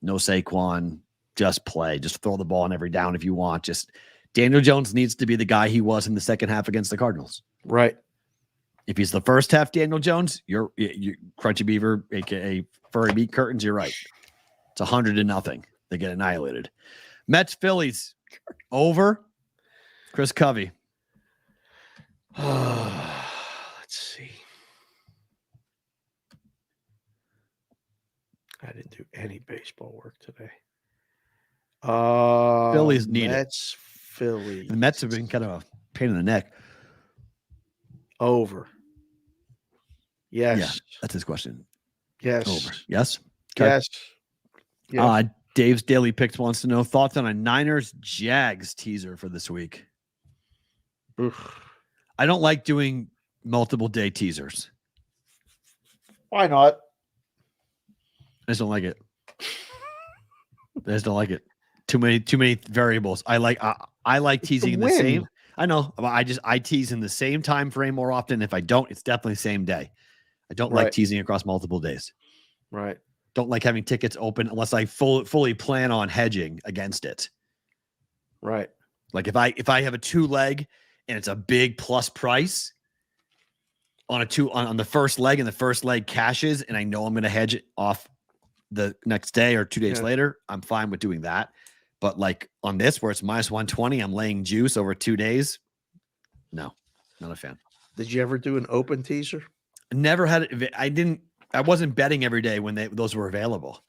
No Saquon, just play. Just throw the ball on every down if you want. Just Daniel Jones needs to be the guy he was in the second half against the Cardinals. Right. If he's the first half Daniel Jones, you're Crunchy Beaver, aka Furry Meat Curtains, you're right. It's 100-0. They get annihilated. Mets Phillies over. Chris Covey. Let's see. I didn't do any baseball work today. Phillies need it. Mets, Phillies. The Mets have been kind of a pain in the neck. Over. Yes. Yeah, that's his question. Yes. Over. Yes. Okay. Yes. Yeah. Dave's Daily Picks wants to know thoughts on a Niners Jags teaser for this week. Oof. I don't like doing multiple day teasers. Why not? I just don't like it. Too many variables. I like teasing in the win. same. I know. I tease in the same time frame more often. If I don't, it's definitely same day. I don't like Right. teasing across multiple days. Right. Don't like having tickets open unless I fully plan on hedging against it. Right. Like if I have a 2-leg and it's a big plus price on on the first leg, and the first leg cashes, and I know I'm going to hedge it off the next day or 2 days later, I'm fine with doing that. But like on this, where it's -120, I'm laying juice over 2 days. No, not a fan. Did you ever do an open teaser? Never had it. I wasn't betting every day when those were available.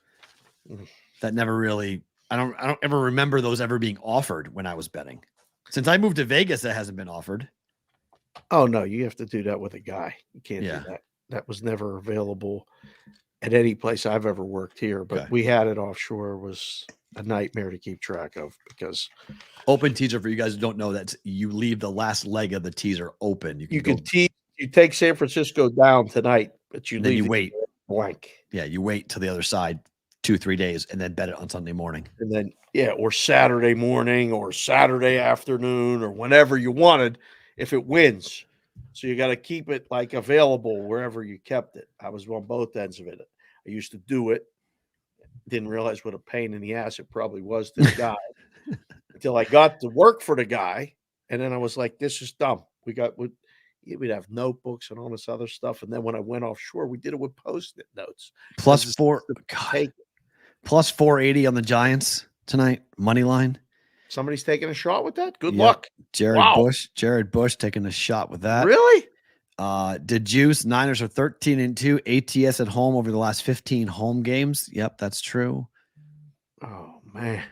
That never really. I don't ever remember those ever being offered when I was betting. Since I moved to Vegas, that hasn't been offered. Oh no, you have to do that with a guy. You can't Yeah. do that. that was never available at any place I've ever worked here, but Okay. we had it offshore. Was a nightmare to keep track of because Open teaser, for you guys who don't know, that's you leave the last leg of the teaser open. you can you take San Francisco down tonight, but you then leave you it wait. blank. Yeah, you wait till the other side 2-3 days and then bet it on Sunday morning. And then, or Saturday morning or Saturday afternoon or whenever you wanted if it wins. So you got to keep it like available wherever you kept it. I was on both ends of it. I used to do it. Didn't realize what a pain in the ass it probably was to the guy until I got to work for the guy. And then I was like, this is dumb. We'd have notebooks and all this other stuff. And then when I went offshore, we did it with Post-it notes. Plus 480 on the Giants tonight. Money line. Somebody's taking a shot with that. Good luck. Jared Bush taking a shot with that. Really? The Juice Niners are 13-2 ATS at home over the last 15 home games. Yep, that's true. Oh man.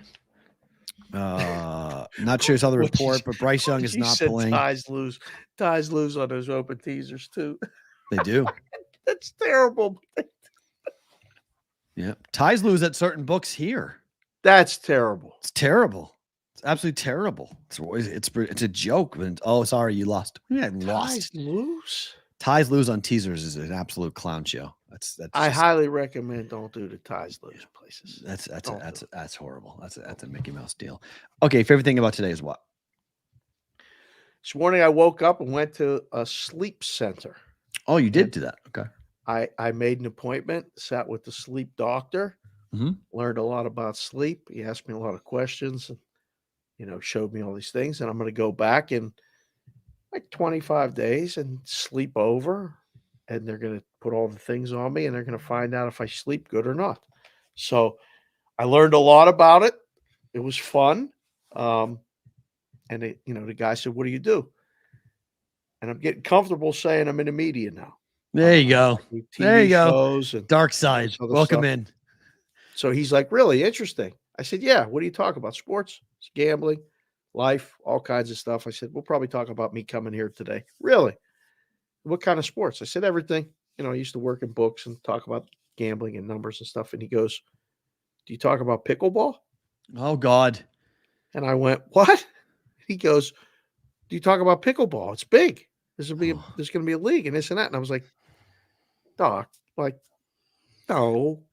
Not sure how the report, but Bryce Young is not playing. Ties lose on those open teasers too. They do. That's terrible. Yeah, ties lose at certain books here. That's terrible. It's terrible. It's absolutely terrible. It's a joke. And, oh, sorry, you lost. Yeah, lost. Ties lose on teasers is an absolute clown show. I highly recommend don't do the ties lose places. That's horrible. That's a Mickey Mouse deal. Okay, favorite thing about today is what? This morning I woke up and went to a sleep center. Oh, you did do that. Okay. I made an appointment, sat with the sleep doctor, learned a lot about sleep. He asked me a lot of questions and, showed me all these things. And I'm going to go back in like 25 days and sleep over. And they're going to put all the things on me and they're going to find out if I sleep good or not. So I learned a lot about it. It was fun. And the guy said, what do you do? And I'm getting comfortable saying I'm in the media now. There you go. There you go. Dark side. Welcome stuff. in. So he's like, really interesting. I said, yeah. What do you talk about? Sports, gambling, life, all kinds of stuff. I said, we'll probably talk about me coming here today. Really? What kind of sports? I said, everything. I used to work in books and talk about gambling and numbers and stuff. And he goes, do you talk about pickleball? Oh, God. And I went, what? He goes, do you talk about pickleball? It's big. There's going to be a league and this and that. And I was like, Doc, no.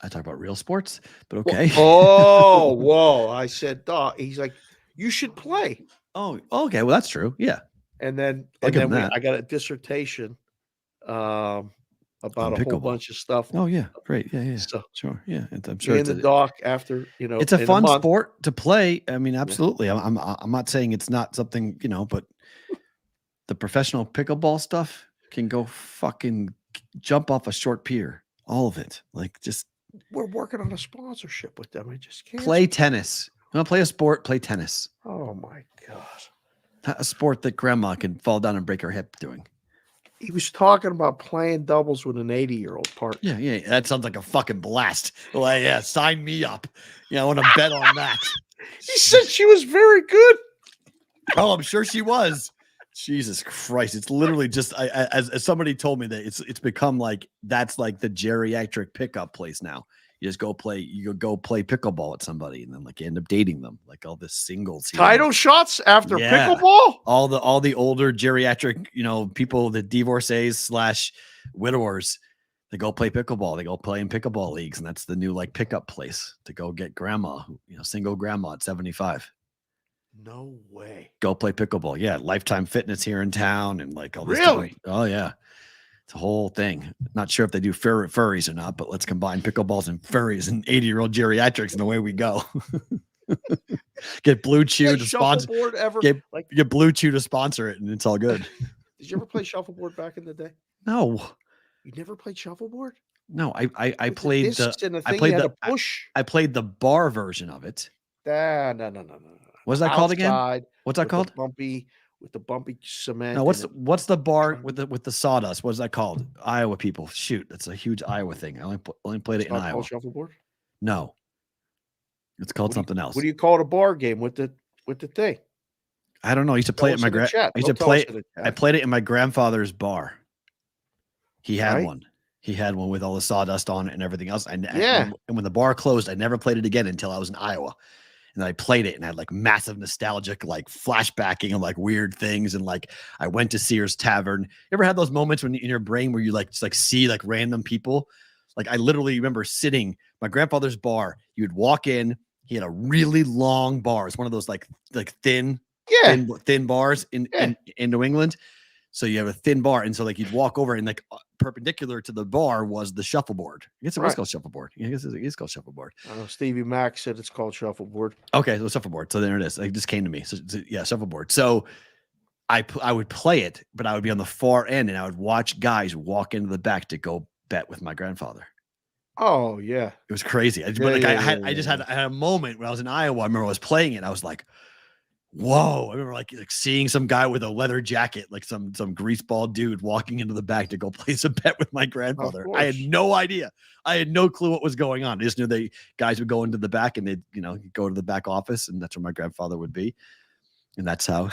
I talk about real sports, but okay. Whoa. I said, Doc. He's like, you should play. Oh, okay. Well, that's true. Yeah. And then I got a dissertation about a whole bunch of stuff. Oh, yeah. Great. Yeah. So, sure. Yeah. I'm sure it's the doc after, it's a fun sport to play. I mean, absolutely. Yeah. I'm not saying it's not something, but the professional pickleball stuff can go fucking jump off a short pier. All of it. We're working on a sponsorship with them. I just can't play tennis. You want to play a sport? Play tennis. Oh my God. Not a sport that grandma can fall down and break her hip doing. He was talking about playing doubles with an 80-year-old partner. Yeah. That sounds like a fucking blast. Well, yeah, sign me up. I want to bet on that. He said she was very good. Oh, I'm sure she was. Jesus Christ. It's literally just as somebody told me that it's become like that's like the geriatric pickup place now. You just go play pickleball with somebody and then you end up dating them. Like all the singles here. Title shots after pickleball? All the older geriatric, people, the divorcees / widowers, they go play pickleball. They go play in pickleball leagues, and that's the new pickup place to go get grandma, single grandma at 75. No way. Go play pickleball. Yeah. Lifetime Fitness here in town and all this. Really? Oh, yeah. It's a whole thing. Not sure if they do furries or not, but let's combine pickleballs and furries and 80-year-old geriatrics and away we go. Get Blue Chew to sponsor. Get Blue Chew to sponsor it, and it's all good. Did you ever play shuffleboard back in the day? No. You never played shuffleboard? No, I played I played the bar version of it. No. What's that called again? What's that called? With the bumpy cement. No, what's the bar with the sawdust? What's that called? Iowa people. Shoot, that's a huge Iowa thing. I only played it in Iowa. Shuffleboard? No. It's called something else. What do you call it? A bar game with the thing? I don't know. I used to play it in my I played it in my grandfather's bar. He had Right. one. He had one with all the sawdust on it and everything else. And when the bar closed, I never played it again until I was in Iowa. And I played it and I had like massive nostalgic, like flashbacking and like weird things. And like I went to Sears Tavern. You ever had those moments when in your brain where you like just like see like random people? Like I literally remember sitting my grandfather's bar. You would walk in. He had a really long bar. It's one of those like thin bars in New England. So you have a thin bar, and so like you'd walk over, and like perpendicular to the bar was the shuffleboard. I guess it was called shuffleboard. I guess it is called shuffleboard. Stevie Mack said it's called shuffleboard. Okay, so shuffleboard. So there it is. It just came to me. So yeah, shuffleboard. So I would play it, but I would be on the far end, and I would watch guys walk into the back to go bet with my grandfather. Oh yeah, it was crazy. I had a moment when I was in Iowa. I remember I was playing it. And I was like, whoa. I remember like seeing some guy with a leather jacket, like some greaseball dude walking into the back to go place a bet with my grandfather. I had no idea. I had no clue what was going on. I just knew the guys would go into the back and they'd, go to the back office, and that's where my grandfather would be. And that's how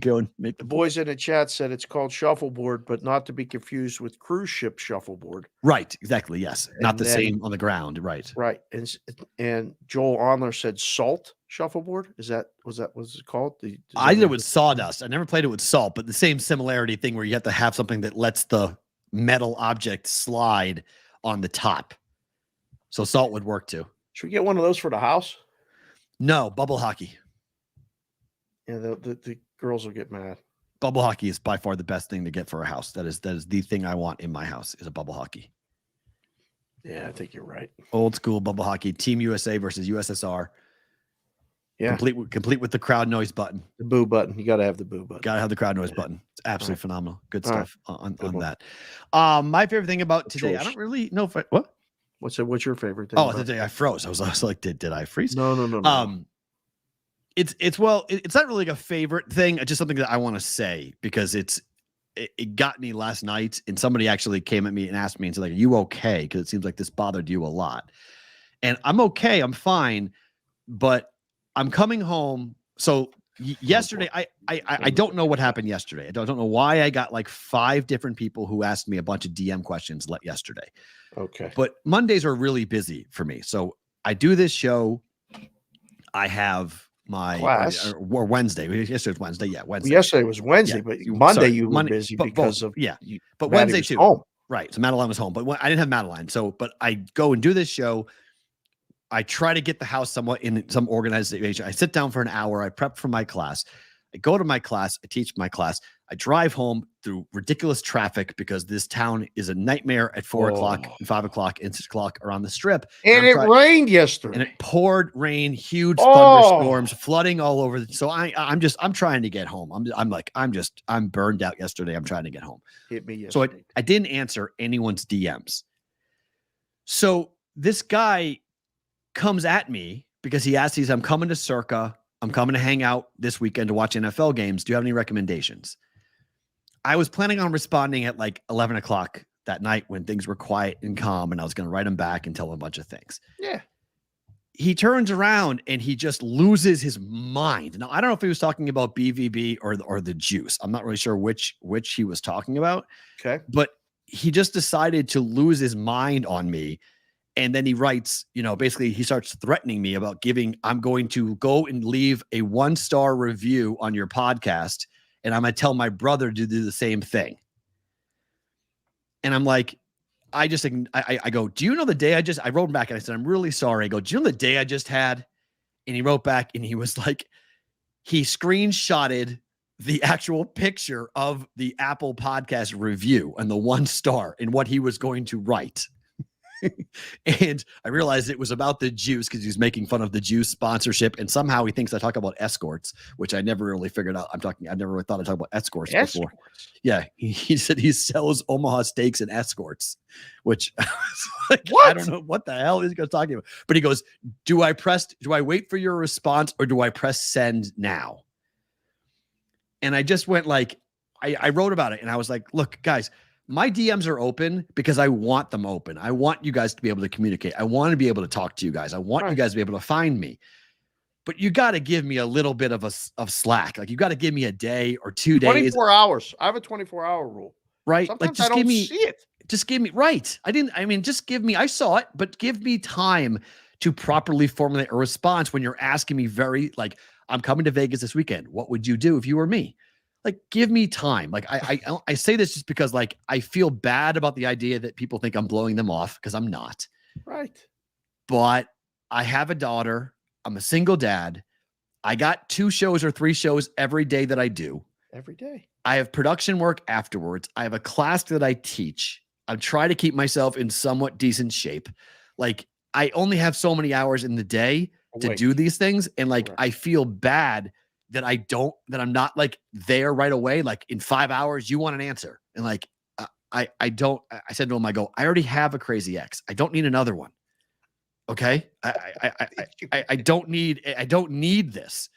go and make the boys in the chat said it's called shuffleboard, but not to be confused with cruise ship shuffleboard. Right. Exactly. Yes. Not the same on the ground. Right. Right. And Joel Onler said salt shuffleboard. Was that what's it called? I did it with sawdust. I never played it with salt, but the same similarity thing where you have to have something that lets the metal object slide on the top. So salt would work too. Should we get one of those for the house? No, bubble hockey. Yeah, the girls will get mad. Bubble hockey is by far the best thing to get for a house. That is the thing I want in my house is a bubble hockey. Yeah, I think you're right. Old school bubble hockey, Team USA versus USSR. Yeah, complete with the crowd noise button. The boo button. You got to have the boo button. Got to have the crowd noise button. It's absolutely phenomenal. Good stuff on that. My favorite thing about today, I don't really know if what. What's your favorite thing? Oh, the day I froze. I was like, did I freeze? No. It's not really like a favorite thing. It's just something that I want to say because it got me last night, and somebody actually came at me and asked me and said, like, are you okay? Because it seems like this bothered you a lot. And I'm okay. I'm fine. But I'm coming home. So yesterday, I don't know what happened yesterday. I don't know why I got like 5 different people who asked me a bunch of DM questions yesterday. Okay. But Mondays are really busy for me. So I do this show. I have my class or Wednesday. Yesterday was Wednesday. Yeah, Wednesday. Well, yesterday was Wednesday, but Monday you were busy because of but Wednesday too. Home. Right. So Madeline was home, but I didn't have Madeline. So, but I go and do this show. I try to get the house somewhat in some organization. I sit down for an hour. I prep for my class. I go to my class. I teach my class. I drive home through ridiculous traffic because this town is a nightmare at 4 o'clock and 5 o'clock and 6 o'clock around the strip. And it rained yesterday. And it poured rain, huge thunderstorms, flooding all over. So I'm trying to get home. I'm burned out yesterday. I'm trying to get home. Hit me yesterday. So I didn't answer anyone's DMs. So this guy comes at me because he says, I'm coming to Circa. I'm coming to hang out this weekend to watch NFL games. Do you have any recommendations? I was planning on responding at like 11 o'clock that night when things were quiet and calm, and I was going to write him back and tell him a bunch of things. Yeah. He turns around and he just loses his mind. Now, I don't know if he was talking about BVB or the juice. I'm not really sure which he was talking about. Okay. But he just decided to lose his mind on me. And then he writes, basically he starts threatening me about I'm going to go and leave a 1-star review on your podcast. And I'm going to tell my brother to do the same thing. And I'm like, I go, do you know the day I wrote him back and I said, I'm really sorry. I go, do you know the day I just had? And he wrote back and he was like, he screenshotted the actual picture of the Apple podcast review and the 1-star and what he was going to write. And I realized it was about the juice because he was making fun of the juice sponsorship. And somehow he thinks I talk about escorts, which I never really figured out. I never really thought I talked about escorts before. Yeah. He said he sells Omaha steaks and escorts, which I was like, what? I don't know what the hell he's talking about. But he goes, do I wait for your response or do I press send now? And I just went like, I wrote about it and I was like, look, guys, my DMs are open because I want them open. I want you guys to be able to communicate. I want to be able to talk to you guys. I want you guys to be able to find me. But you got to give me a little bit of slack. Like you got to give me a day or 2 days. 24 hours. I have a 24-hour rule. right? Sometimes Like, I don't see it. just give me right. Just give me, I saw it, but give me time to properly formulate a response when you're asking me I'm coming to Vegas this weekend. What would you do if you were me? Like, give me time. Like, I say this just because like I feel bad about the idea that people think I'm blowing them off, because I'm not. Right. But I have a daughter. I'm a single dad. I got 2 shows or 3 shows every day that I do. Every day. I have production work afterwards. I have a class that I teach. I'm trying to keep myself in somewhat decent shape. Like, I only have so many hours in the day to do these things. And like, I feel bad that I'm not like there right away. Like, in 5 hours, you want an answer. And like, I said to him, I already have a crazy ex. I don't need another one. Okay. I don't need this.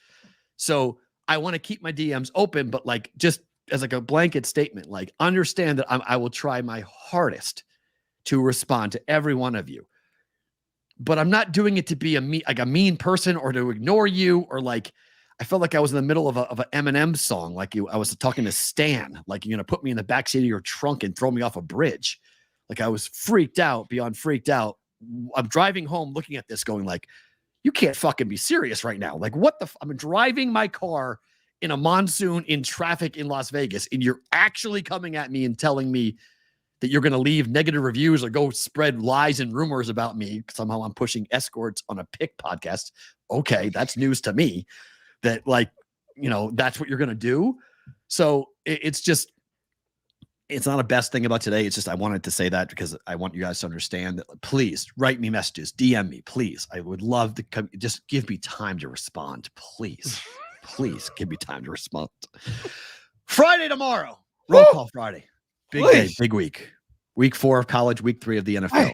So I want to keep my DMs open, but like, just as like a blanket statement, like, understand that I will try my hardest to respond to every one of you, but I'm not doing it to be a mean person or to ignore you, or like, I felt like I was in the middle of an Eminem song. Like I was talking to Stan, like, you're going to put me in the backseat of your trunk and throw me off a bridge. Like, I was freaked out beyond freaked out. I'm driving home looking at this going like, you can't fucking be serious right now. Like, what the I'm driving my car in a monsoon in traffic in Las Vegas, and you're actually coming at me and telling me that you're going to leave negative reviews or go spread lies and rumors about me. Somehow I'm pushing escorts on a pick podcast. Okay. That's news to me that, like, that's what you're going to do. So it's not a best thing about today. It's just, I wanted to say that because I want you guys to understand that. Please write me messages, DM me, please. I would love to just give me time to respond. Please, please give me time to respond. Friday tomorrow, roll call Friday. Big day, big week. Week 4 of college, week 3 of the NFL.